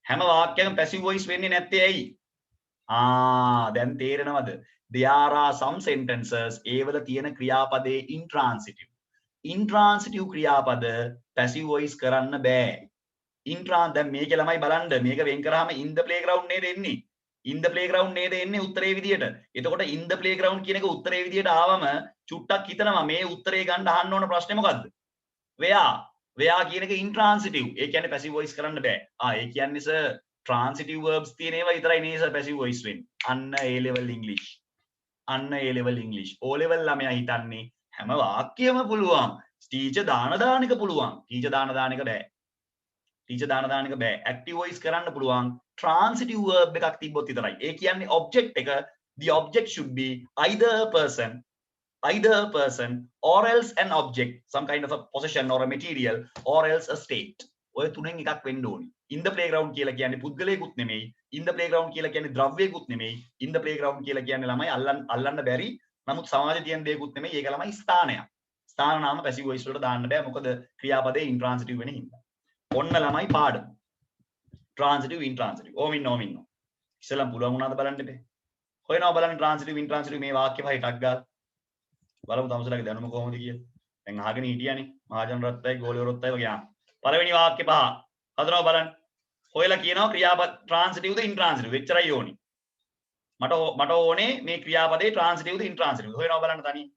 හැම වාක්‍යයක්ම පැසිව් වොයිස් වෙන්නේ නැත්තේ ඇයි? දැන් තේරෙනවද? There are some sentences ඒවල තියෙන ක්‍රියාපදේ intransitive. intransitive ක්‍රියාපද passive voice කරන්න බෑ. දැන් මේකේ ළමයි බලන්න මේක වෙන් කරාම in the playground නේද එන්නේ? in the playground නේද එන්නේ උත්තරේ විදියට. එතකොට in the playground කියන එක උත්තරේ විදියට ආවම චුට්ටක් හිතනවා මේ උත්තරේ ගන්න අහන්න ඕන ප්‍රශ්නේ මොකද්ද? where කියන එක intransitive. ඒ කියන්නේ passive voice කරන්න බෑ. ඒ කියන්නේ sir transitive verbs තියෙන ඒවා විතරයි නේ sir passive voice වෙන්නේ. අන්න A level English. අන්න A level English. O level ළමයා හිතන්නේ හැම වාක්‍යයම පුළුවන්. teacher දාන එක පුළුවන්. teacher දාන එක බෑ. teacher දාන එක බෑ. active voice කරන්න පුළුවන්. transitive verb එකක් තිබ්බොත් විතරයි. ඒ කියන්නේ object එක the object should be either a person or else an object, some kind of a possession or a material or else a state. ඔය තුනෙන් එකක් වෙන්න ඕනි. in the playground කියලා කියන්නේ පුද්ගලයෙකුත් නෙමෙයි. in the playground කියලා කියන්නේ ද්‍රව්‍යයකුත් නෙමෙයි. in the playground කියලා කියන්නේ ළමයි අල්ලන්න බැරි නමුත් සමාජයේ තියෙන දෙයක්ුත් නෙමෙයි. ඒක ළමයි ස්ථානයක්. ස්ථාන නාම passive voice වලට දාන්න බෑ. මොකද ක්‍රියාපදේ intransitive වෙන හින්දා. ඔන්න ළමයි පාඩම. transitive intransitive. ඕමින් නෝමින්. ඉස්සෙල්ලම පුළුවන් වුණාද බලන්න ඉතින්. හොයනවා බලන්න transitive intransitive මේ වාක්‍ය පහ එකක් ගාලා. බලමු තමසලාගේ දැනුම කොහොමද කියලා. දැන් අහගෙන හිටියානේ. මහජන රත්නයි ගෝලිය රොත්තයි වගේ පළවෙනි වාක්‍ය පහ. හදනවා බලන්න. හොයලා කියනවා ක්‍රියාපද transitive ද intransitive. එච්චරයි ඕනි. මට ඕනේ මේ ක්‍රියාපදේ transitive ද intransitive. හොයනවා බලන්න තනියෙන්.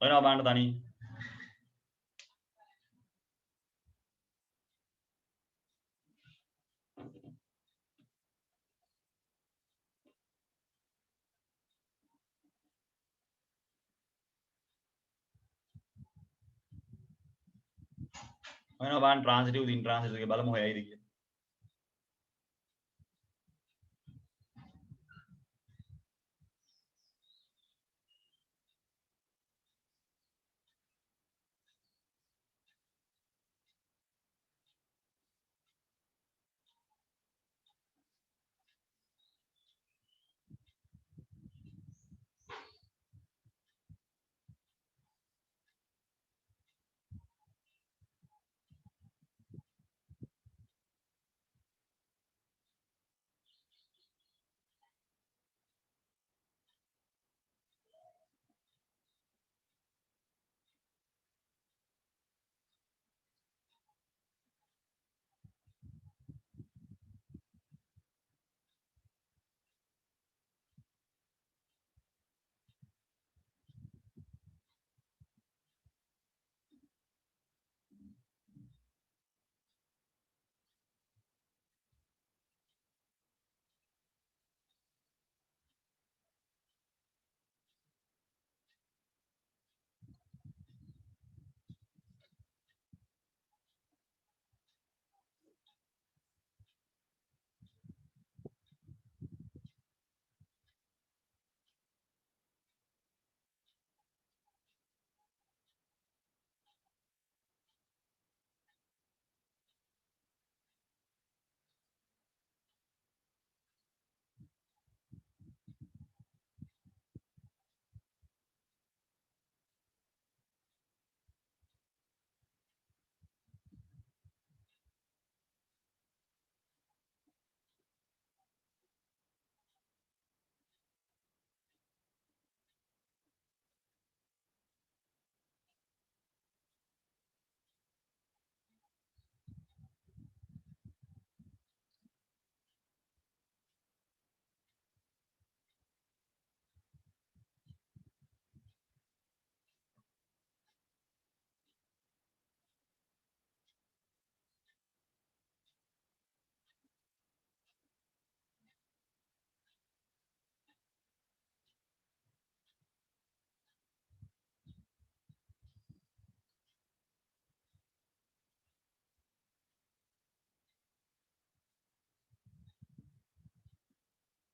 හොයනවා බලන්න තනියෙන්. හොයනවා බලන්න transitive ද intransitive එක බලමු හොයයිද කියලා.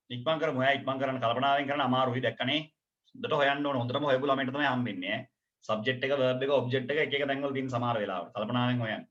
ඉක්මන් කරමු ඈ ඉක්මන් කරන්න කල්පනාවෙන් කරන්න අමාරුයි දැක්කනේ හොඳට හොයන්න ඕන හොඳටම හොයපු ළමයට තමයි හම්බෙන්නේ ඈ සබ්ජෙක්ට් එක verb එක ඔබ්ජෙක්ට් එක එක එක තැන්වල තියෙන සමහර වෙලාවට කල්පනාවෙන් හොයන්න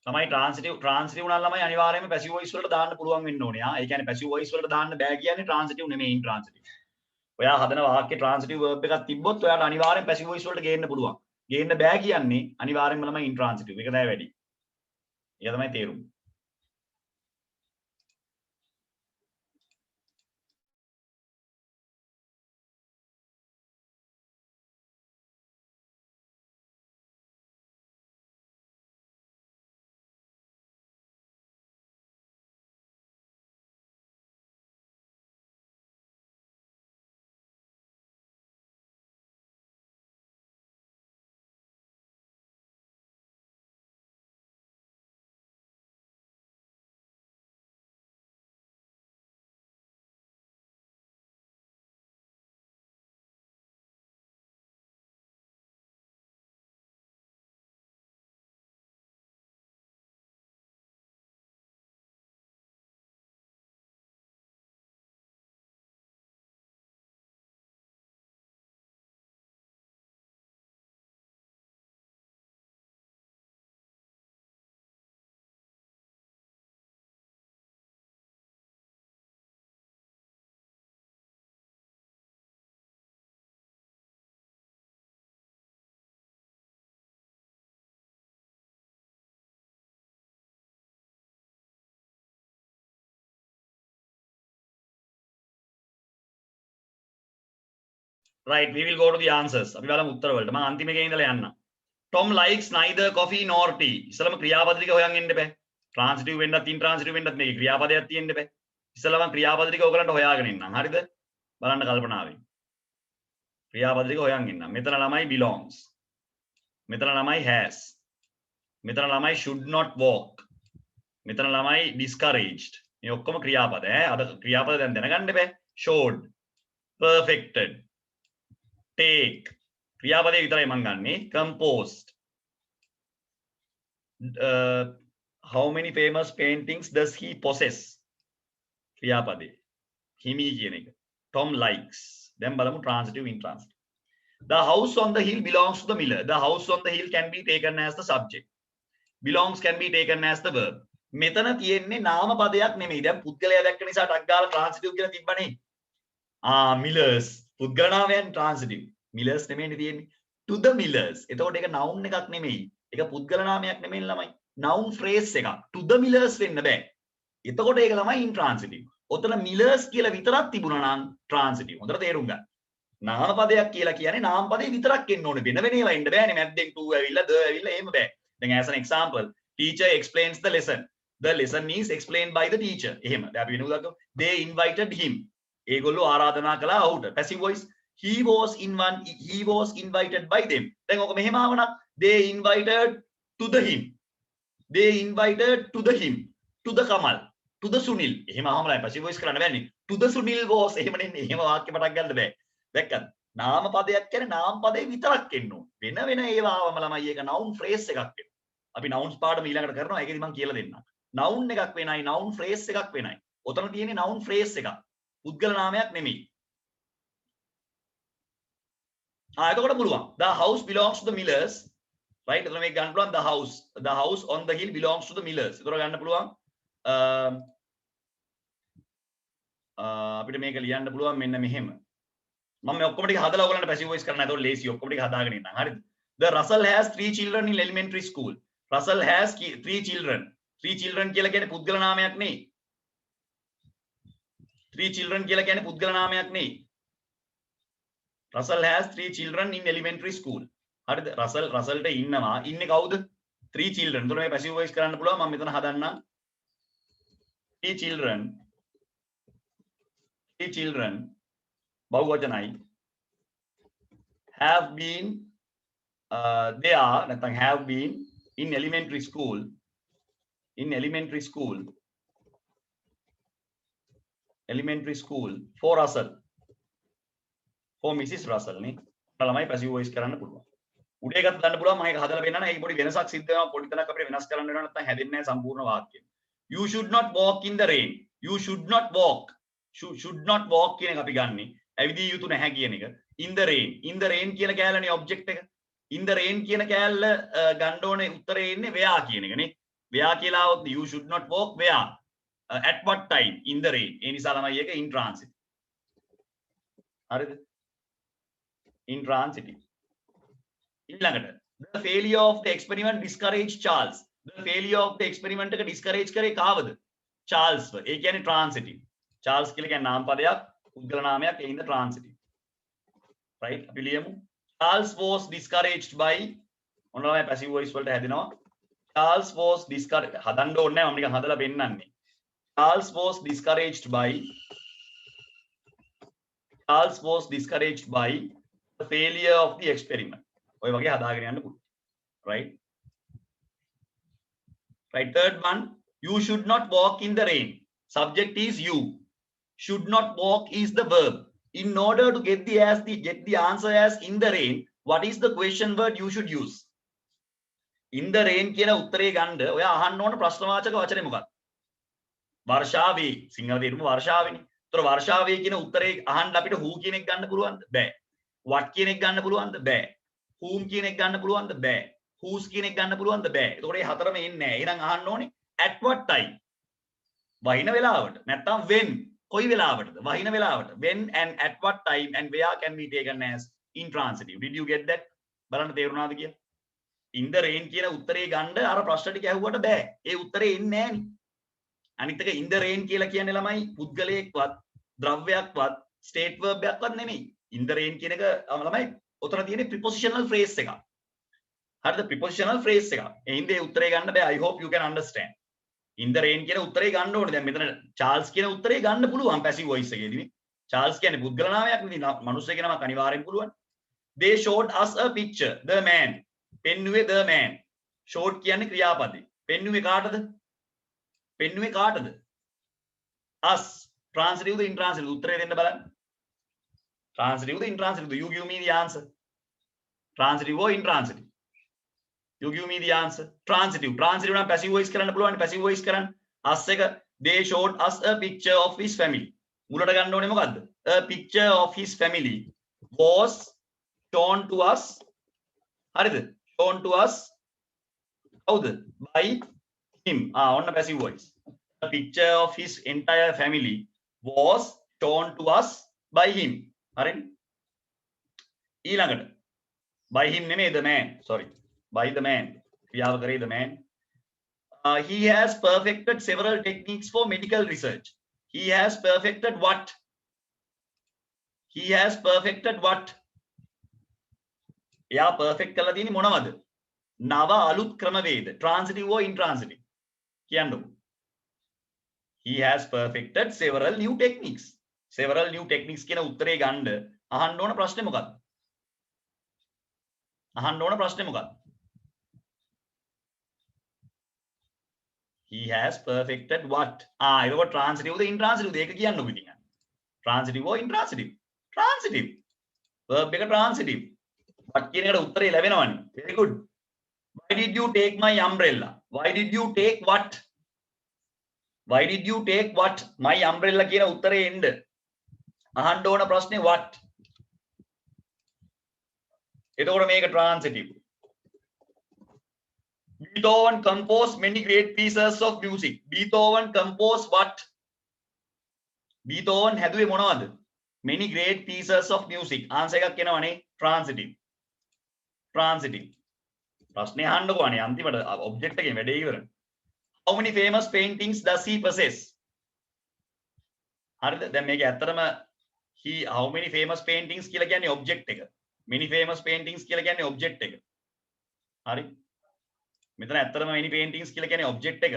ළමයි ට්‍රාන්සිටිව් නම් ළමයි අනිවාර්යයෙන්ම පැසිව් වොයිස් වලට දාන්න පුළුවන් වෙන්න ඕනේ. ඒ කියන්නේ පැසිව් වොයිස් වලට දාන්න බෑ කියන්නේ ට්‍රාන්සිටිව් නෙමෙයි ඉන්ට්‍රාන්සිටිව්. ඔයා හදන වාක්‍යේ ට්‍රාන්සිටිව් verb එකක් තිබ්බොත් ඔයාට අනිවාර්යෙන් පැසිව් වොයිස් වලට ගේන්න පුළුවන්. ගේන්න බෑ කියන්නේ අනිවාර්යෙන්ම ළමයි ඉන්ට්‍රාන්සිටිව්. ඒක තමයි වැඩි. ඒක තමයි තේරුම. right, we will go to the answers. අපි බලමු උත්තර වලට. මම අන්තිම එකේ ඉඳලා යන්න. Tom likes neither coffee nor tea. ඉස්සලම ක්‍රියාපද ටික හොයන් ඉන්න බෑ. Transitive වෙන්නත් intransitive වෙන්නත් මේකේ ක්‍රියාපදයක් තියෙන්න බෑ. ඉස්සලම ක්‍රියාපද ටික ඔයගලන්ට හොයාගෙන ඉන්නම්. හරිද? බලන්න කල්පනාවෙන්. ක්‍රියාපද ටික හොයන් ඉන්නම්. මෙතන ළමයි belongs. මෙතන ළමයි has. මෙතන ළමයි should not walk. මෙතන ළමයි discouraged. මේ ඔක්කොම ක්‍රියාපද ඈ. අද ක්‍රියාපද දැන් දැනගන්න බෑ. showed, perfected, take. ක්‍රියාපදේ විතරයි මම ගන්නෙ. composed. How many famous paintings does he possess? ක්‍රියාපදේ. හිමි කියන එක. Tom likes. දැන් බලමු transitive intransitive. The house on the hill belongs to the miller. The house on the hill can be taken as the subject. Belongs can be taken as the verb. මෙතන තියෙන්නේ නාම පදයක් නෙමෙයි. දැන් පුද්ගලයා දැක්ක නිසා ටක් ගාලා transitive කියලා තිබ්බනේ. millers පුද්ගල නාමයෙන් transitive. millers නෙමෙයිනේ තියෙන්නේ. To the millers. එතකොට ඒක noun එකක් නෙමෙයි. ඒක පුද්ගල නාමයක් නෙමෙයි ළමයි. noun phrase එකක්. To the millers වෙන්න බෑ. එතකොට ඒක ළමයි intransitive. ඔතන millers කියලා විතරක් තිබුණා නම් transitive. හොඳට තේරුම් ගන්න. නාම පදයක් කියලා කියන්නේ නාම පදේ විතරක් එන්න ඕනේ. වෙන වෙන ඒවා එන්න බෑනේ. මැද්දෙන් to ඇවිල්ලා the ඇවිල්ලා එහෙම බෑ. දැන් as an example, teacher explains the lesson. The lesson is explained by the teacher. එහෙම. දැන් අපි වෙන උදාහරණයක් they invited him. ඒගොල්ලෝ ආරාධනා කළා ඔහුට. passive voice he was invited by them. දැන් ඔක මෙහෙම ආවනම් they invited to the him. They invited to the him. To the Kamal. To the Sunil. එහෙම ආවමලයි passive voice කරන්න බෑනේ. To the Sunil was එහෙම නෙන්නේ. එහෙම වාක්‍ය පටක් ගන්න බෑ. දැක්කද? නාම පදයක් කියන්නේ නාම පදේ විතරක් එන්න ඕන. වෙන වෙන ඒවා ආවම ළමයි ඒක noun phrase එකක් වෙනවා. අපි nouns පාඩම ඊළඟට කරනවා. ඒකෙදි මම කියලා දෙන්නම්. noun එකක් වෙනයි noun phrase එකක් වෙනයි. ඔතන තියෙන්නේ noun phrase එකක්. පුද්ගල නාමයක් නෙමෙයි. එතකොට පුළුවන්. The house belongs to the millers. Right? එතන මේක ගන්න පුළුවන් the house on the hill belongs to the millers. ඒතර ගන්න පුළුවන්. අපිට මේක ලියන්න පුළුවන් මෙන්න මෙහෙම. මම මේ ඔක්කොම ටික හදලා ඔයගලන්ට passive voice කරන්න. ඒතකොට ලේසි ඔක්කොම ටික හදාගෙන ඉන්නම්. හරිද? The Russell has 3 children in elementary school. Russell has 3 children. 3 children කියලා කියන්නේ පුද්ගල නාමයක් නෙයි. 3 children කියලා කියන්නේ පුද්ගල නාමයක් නෙයි. Russell has 3 children in elementary school. හරිද? Russellට ඉන්නවා. ඉන්නේ කවුද? 3 children. එතකොට මේ passive voice කරන්න පුළුවන්. මම මෙතන හදන්නම්. 3 children බහුවචනයි have been they are නැත්නම් have been in elementary school for Russell, for Mrs. Russell නේ. ළමයි passive voice කරන්න පුළුවන්. උඩ එකත් දාන්න පුළුවන්. මම ඒක හදලා පෙන්නන්න. ඒක පොඩි වෙනසක් සිද්ධ වෙනවා. පොඩි තැනක් අපිට වෙනස් කරන්න වෙනවා. නැත්නම් හැදෙන්නේ නැහැ සම්පූර්ණ වාක්‍යය. You should not walk in the rain. You should not walk. should not walk කියන එක අපි ගන්නෙ. ඇවිදිය යුතු නැහැ කියන එක. In the rain. In the rain කියන කෑල්ලනේ object එක. In the rain කියන කෑල්ල ගන්න ඕනේ උත්තරේ එන්නේ where කියන එක නේ. where කියලා આવොත් you should not walk where. At what time? In the rain. ඒ නිසා ළමයි ඒක intransitive. හරිද? Intransitive. ඊළඟට the failure of the experiment discouraged Charles. The failure of the experiment එක discourage කරේ කාවද? Charles. ඒ කියන්නේ transitive. Charles කියලා කියන්නේ නාම පදයක්, පුද්ගල නාමයක්. ඒ ඉඳ transitive. Right? අපි ලියමු. Charles was discouraged by මොනවා passive voice වලට හැදෙනවා. Charles was discouraged. හදන්න ඕනේ නැහැ. මම නිකන් හදලා පෙන්නන්නේ. Charles was discouraged by the failure of the experiment. ඔය වගේ හදාගෙන යන්න පුළුවන්. Right? Right. Third one, you should not walk in the rain. Subject is you. Should not walk is the verb. In order to get the answer as in the rain, what is the question word you should use? In the rain කියන උත්තරේ ගන්න ඔයා අහන්න ඕන ප්‍රශ්නවාචක වචනේ මොකක්ද? වර්ෂාවේ. සිංහල තේරුම වර්ෂාවේනේ. ඒතර වර්ෂාවේ කියන උත්තරේ අහන්න අපිට who කියන එක ගන්න පුළුවන්ද? බෑ. what කියන එක ගන්න පුළුවන්ද? බෑ. whom කියන එක ගන්න පුළුවන්ද? බෑ. whose කියන එක ගන්න පුළුවන්ද? බෑ. ඒතකොට මේ හතරම එන්නේ නැහැ. එහෙනම් අහන්න ඕනේ at what time. වහින වෙලාවට. නැත්නම් when. කොයි වෙලාවටද? වහින වෙලාවට. When and at what time and where can be taken as intransitive. Did you get that? බලන්න තේරුණාද කියලා? In the rain කියන උත්තරේ ගන්න අර ප්‍රශ්න ටික ඇහුවට බෑ. ඒ උත්තරේ එන්නේ නැහනේ. අනිත් එක in the rain කියලා කියන්නේ ළමයි පුද්ගලයෙක්වත්, ද්‍රව්‍යයක්වත්, state verb එකක්වත් නෙමෙයි. in the rain කියන එක ළමයි උතන තියෙන prepositional phrase එක. හරිද? prepositional phrase එක. ඒ හින්දා ඒ උත්තරේ ගන්න බෑ. I hope you can understand. in the rain කියන උත්තරේ ගන්න ඕනේ. දැන් මෙතන charles කියන උත්තරේ ගන්න පුළුවන් passive voice එකේදී. charles කියන්නේ පුද්ගල නාමයක් නෙවෙයි. මනුස්සයෙක් නමක් අනිවාර්යෙන් පුළුවන්. they showed us a picture. the man. පෙන්නුවේ the man. showed කියන්නේ ක්‍රියාපදේ. පෙන්නුවේ කාටද? පෙන්නුවේ කාටද? us. transitive ද intransitive? උත්තරේ දෙන්න බලන්න. transitive the intransitive? you give me the answer. transitive or intransitive? you give me the answer. transitive. transitive නම් passive voice කරන්න පුළුවන්. passive voice කරන්න. us එක they showed us a picture of his family. මුලට ගන්න ඕනේ මොකද්ද? a picture of his family was shown to us. හරිද? shown to us කවුද? by him. ඔන්න passive voice. a picture of his entire family was shown to us by him. හරිද? ඊළඟට by him නෙමෙයි the man. sorry. by the man. ක්‍රියාව කරේ the man. He has perfected several techniques for medical research. He has perfected what? He has perfected what? එයා perfect කරලා තියෙන්නේ මොනවද? නව අලුත් ක්‍රමවේද. transitive or intransitive? කියන්නකො. He has perfected several new techniques. several new techniques කියන උත්තරේ ගන්න අහන්න ඕන ප්‍රශ්නේ මොකක්ද? අහන්න ඕන ප්‍රශ්නේ මොකක්ද? He has perfected what? ඒක transitive ද intransitive ද? ඒක කියන්නකො ඉතින්. transitive or intransitive? transitive. verb එක transitive. what කියන එකට උත්තරේ ලැබෙනවනේ. very good. why did you take my umbrella? why did you take what? why did you take what? my umbrella කියන උත්තරේ එන්න අහන්න ඕන ප්‍රශ්නේ what? එතකොට මේක transitive. Beethoven composed many great pieces of music. Beethoven composed what? Beethoven හැදුවේ මොනවද? many great pieces of music. answer එකක් එනවනේ transitive. transitive. ප්‍රශ්නේ අහන්නකෝ අනේ අන්තිමට object එකේ වැඩේ ඉවරයි. how many famous paintings does he possess? හරිද? දැන් මේක ඇත්තටම how many famous paintings කියලා කියන්නේ object එක. many famous paintings කියලා කියන්නේ object එක. හරි? මෙතන ඇත්තටම many paintings කියලා කියන්නේ object එක.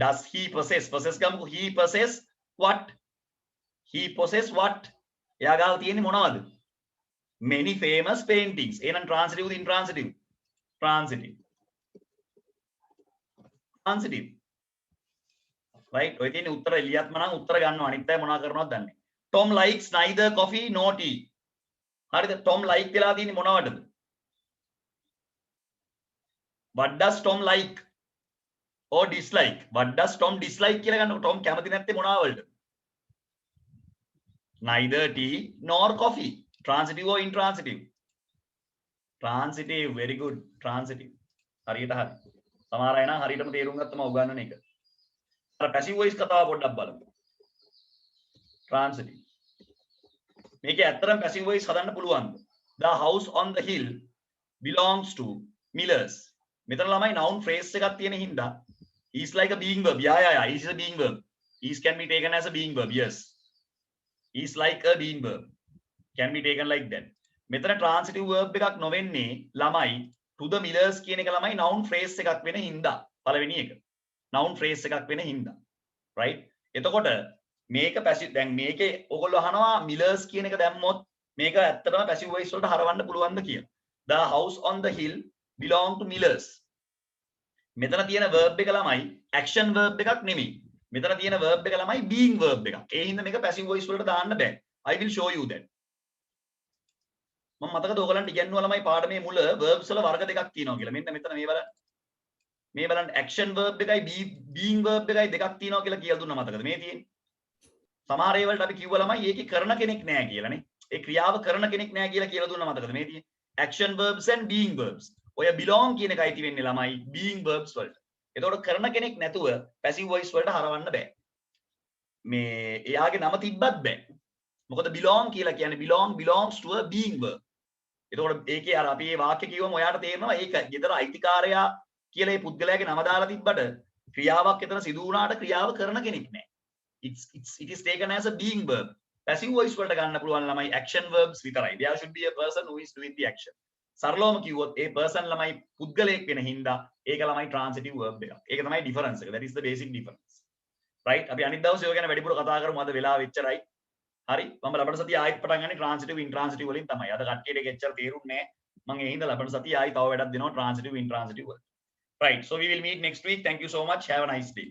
does he possess? possess ගමුකෝ. he possess what? he possess what? එයා ගාව තියෙන්නේ මොනවද? many famous paintings. එහෙනම් transitive ද intransitive? transitive. transitive. right? ඔය තියෙන්නේ උත්තර එලියත්ම නම් උත්තර ගන්නවා. අනිත් අය මොනවා කරනවද දන්නේ. Tom likes neither coffee nor tea. හරිද? Tom like වෙලා තියෙන්නේ මොනවටද? what does Tom like or dislike? what does Tom dislike කියලා ගන්නකො. Tom කැමති නැත්තේ මොනවා වලද? neither tea nor coffee. transitive or intransitive? transitive. very good. transitive. හරියට හරි. සමහර අය නම් හරියටම තේරුම් ගත්තම උගන්නන එක. අර passive voice කතාව පොඩ්ඩක් බලමු. transitive. මේකේ ඇත්තටම passive voice හදන්න පුළුවන්ද? the house on the hill belongs to Millers. මෙතන ළමයි noun phrase එකක් තියෙන හින්දා is like a being verb. yeah is a being verb. is can be taken as a being verb. yes, is like a being verb, can be taken like that. මෙතන transitive verb එකක් නොවෙන්නේ ළමයි to the Millers කියන එක ළමයි noun phrase එකක් වෙන හින්දා. පළවෙනි එක noun phrase එකක් වෙන හින්දා, right? එතකොට මේක passive. දැන් මේකේ ඔයගොල්ලෝ අහනවා Millers කියන එක දැම්මොත් මේක ඇත්තටම passive voice වලට හරවන්න පුළුවන්ද කියලා. the house on the hill belong to Millers. මෙතන තියෙන verb එක ළමයි action verb එකක් නෙමෙයි. මෙතන තියෙන verb එක ළමයි being verb එකක්. ඒ හින්දා මේක passive voice වලට දාන්න බෑ. I will show you that. මම මතකද ඔයගලන්ට ඉගෙනුවා ළමයි පාඩමේ මුල verbs වල වර්ග දෙකක් තියෙනවා කියලා. මෙන්න මෙතන මේ බලන්න. මේ බලන්න action verb එකයි being verb එකයි දෙකක් තියෙනවා කියලා කියලා දුන්නා මතකද? මේ තියෙන්නේ. සමහර ඒවලට අපි කිව්ව ළමයි ඒකේ කරන කෙනෙක් නෑ කියලානේ. ඒ ක්‍රියාව කරන කෙනෙක් නෑ කියලා දුන්නා මතකද? මේ තියෙන්නේ action verbs and being verbs. ඔය belong කියන එකයි තියෙන්නේ ළමයි being verbs වලට. එතකොට කරන කෙනෙක් නැතුව passive voice වලට හරවන්න බෑ. මේ එයාගේ නම තිබ්බත් බෑ. මොකද belong කියලා කියන්නේ belongs to a being verb. එතකොට ඒකේ අර අපි මේ වාක්‍ය කිව්වම ඔයාට තේරෙනවා ඒක ගෙදර අයිතිකාරයා කියලා මේ පුද්ගලයාගේ නම දාලා තිබ්බට ක්‍රියාවක් එතන සිදු වුණාට ක්‍රියාව කරන කෙනෙක් නෑ. it is taken as a being verb. passive voice වලට ගන්න පුළුවන් ළමයි action verbs විතරයි. There should be a person who is doing the action. සරලවම කිව්වොත් ඒ person ළමයි පුද්ගලයෙක් වෙන හින්දා ඒක ළමයි transitive verb එකක්. ඒක තමයි difference එක. That is the basic difference. Right? අපි අනිත් දවසේ ඔය ගැන වැඩිපුර කතා කරමු. අද වෙලාව එච්චරයි. හරි? මම ලබන සතිය ආයෙත් පටන් ගන්නේ transitive intransitive වලින් තමයි. අද කට්ටියට ඒක එච්චර තේරුන්නේ නැහැ. මම ඒ හින්දා ලබන සතිය ආයෙ තව වැඩක් දෙනවා transitive intransitive වල. Right. So we will meet next week. Thank you so much. Have a nice day.